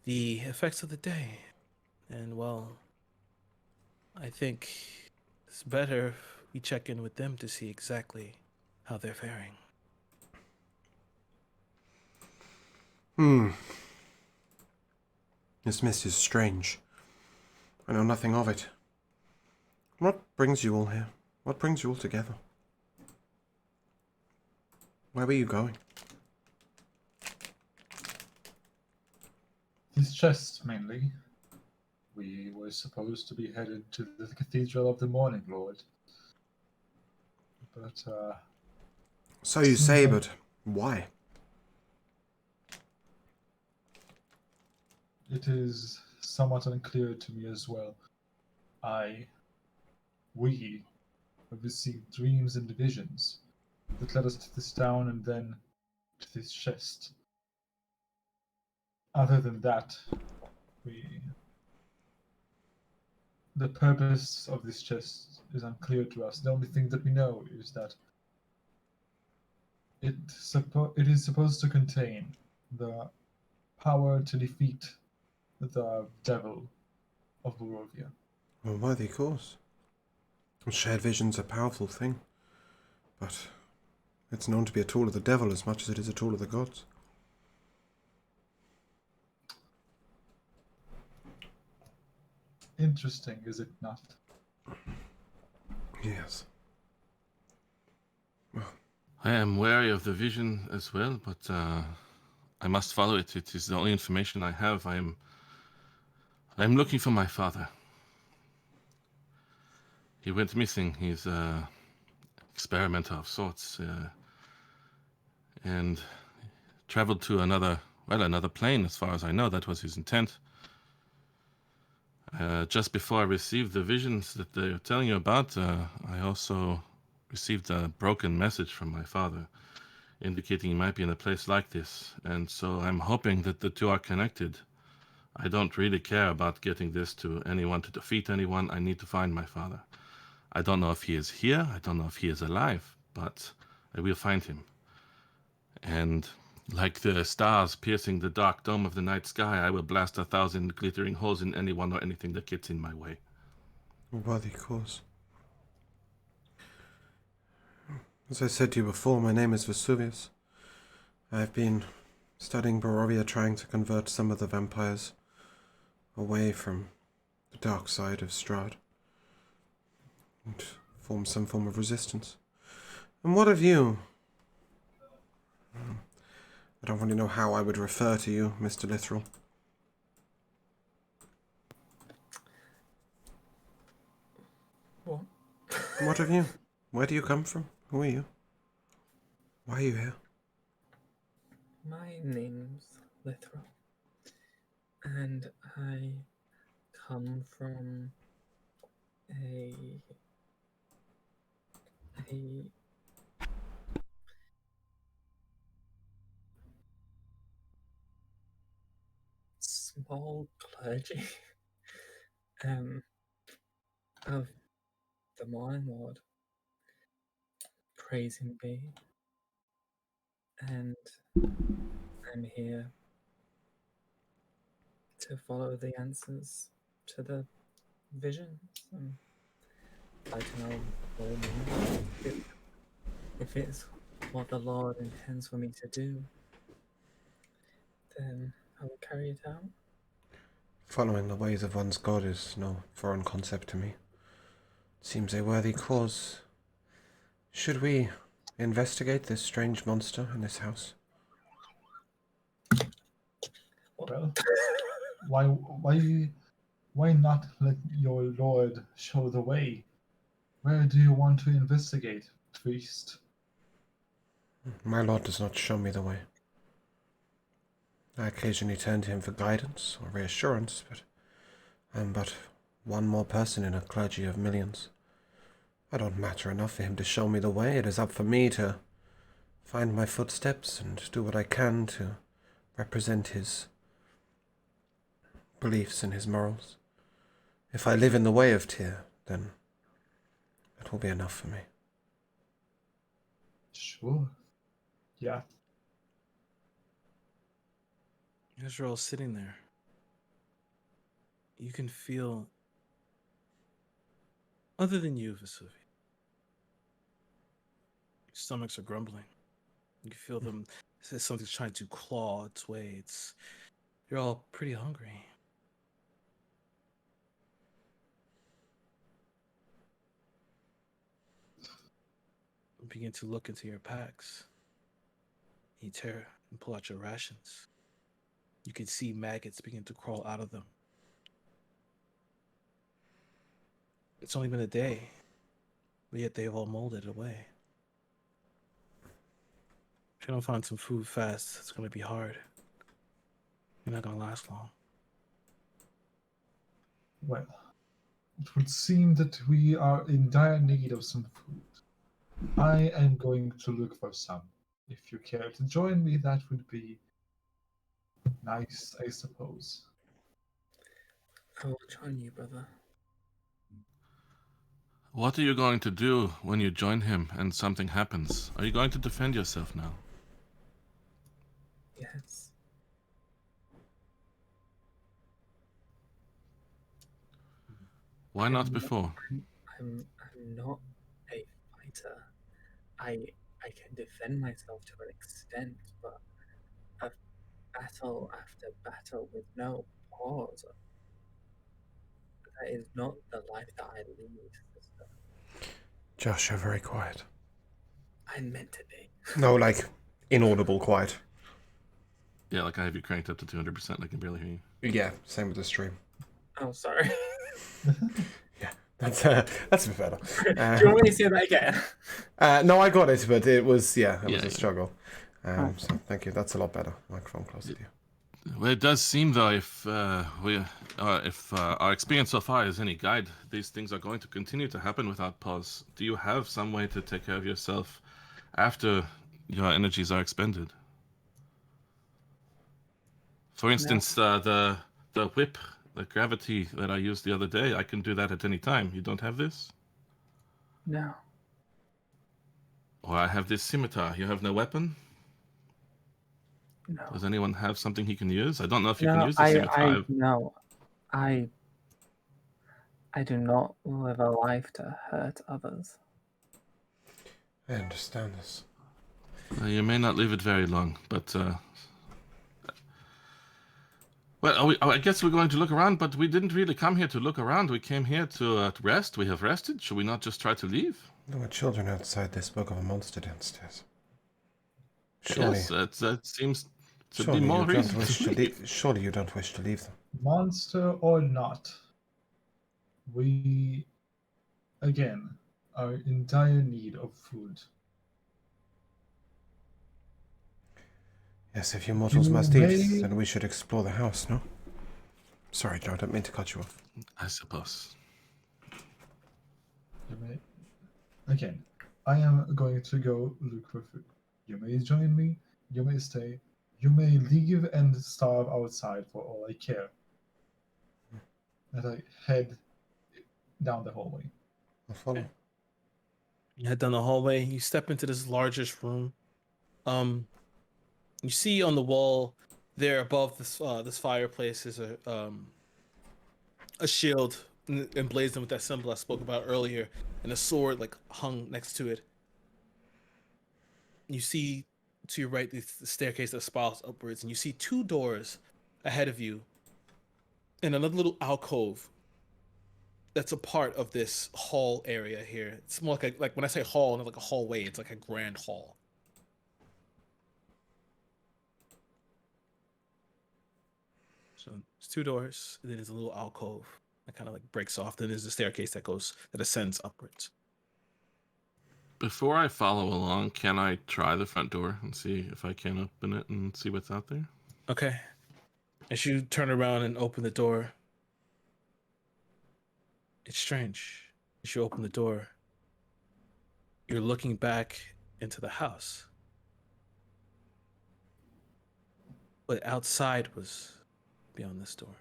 the effects of the day. And well, I think it's better if we check in with them to see exactly how they're faring. This mist is strange. I know nothing of it. What brings you all here? What brings you all together? Where were you going? These chests, mainly. We were supposed to be headed to the Cathedral of the Morning Lord. But, So you say, but why? it is somewhat unclear to me as well. We have received dreams and visions that led us to this town and then to this chest. Other than that, the purpose of this chest is unclear to us. The only thing that we know is that it is supposed to contain the power to defeat the devil of Barovia. A worthy cause. Shared vision's a powerful thing, but it's known to be a tool of the devil as much as it is a tool of the gods. Interesting, is it not? Yes. I am wary of the vision as well, but I must follow it. It is the only information I have. I'm looking for my father. He went missing. He's an experimenter of sorts, and traveled to another plane. As far as I know, that was his intent. Just before I received the visions that they're telling you about, I also received a broken message from my father, indicating he might be in a place like this. And so I'm hoping that the two are connected. I don't really care about getting this to anyone to defeat anyone. I need to find my father. I don't know if he is here. I don't know if he is alive, but I will find him. And like the stars piercing the dark dome of the night sky, I will blast 1,000 glittering holes in anyone or anything that gets in my way. A worthy cause. As I said to you before, my name is Vesuvius. I've been studying Barovia, trying to convert some of the vampires away from the dark side of Strahd and form some form of resistance. And what of you? I don't really know how I would refer to you, Mr. Lithrell. What? What of you? Where do you come from? Who are you? Why are you here? My name's Lithrell, and I come from a whole clergy of the Morning Lord. Praise him be. And I'm here to follow the answers to the visions. And I'd like to know all more. If it's what the Lord intends for me to do, then I will carry it out. Following the ways of one's god is no foreign concept to me. It seems a worthy cause. Should we investigate this strange monster in this house? Well, why not let your lord show the way? Where do you want to investigate, priest? My lord does not show me the way. I occasionally turn to him for guidance or reassurance, but I am but one more person in a clergy of millions. I don't matter enough for him to show me the way. It is up for me to find my footsteps and do what I can to represent his beliefs and his morals. If I live in the way of Tyr, then that will be enough for me. Sure. Yeah. As you're all sitting there, you can feel, other than you, Vesuvi, your stomachs are grumbling. You can feel them. Something's trying to claw its way. You're all pretty hungry. You begin to look into your packs. You tear and pull out your rations. You can see maggots begin to crawl out of them. It's only been a day, but yet they've all molded away. If you don't find some food fast, it's going to be hard. You're not going to last long. Well, it would seem that we are in dire need of some food. I am going to look for some. If you care to join me, that would be nice, I suppose. I will join you, brother. What are you going to do when you join him and something happens? Are you going to defend yourself now? Yes. Why not before? I'm not a fighter. I can defend myself to an extent, but a battle after battle with no pause. That is not the life that I lead, sister. Josh, you're very quiet. I meant to be. No, like, inaudible quiet. Yeah, like I have you cranked up to 200%. I can barely hear you. Yeah, same with the stream. Oh, sorry. Yeah, that's a bit better. Do you want me to say that again? No, I got it, but it was Yeah, a struggle. So thank you. That's a lot better. Microphone closer to you. Well, it does seem though, if our experience so far is any guide, these things are going to continue to happen without pause. Do you have some way to take care of yourself after your energies are expended? For instance, the whip, the gravity that I used the other day, I can do that at any time. You don't have this? No. Or I have this scimitar. You have no weapon? No. Does anyone have something he can use? I don't know if you can use the scimitar. No. I do not live a life to hurt others. I understand this. You may not live it very long, but well, I guess we're going to look around, but we didn't really come here to look around. We came here to rest. We have rested. Should we not just try to leave? There were children outside. They spoke of a monster downstairs. Surely, Yes, that seems to surely be more you don't reason wish to to leave. leave. Surely you don't wish to leave them. Monster or not, we, again, are in dire need of food. Yes, if you mortals You must may- eat, then we should explore the house, no? Sorry, Joe, I don't mean to cut you off. I suppose. You may, again, I am going to go look for food. You may join me, you may stay, you may leave and starve outside for all I care. as I head down the hallway. I'll follow. Okay. You head down the hallway. You step into this largest room. You see on the wall there above this fireplace is a shield emblazoned with that symbol I spoke about earlier, and a sword like hung next to it. You see to your right the staircase that spirals upwards, and you see two doors ahead of you, and another little alcove that's a part of this hall area here. It's more like when I say hall, not like a hallway, it's like a grand hall. So there's two doors, and then there's a little alcove that kind of like breaks off. Then there's a staircase that ascends upwards. Before I follow along, can I try the front door and see if I can open it and see what's out there? Okay. As you turn around and open the door, it's strange. As you open the door, you're looking back into the house. But outside was beyond this door.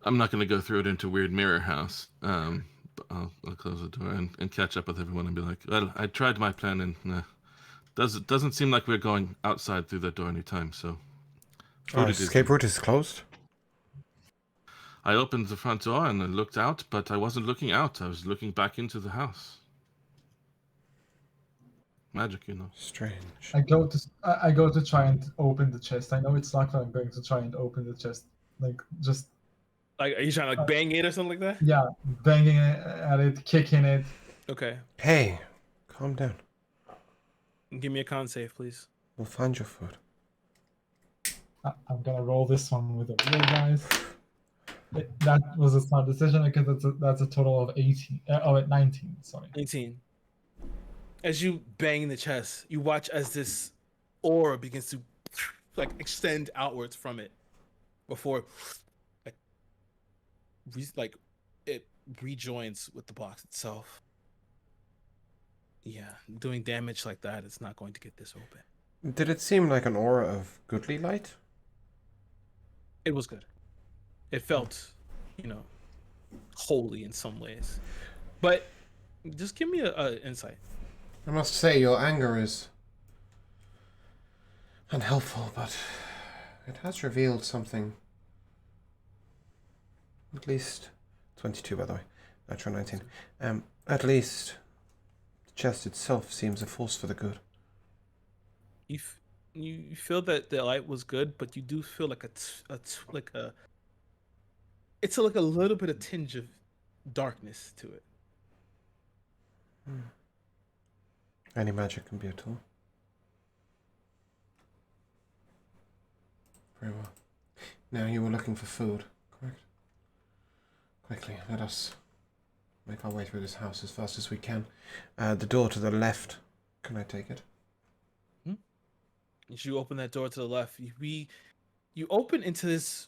I'm not going to go through it into Weird Mirror House. But I'll close the door and catch up with everyone and be like, well, I tried my plan and doesn't seem like we're going outside through that door anytime. So Our escape route is closed. I opened the front door and I looked out, but I wasn't looking out. I was looking back into the house. Magic, you know. Strange. I go to try and open the chest. I know it's locked, but I'm going to try and open the chest. Like just Like, are you trying to like bang it or something like that? yeah, banging at it, kicking it. Okay. Hey, calm down. Give me a con save, please. We'll find your food. I'm gonna roll this one with a real dice. That was a smart decision because that's a total of 18. 19. Sorry. 19. As you bang the chest, you watch as this aura begins to like extend outwards from it before it rejoins with the box itself. Yeah, doing damage like that, it's not going to get this open. Did it seem like an aura of goodly light? It was good. It felt, holy in some ways. But just give me a insight. I must say, your anger is unhelpful, but it has revealed something. At least 22, by the way. Natural 19. At least the chest itself seems a force for the good. You feel that the light was good, but you do feel like it's like a little bit of tinge of darkness to it. Any magic can be a tool. Very well. Now you were looking for food, correct? Quickly, let us make our way through this house as fast as we can. The door to the left. Can I take it? As you open that door to the left, you open into this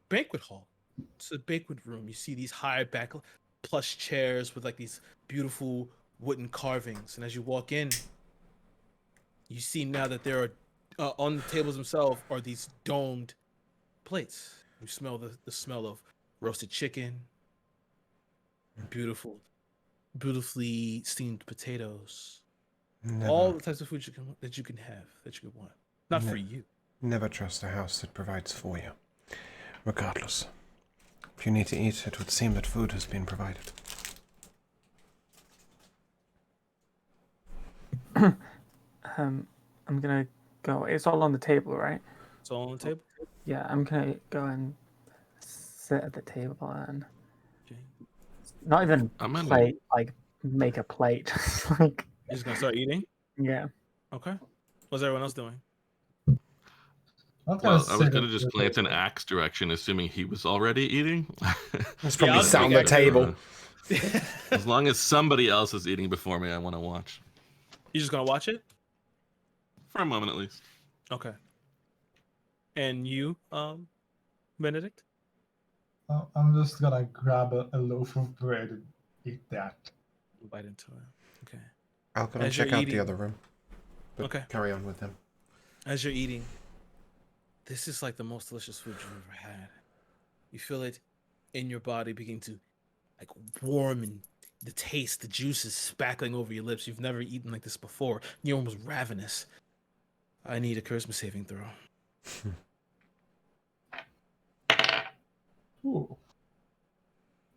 banquet hall. It's a banquet room. You see these high back plush chairs with like these beautiful wooden carvings. And as you walk in, you see now that there are on the tables themselves are these domed plates. You smell the smell of roasted chicken, beautifully steamed potatoes. Never, All the types of food that you can have, that you could want. Not for you. never trust a house that provides for you. Regardless. If you need to eat, it would seem that food has been provided. I'm gonna go. It's all on the table, right? It's all on the table. Yeah, I'm gonna go and sit at the table and Okay. not even I'm in. plate, like make a plate. Like, You're just gonna start eating. yeah. Okay. What's everyone else doing? Not Well, gonna I was sit going at to just the glance in table. Axe direction, assuming he was already eating. It's Yeah, probably I'll sat on take the it. table. As long as somebody else is eating before me, I want to watch. You're just gonna watch it? For a moment at least. Okay. And you, Benedict? I'm just gonna grab a loaf of bread and eat that. Bite into it. Okay. I'll go and As you're check out eating- the other room. But Okay. carry on with them. As you're eating, This is like the most delicious food you've ever had. You feel it in your body begin to like warm, and the taste, the juices spackling over your lips. You've never eaten like this before. You're almost ravenous. I need a charisma saving throw. Ooh.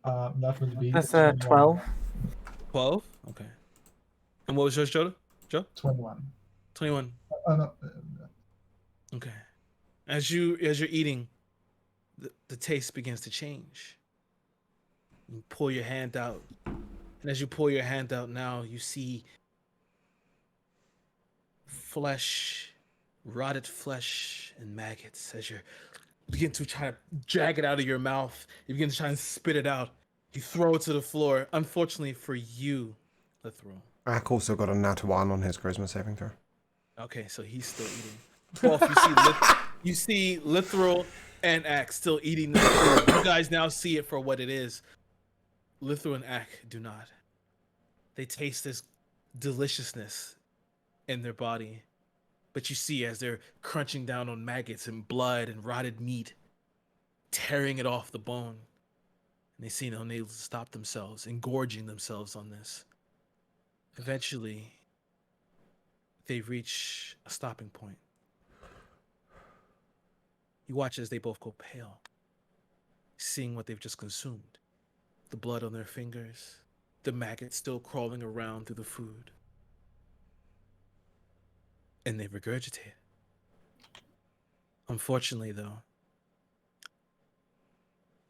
That would be That's 21. 12. 12? Okay. And what was yours, Joe? 21. 21. No, Okay. As you're eating, the taste begins to change. You pull your hand out. And as you pull your hand out now, you see flesh, rotted flesh and maggots as you begin to try to drag it out of your mouth. You begin to try and spit it out. You throw it to the floor. Unfortunately for you, Lithro. Ak also got a nat 1 on his charisma saving throw. Okay, so he's still eating. Wolf, you see Lithro and Ak still eating the food. You guys now see it for what it is. Lithro and Ak do not. They taste this deliciousness in their body. But you see as they're crunching down on maggots and blood and rotted meat, tearing it off the bone. And they seem unable to stop themselves, engorging themselves on this. Eventually, they reach a stopping point. You watch as they both go pale, seeing what they've just consumed. The blood on their fingers, the maggots still crawling around through the food. And they regurgitate. Unfortunately, though,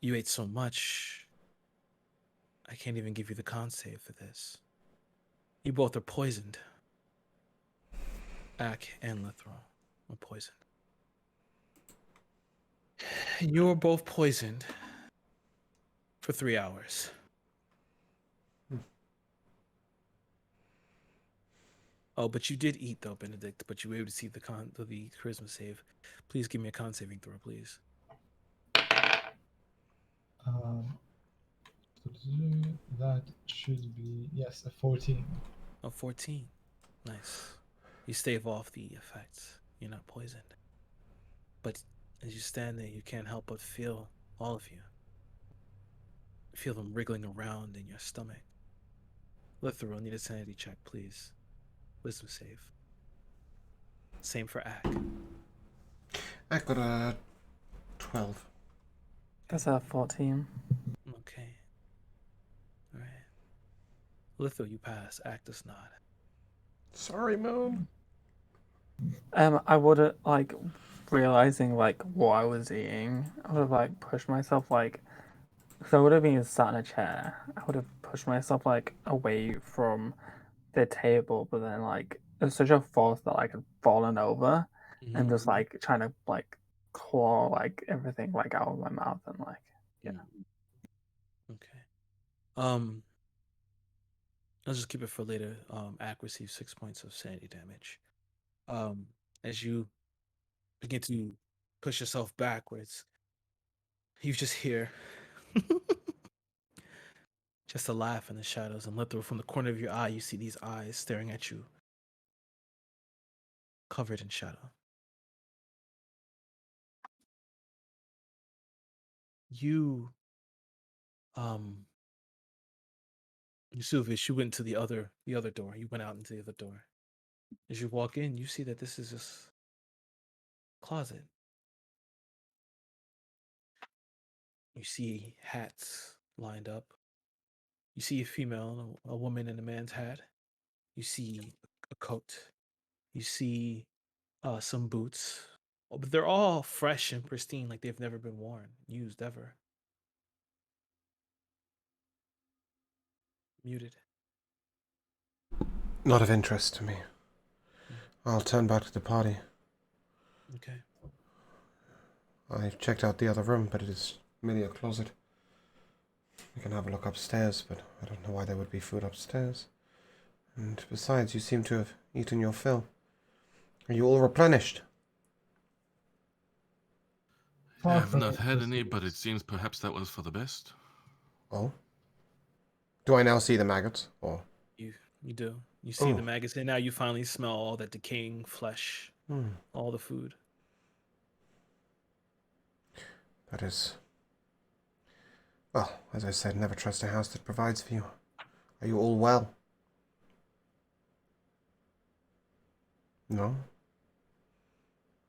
you ate so much, I can't even give you the con save for this. You both are poisoned. Ak and Lithro are poisoned. You were both poisoned for 3 hours. Oh, but you did eat though, Benedict. But you were able to see the charisma save. Please give me a con saving throw, please. That should be, yes, a 14. Oh, 14. Nice. You stave off the effects. You're not poisoned. But as you stand there, you can't help but feel all of you. Feel them wriggling around in your stomach. Lithro, need a sanity check, please. Wisdom save. Same for Ak. Ak got a 12. That's a 14. Okay. Alright. Lithro, you pass. Ak does not. Sorry, Moon. I would have, like, realizing, like, what I was eating, I would have, like, pushed myself, like, so I would have been sat in a chair. I would have pushed myself, like, away from the table, but then, like, it was such a force that I had fallen over and just, like, trying to, like, claw, like, everything, like, out of my mouth and, like, yeah. Okay. I'll just keep it for later. Ak receives 6 points of sanity damage. As you begin to push yourself backwards, you just hear just a laugh in the shadows, and Lithro, from the corner of your eye, you see these eyes staring at you, covered in shadow. You, Yusufish, you went to the other door. You went out into the other door. As you walk in, you see that this is just a closet. You see hats lined up. You see a female, a woman in a man's hat. You see a coat. You see some boots. But they're all fresh and pristine, like they've never been worn, used ever. Muted. Not of interest to me. I'll turn back to the party. Okay. I checked out the other room, but it is merely a closet. We can have a look upstairs, but I don't know why there would be food upstairs. And besides, you seem to have eaten your fill. Are you all replenished? I have not had any, but it seems perhaps that was for the best. Oh? Do I now see the maggots? Or You do. You see the maggots, and now you finally smell all that decaying flesh, all the food. That is... Well, as I said, never trust a house that provides for you. Are you all well? No?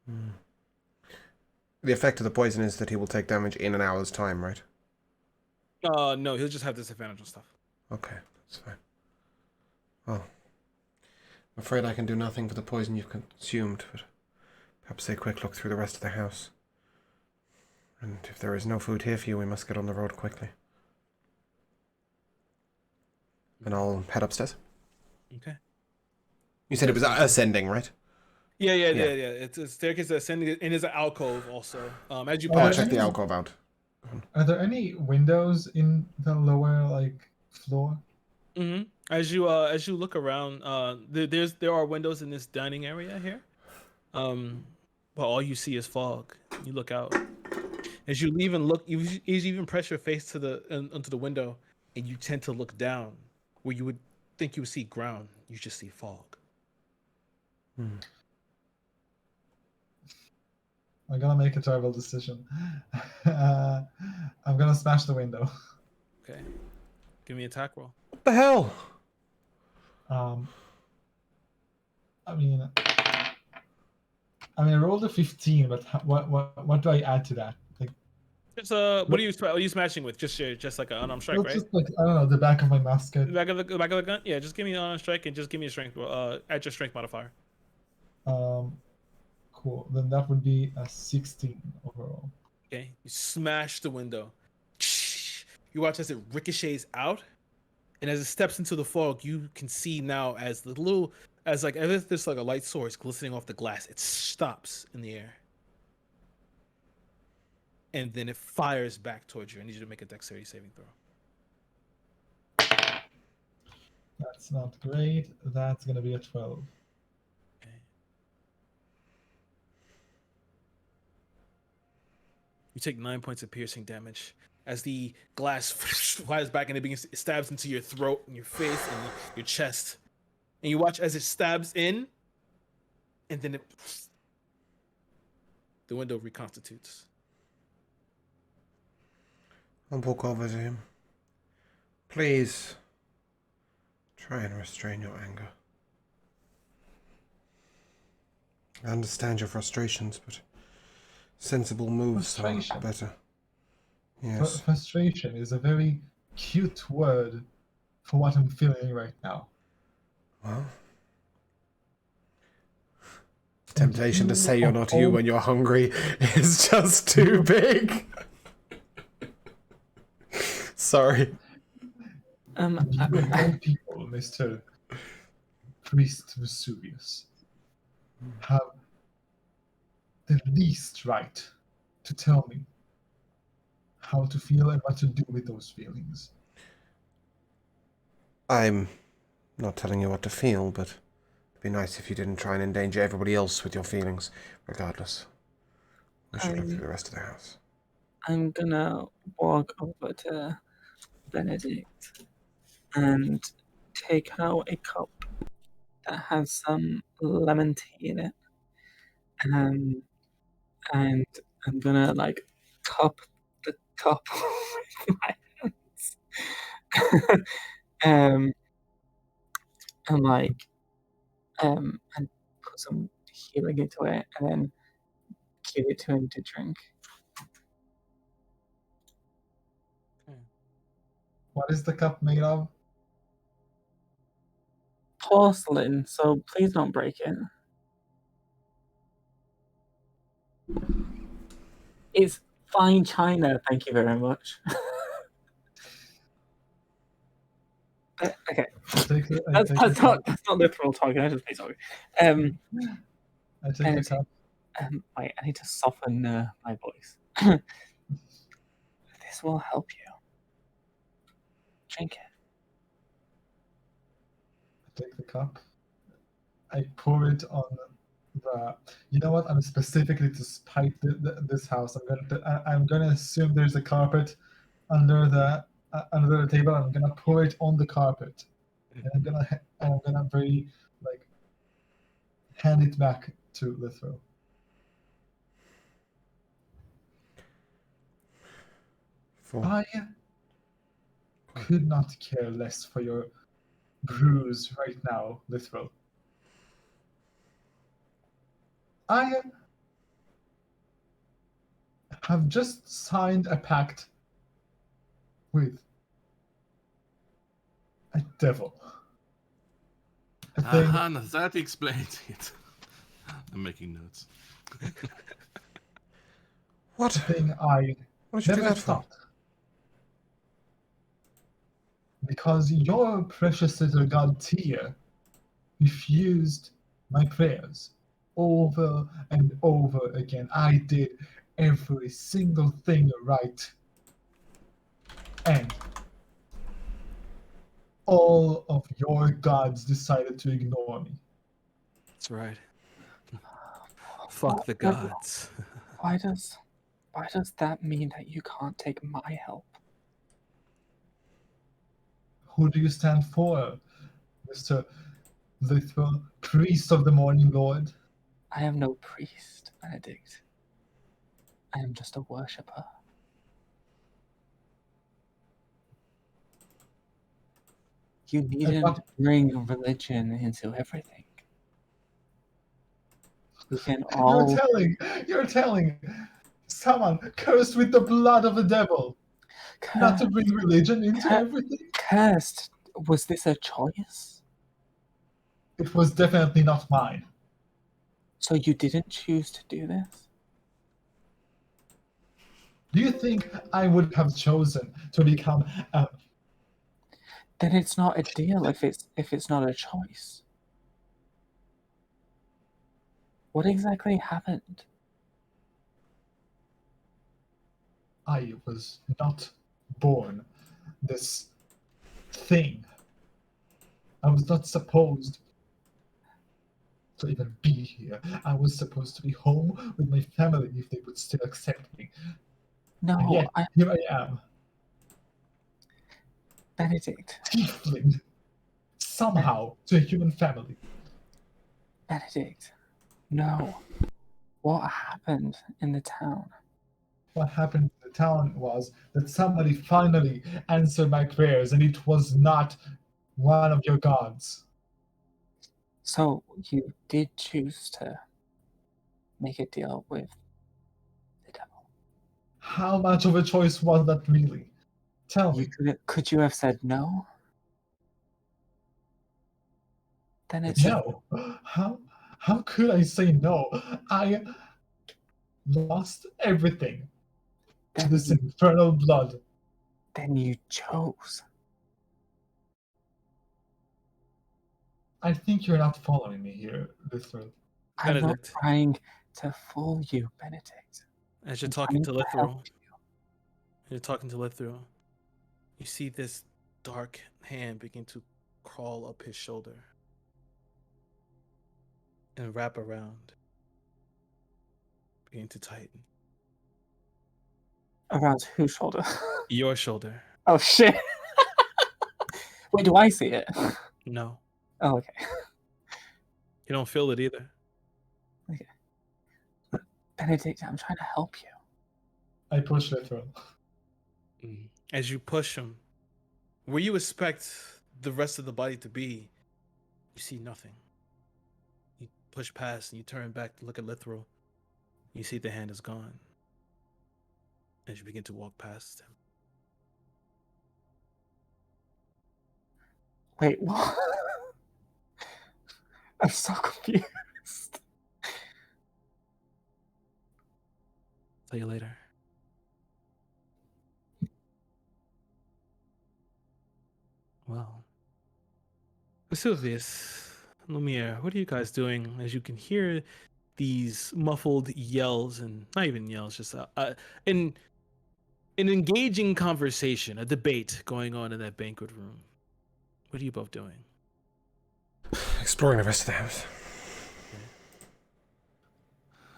Hmm. The effect of the poison is that he will take damage in an hour's time, right? No, he'll just have disadvantage on stuff. Okay, that's fine. Well, I'm afraid I can do nothing for the poison you've consumed, but perhaps a quick look through the rest of the house. And if there is no food here for you, we must get on the road quickly. And I'll head upstairs. Okay. You said it was ascending, right? Yeah. It's a staircase ascending, and there's an alcove also. As you Oh, I'll pass. check the alcove out. Are there any windows in the lower floor? Mm-hmm. As you look around, there are windows in this dining area here. But all you see is fog. You look out. As you leave and look, you even press your face to onto the window, and you tend to look down, where you would think you would see ground. You just see fog. I'm gonna make a terrible decision. I'm gonna smash the window. Okay. Give me an attack roll. What the hell? I mean, I rolled a 15, but what do I add to that? Like, Just what are you smashing with? Just like an unarmed strike, well, right? just like, I don't know, the back of my musket. The back of the gun. Yeah, just give me an unarmed strike and just give me a strength. Add your strength modifier. Cool. Then that would be a 16 overall. Okay. You smash the window. You watch as it ricochets out, and as it steps into the fog, you can see now as if there's like a light source glistening off the glass. It stops in the air, and then it fires back towards you. I need you to make a dexterity saving throw. That's not great. That's gonna be a 12. Okay. You take 9 points of piercing damage as the glass flies back and it stabs into your throat and your face and your chest. And you watch as it stabs in, and then the window reconstitutes. I'll walk over to him. Please, try and restrain your anger. I understand your frustrations, but sensible moves are Frustration? better. Yes. Frustration is a very cute word for what I'm feeling right now. Well, temptation to say you're not you when you're hungry is just too big. Sorry. You of all people, Mr. Priest Vesuvius, have the least right to tell me how to feel and what to do with those feelings. I'm not telling you what to feel, but it'd be nice if you didn't try and endanger everybody else with your feelings, regardless. We should look through the rest of the house. I'm gonna walk over to Benedict and take out a cup that has some lemon tea in it. And I'm gonna cup the cup with my hands. and and put some healing into it and then give it to him to drink. What is the cup made of? Porcelain, so please don't break it. It's fine china, thank you very much. Okay. That's not literal talking, I just be sorry. I take the cup. Wait, I need to soften my voice. This will help you. Drink it. I take the cup. I pour it on the. You know what? I'm specifically to spite this house. I'm gonna assume there's a carpet under the table. I'm gonna pour it on the carpet, and I'm gonna very hand it back to Lithro. I could not care less for your bruise right now, Lithril. I have just signed a pact with a devil. A thing Now that explains it. I'm making notes. What? a thing I What did you do never that for? thought. Because your precious little god Tia refused my prayers over and over again. I did every single thing right. And all of your gods decided to ignore me. That's right. Fuck the But gods. Why does that mean that you can't take my help? Who do you stand for, Mr. Lithril, priest of the Morning Lord? I am no priest, Benedict. I am just a worshipper. You needn't bring religion into everything. We can all You're telling someone cursed with the blood of the devil not to bring religion into everything? cursed. Was this a choice? It was definitely not mine. So you didn't choose to do this? Do you think I would have chosen to become a Then it's not a deal if it's not a choice. What exactly happened? I was not born this thing. I was not supposed to even be here. I was supposed to be home with my family if they would still accept me. No, And yet, here I am, Benedict. tiefling, somehow to a human family. Benedict. No. What happened in the town? What happened in the town was that somebody finally answered my prayers, and it was not one of your gods. So you did choose to make a deal with the devil. How much of a choice was that really? Tell me. Could you have said no? Then it's No. How could I say no? I lost everything to then this you, infernal blood. then you chose. I think you're not following me here, Lithril. I'm not Benedict. trying to fool you, Benedict. As you're I'm talking to trying help Lithril, you're talking to Lithril, you see this dark hand begin to crawl up his shoulder and wrap around, begin to tighten. Around whose shoulder? Your shoulder. Oh shit. Wait, do I see it? No, Oh, okay. you don't feel it either. Benedict, I'm trying to help you. I push Lithril. As you push him, where you expect the rest of the body to be, you see nothing. You push past and you turn back to look at Lithril. You see the hand is gone. As you begin to walk past him. Wait, what? I'm so confused. Tell you later. Well, Vesuvius, Lumiere, what are you guys doing as you can hear these muffled yells and not even yells, just an engaging conversation, a debate going on in that banquet room. What are you both doing? Exploring the rest of the house.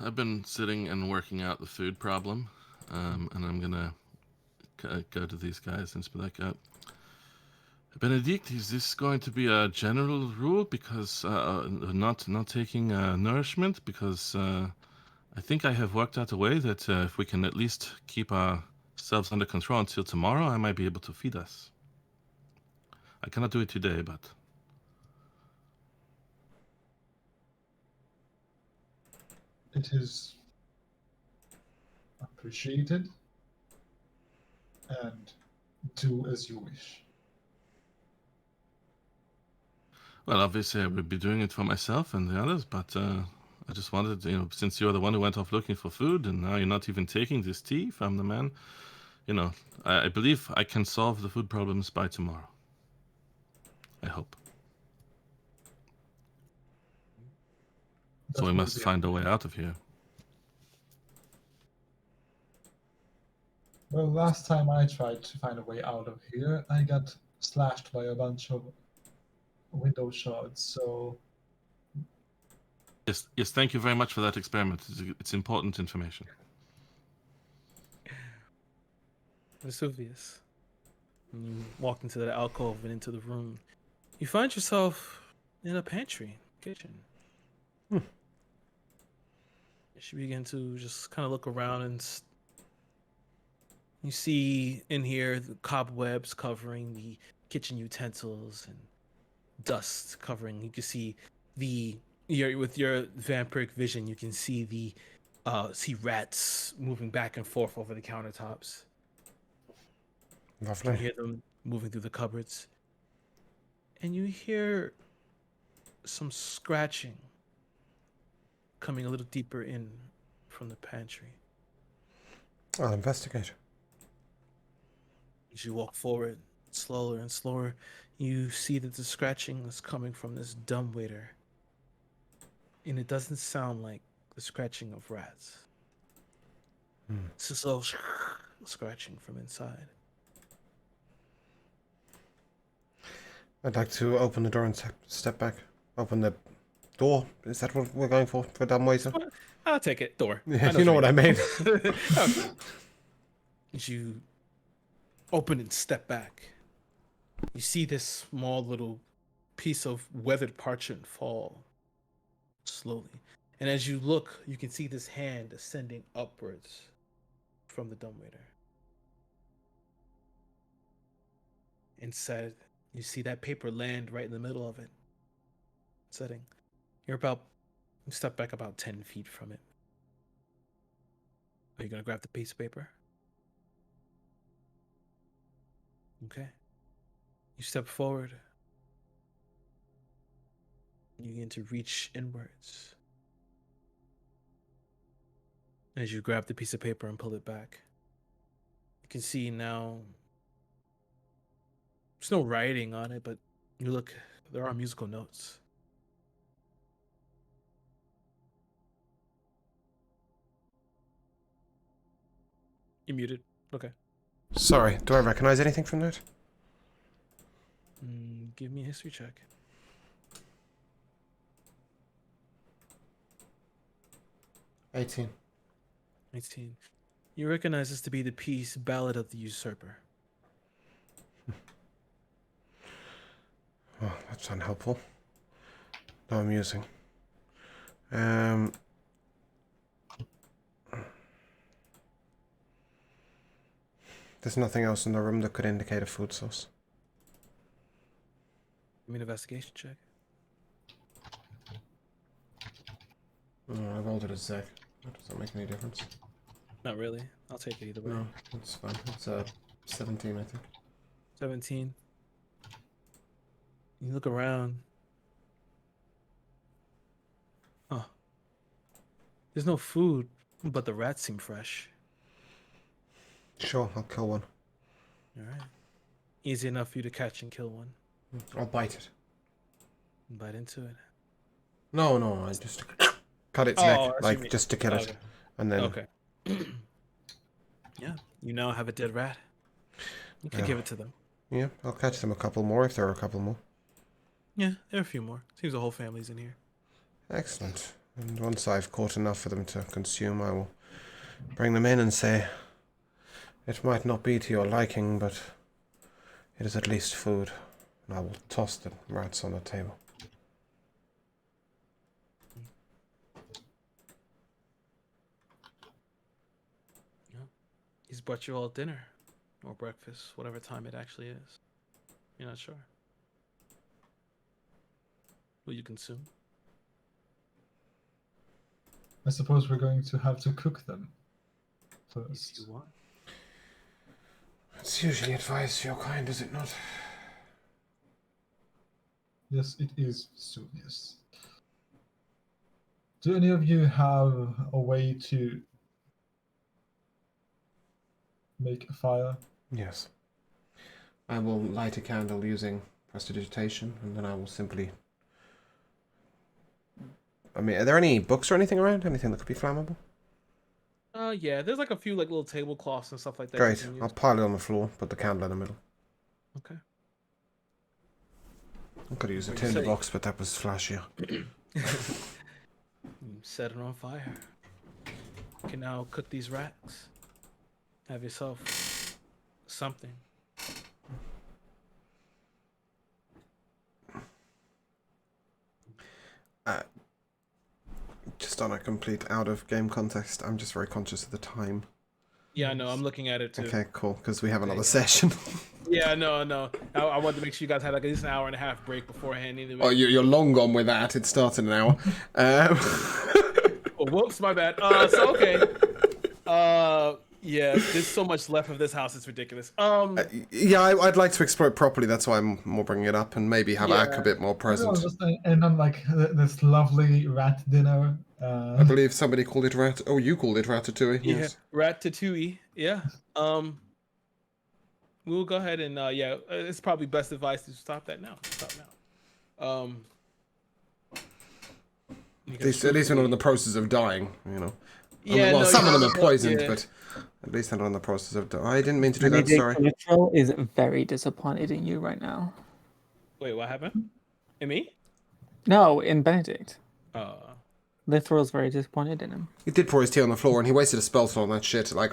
I've been sitting and working out the food problem, and I'm gonna go to these guys and be like, Benedict, is this going to be a general rule because not taking nourishment? Because I think I have worked out a way that if we can at least keep our ourselves under control until tomorrow, I might be able to feed us. I cannot do it today, but It is appreciated, and do as you wish. well, obviously I would be doing it for myself and the others, but I just wanted, since you're the one who went off looking for food and now you're not even taking this tea from the man, I believe I can solve the food problems by tomorrow. I hope. So That we will must be find a way out of here. Well, last time I tried to find a way out of here, I got slashed by a bunch of window shards, so Yes, thank you very much for that experiment. It's important information. Vesuvius. When you walk into that alcove and into the room, you find yourself in a pantry, kitchen. You begin to just kind of look around and you see in here the cobwebs covering the kitchen utensils and dust covering. You can see with your vampiric vision, you can see see rats moving back and forth over the countertops. You can Lovely. hear them moving through the cupboards. And you hear some scratching coming a little deeper in from the pantry. I'll investigate. As you walk forward slower and slower, you see that the scratching is coming from this dumbwaiter. And it doesn't sound like the scratching of rats. It's just a little scratching from inside. I'd like to open the door and step back. Open the door. Is that what we're going for dumbwaiter? I'll take it. Door. Yeah, you know what I mean. Okay. As you open and step back, you see this small little piece of weathered parchment fall slowly. And as you look, you can see this hand ascending upwards from the dumbwaiter. Inside, you see that paper land right in the middle of it. Setting. You step back about 10 feet from it. Are you going to grab the piece of paper? Okay. You step forward. You begin to reach inwards. As you grab the piece of paper and pull it back, you can see now there's no writing on it, but you look, there are musical notes. You're muted. Okay. Sorry, do I recognize anything from that? Give me a history check. 18. 19. You recognize this to be the piece Ballad of the Usurper. Oh, that's unhelpful. No amusing. There's nothing else in the room that could indicate a food source. Give me an investigation check. I rolled it as Zach. Does that make any difference? Not really. I'll take it either way. No, it's fine. It's 17, I think. 17. You look around. Oh. There's no food, but the rats seem fresh. Sure, I'll kill one. Alright. Easy enough for you to catch and kill one. I'll bite it. And bite into it. No, I just cut its Oh, neck, I see what you like mean. just to kill it, Okay. and then Okay. Yeah. You now have a dead rat. You could Yeah. give it to them. yeah, I'll catch them a couple more if there are a couple more. Yeah, there are a few more. Seems the whole family's in here. Excellent. And once I've caught enough for them to consume, I will bring them in and say, it might not be to your liking, but it is at least food. And I will toss the rats on the table. You he's brought you all dinner or breakfast, whatever time it actually is. You're not sure. Will you consume? I suppose we're going to have to cook them If first. you want. It's usually advised for your kind, is it not? Yes, it is Suvius. Do any of you have a way to make a fire? Yes. I will light a candle using prestidigitation, and then I will simply... I mean, are there any books or anything around? Anything that could be flammable? Yeah, there's like a few like little tablecloths and stuff like that. you Great. can use. I'll pile it on the floor, put the candle in the middle. Okay. I could use a What do you tinder say? box, but that was flashier. Set it on fire. You can now cook these rats. Have yourself something. Just on a complete out-of-game context, I'm just very conscious of the time. Yeah, I know. I'm looking at it too. Okay, cool, because we have another yeah. session. Yeah, no. I wanted to make sure you guys had like at least an hour and a half break beforehand. Anyway. Oh, you're long gone with that. It starts in an hour. Oh, whoops, my bad. So okay. Yeah, there's so much left of this house. It's ridiculous. Yeah, I'd like to explore it properly. That's why I'm more bringing it up, and maybe have Ak a Yeah. bit more present. And on like this lovely rat dinner. I believe somebody called it rat. Oh, you called it ratatouille. Yeah, Yes. Ratatouille. Yeah. We'll go ahead and yeah, it's probably best advice to stop that now. Stop now. At least we're not in the process of dying. You know. Yeah, well, no, some of you- them are poisoned, yeah. but at least they're not in the process of dying. I didn't mean to do that. Benedict Sorry. Literal is very disappointed in you right now. Wait, what happened? In me? No, in Benedict. Uh, Literal's very disappointed in him. He did pour his tea on the floor, and he wasted a spell slot on that shit. Like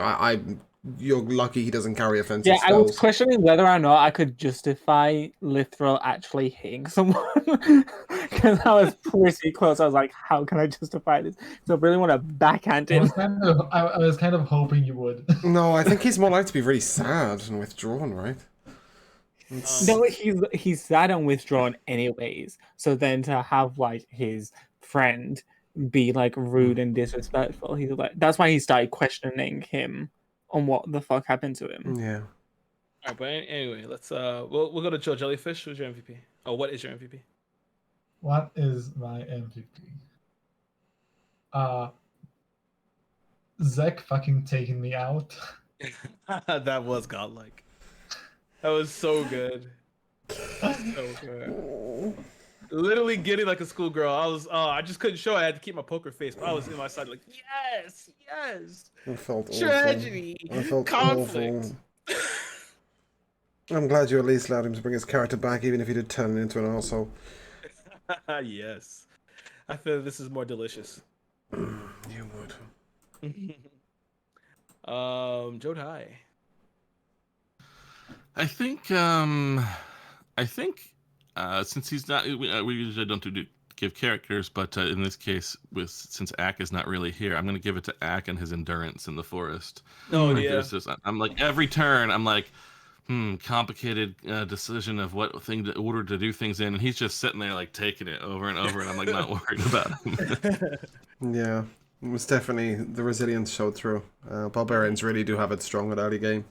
you're lucky he doesn't carry offensive Yeah, I was spells. questioning whether or not I could justify Literal actually hitting someone. Because I was pretty close. I was like, how can I justify this? So I really want to backhand I him. was kind of hoping you would. No, I think he's more likely to be really sad and withdrawn, right? It's- No, he's sad and withdrawn anyways. So then to have like his friend be like rude and disrespectful, he's like that's why he started questioning him on what the fuck happened to him. Yeah. all right, but anyway, let's we'll go to Joe Jellyfish. Who's your MVP? Oh, what is your MVP? What is my MVP? Zach fucking taking me out. That was godlike. That was so good. So good. Literally getting like a schoolgirl. I just couldn't show it. I had to keep my poker face, but I was in my side like, yes. I felt awful. Tragedy. I felt Conflict. awful. I'm glad you at least allowed him to bring his character back, even if he did turn into an arsehole. Yes. I feel this is more delicious. You would. Joe Dai. I think since he's not, we usually don't give characters, but in this case, since Ak is not really here, I'm gonna give it to Ak and his endurance in the forest. Oh Like, yeah. there's this, I'm like every turn, I'm like, complicated decision of what thing to order to do things in, and he's just sitting there like taking it over and over, and I'm like not worried about him. Yeah. It was definitely the resilience showed through. Barbarians really do have it strong at early game.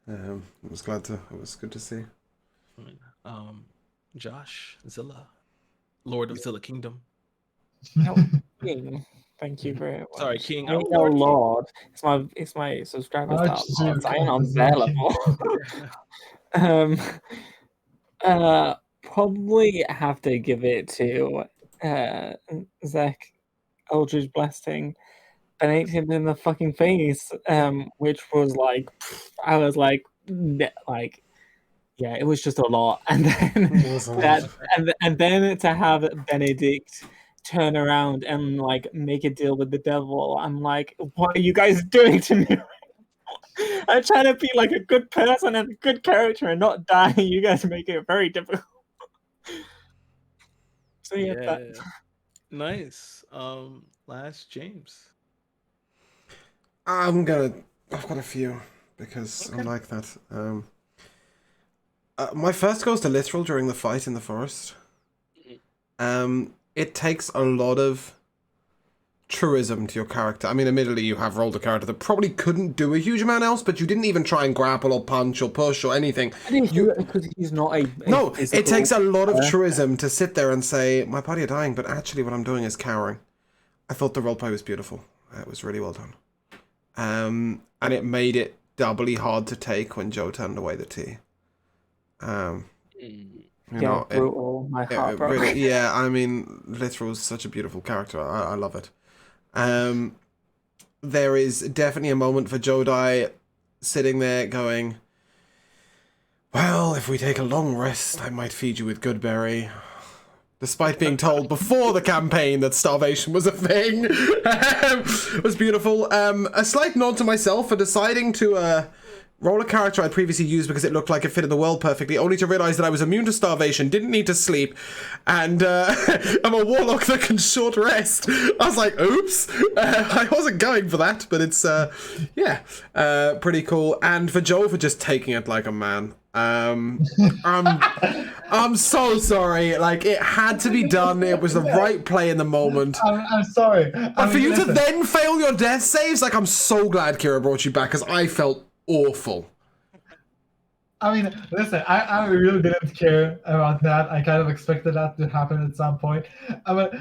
It was good to see. Josh Zilla, Lord of Zilla Kingdom. No, King. Thank you very much. Sorry, King. I mean, no, Lord. It's my subscribers that are Lords. I ain't on their level. Probably have to give it to Zach Eldridge Blasting. And ate him in the fucking face, which was like, I was like, yeah, it was just a lot. And then It was a lot. and then to have Benedict turn around and like make a deal with the devil, I'm like, what are you guys doing to me? I'm trying to be like a good person and a good character and not die. You guys make it very difficult. So yeah, that, Nice. Last James. I've got a few. because I Okay. like that. My first goes to Literal during the fight in the forest. It takes a lot of truism to your character. I mean, admittedly, you have rolled a character that probably couldn't do a huge amount else, but you didn't even try and grapple or punch or push or anything. Because he's not a No, it physical takes a lot of character. truism to sit there and say, my body are dying, but actually what I'm doing is cowering. I thought the roleplay was beautiful. It was really well done. And it made it doubly hard to take when Joe turned away the tea. You know, it- brutal. My heart broke. really, yeah, I mean, Literal is such a beautiful character. I love it. There is definitely a moment for Jodai sitting there going, well, if we take a long rest, I might feed you with Goodberry. Despite being told before the campaign that starvation was a thing. It was beautiful. A slight nod to myself for deciding to roll a character I'd previously used because it looked like it fit in the world perfectly, only to realise that I was immune to starvation, didn't need to sleep, and I'm a warlock that can short rest. I was like, oops. I wasn't going for that, but it's, pretty cool. And for Joel for just taking it like a man. I'm so sorry. Like, it had to be done. It was the right play in the moment. I'm sorry. And for you to then fail your death saves, like, I'm so glad Kira brought you back, because I felt awful. I mean, listen, I really didn't care about that. I kind of expected that to happen at some point. But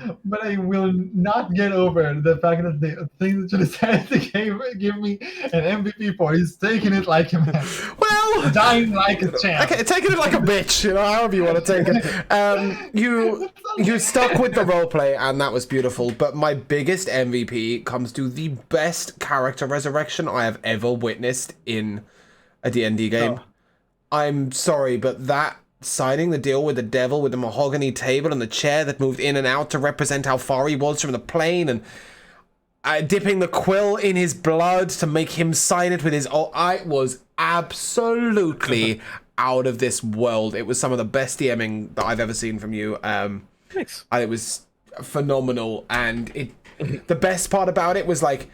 I will not get over the fact that the thing that you decided to give me an MVP for is taking it like a man. Well, Dying like a champ. okay, taking it like a bitch, you know, however you want to take it. You stuck with the roleplay, and that was beautiful. But my biggest MVP comes to the best character resurrection I have ever witnessed in a D&D game. Oh. I'm sorry, but that signing the deal with the devil with the mahogany table and the chair that moved in and out to represent how far he was from the plane, and dipping the quill in his blood to make him sign it with his... I was absolutely out of this world. It was some of the best DMing that I've ever seen from you. Thanks. It was phenomenal, and the best part about it was, like,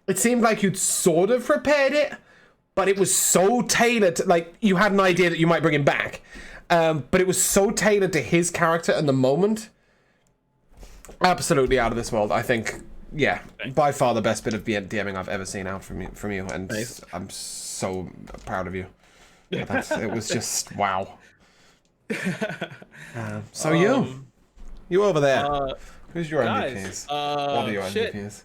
it seemed like you'd sort of prepared it, but it was so tailored to, like, you had an idea that you might bring him back, but it was so tailored to his character and the moment. Absolutely out of this world. I think, yeah, by far the best bit of DMing I've ever seen out from you, and Nice. I'm so proud of you. It was just wow. So you over there. Who's your Guys, MVPs? What are your shit. MVPs?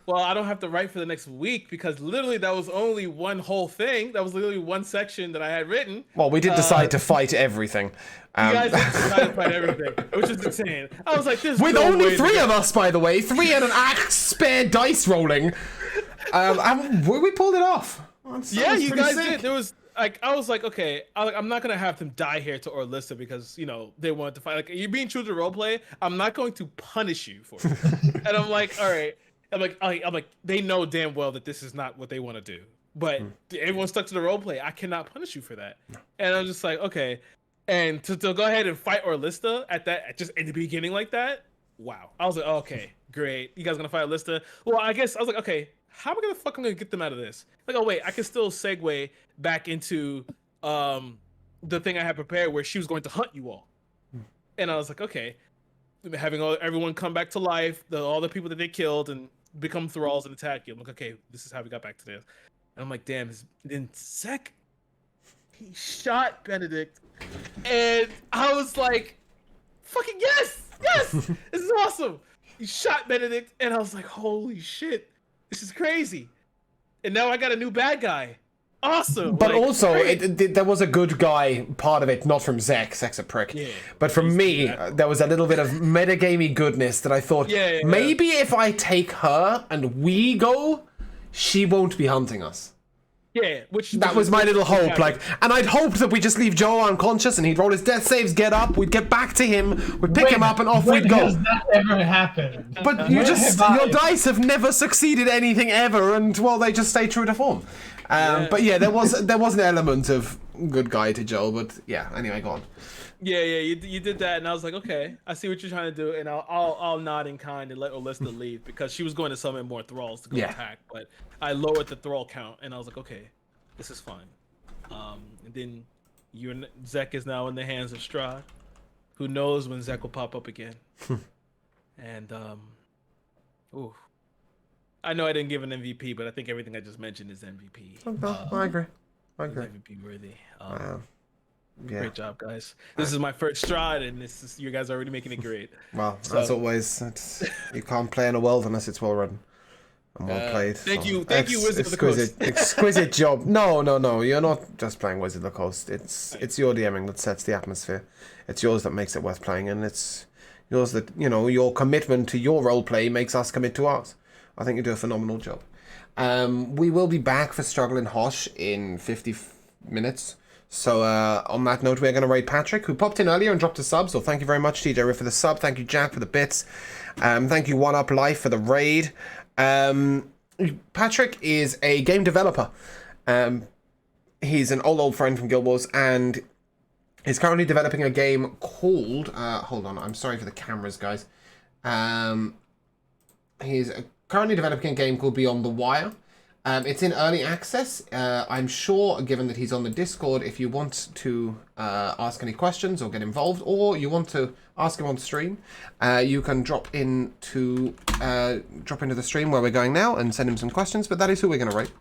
Well, I don't have to write for the next week because literally that was only one whole thing. That was literally one section that I had written. Well, we did decide to fight everything. You guys decided to fight everything, which is insane. I was like, "This." With only 3 of us, by the way, 3 and an axe spare dice rolling. And we pulled it off. Yeah, you guys did. There was like, I was like, okay, I'm not gonna have them die here to Orlista because they wanted to fight. Like, you're being true to roleplay. I'm not going to punish you for it. And I'm like, all right. I'm like, they know damn well that this is not what they want to do. But everyone stuck to the roleplay. I cannot punish you for that. And I'm just like, okay. And to go ahead and fight Orlista at the beginning like that, wow. I was like, okay, great. You guys gonna fight Orlista? Well, I guess I was like, okay, how am I gonna get them out of this? Like, oh wait, I can still segue back into the thing I had prepared where she was going to hunt you all. And I was like, okay, having everyone come back to life, all the people that they killed and become thralls and attack you. I'm like, okay, this is how we got back to this. And I'm like, damn, then Zek, he shot Benedict. And I was like, fucking yes, this is awesome. He shot Benedict, and I was like, holy shit, this is crazy. And now I got a new bad guy. Awesome. But like, also, great. there was a good guy part of it, not from Zek. Zek's a prick. Yeah. But from me, there was a little bit of metagamey goodness that I thought, maybe if I take her and we go, she won't be hunting us. Yeah, That was my little hope, like, and I'd hoped that we just leave Joe unconscious and he'd roll his death saves, get up, we'd get back to him, we'd pick him up, and off we'd go. Has that ever happened? But Where have I- your dice have never succeeded anything ever, and well, they just stay true to form. But yeah, there was an element of good guy to Joe, but yeah. Anyway, go on. Yeah, you did that, and I was like, okay, I see what you're trying to do, and I'll nod in kind and let Orlista leave because she was going to summon more thralls to go attack, but I lowered the thrall count, and I was like, okay, This is fine. And then Zek is now in the hands of Strahd. Who knows when Zek will pop up again? And ooh, I know I didn't give an MVP, but I think everything I just mentioned is MVP. I agree. I Is agree. MVP worthy. Yeah. Great job, guys. This is my first Strahd, and you guys are already making it great. Well, So- as always, you can't play in a world unless it's well written and well played. Thank so- you, Wizard of the Coast. Exquisite job. No. You're not just playing Wizard of the Coast. It's your DMing that sets the atmosphere. It's yours that makes it worth playing, and it's yours that your commitment to your role play makes us commit to ours. I think you do a phenomenal job. We will be back for Struggle in Hosh in 50 minutes. So on that note, we're going to raid Patrick, who popped in earlier and dropped a sub. So thank you very much, TJ Riff, for the sub. Thank you, Jack, for the bits. Thank you, One Up Life, for the raid. Patrick is a game developer. He's an old friend from Guild Wars, and he's currently developing a game called... hold on, I'm sorry for the cameras, guys. He's currently developing a game called Beyond the Wire. It's in early access. I'm sure, given that he's on the Discord, if you want to ask any questions or get involved, or you want to ask him on stream, you can drop into the stream where we're going now and send him some questions. But that is who we're going to rate.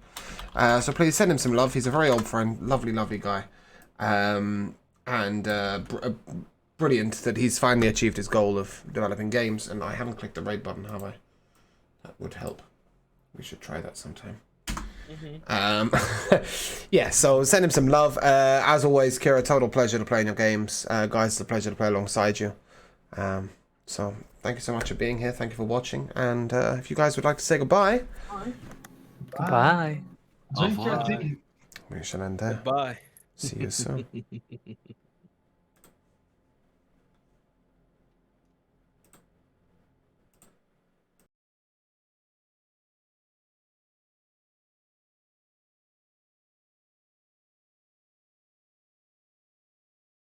So please send him some love. He's a very old friend, lovely guy, and brilliant that he's finally achieved his goal of developing games. And I haven't clicked the raid button, have I? That would help. We should try that sometime. Yeah, so send him some love. As always, Kira, total pleasure to play in your games. Guys, it's a pleasure to play alongside you. So thank you so much for being here. Thank you for watching. And if you guys would like to say goodbye, Bye. Drink your Au revoir. tea. we shall end there. Bye. See you soon.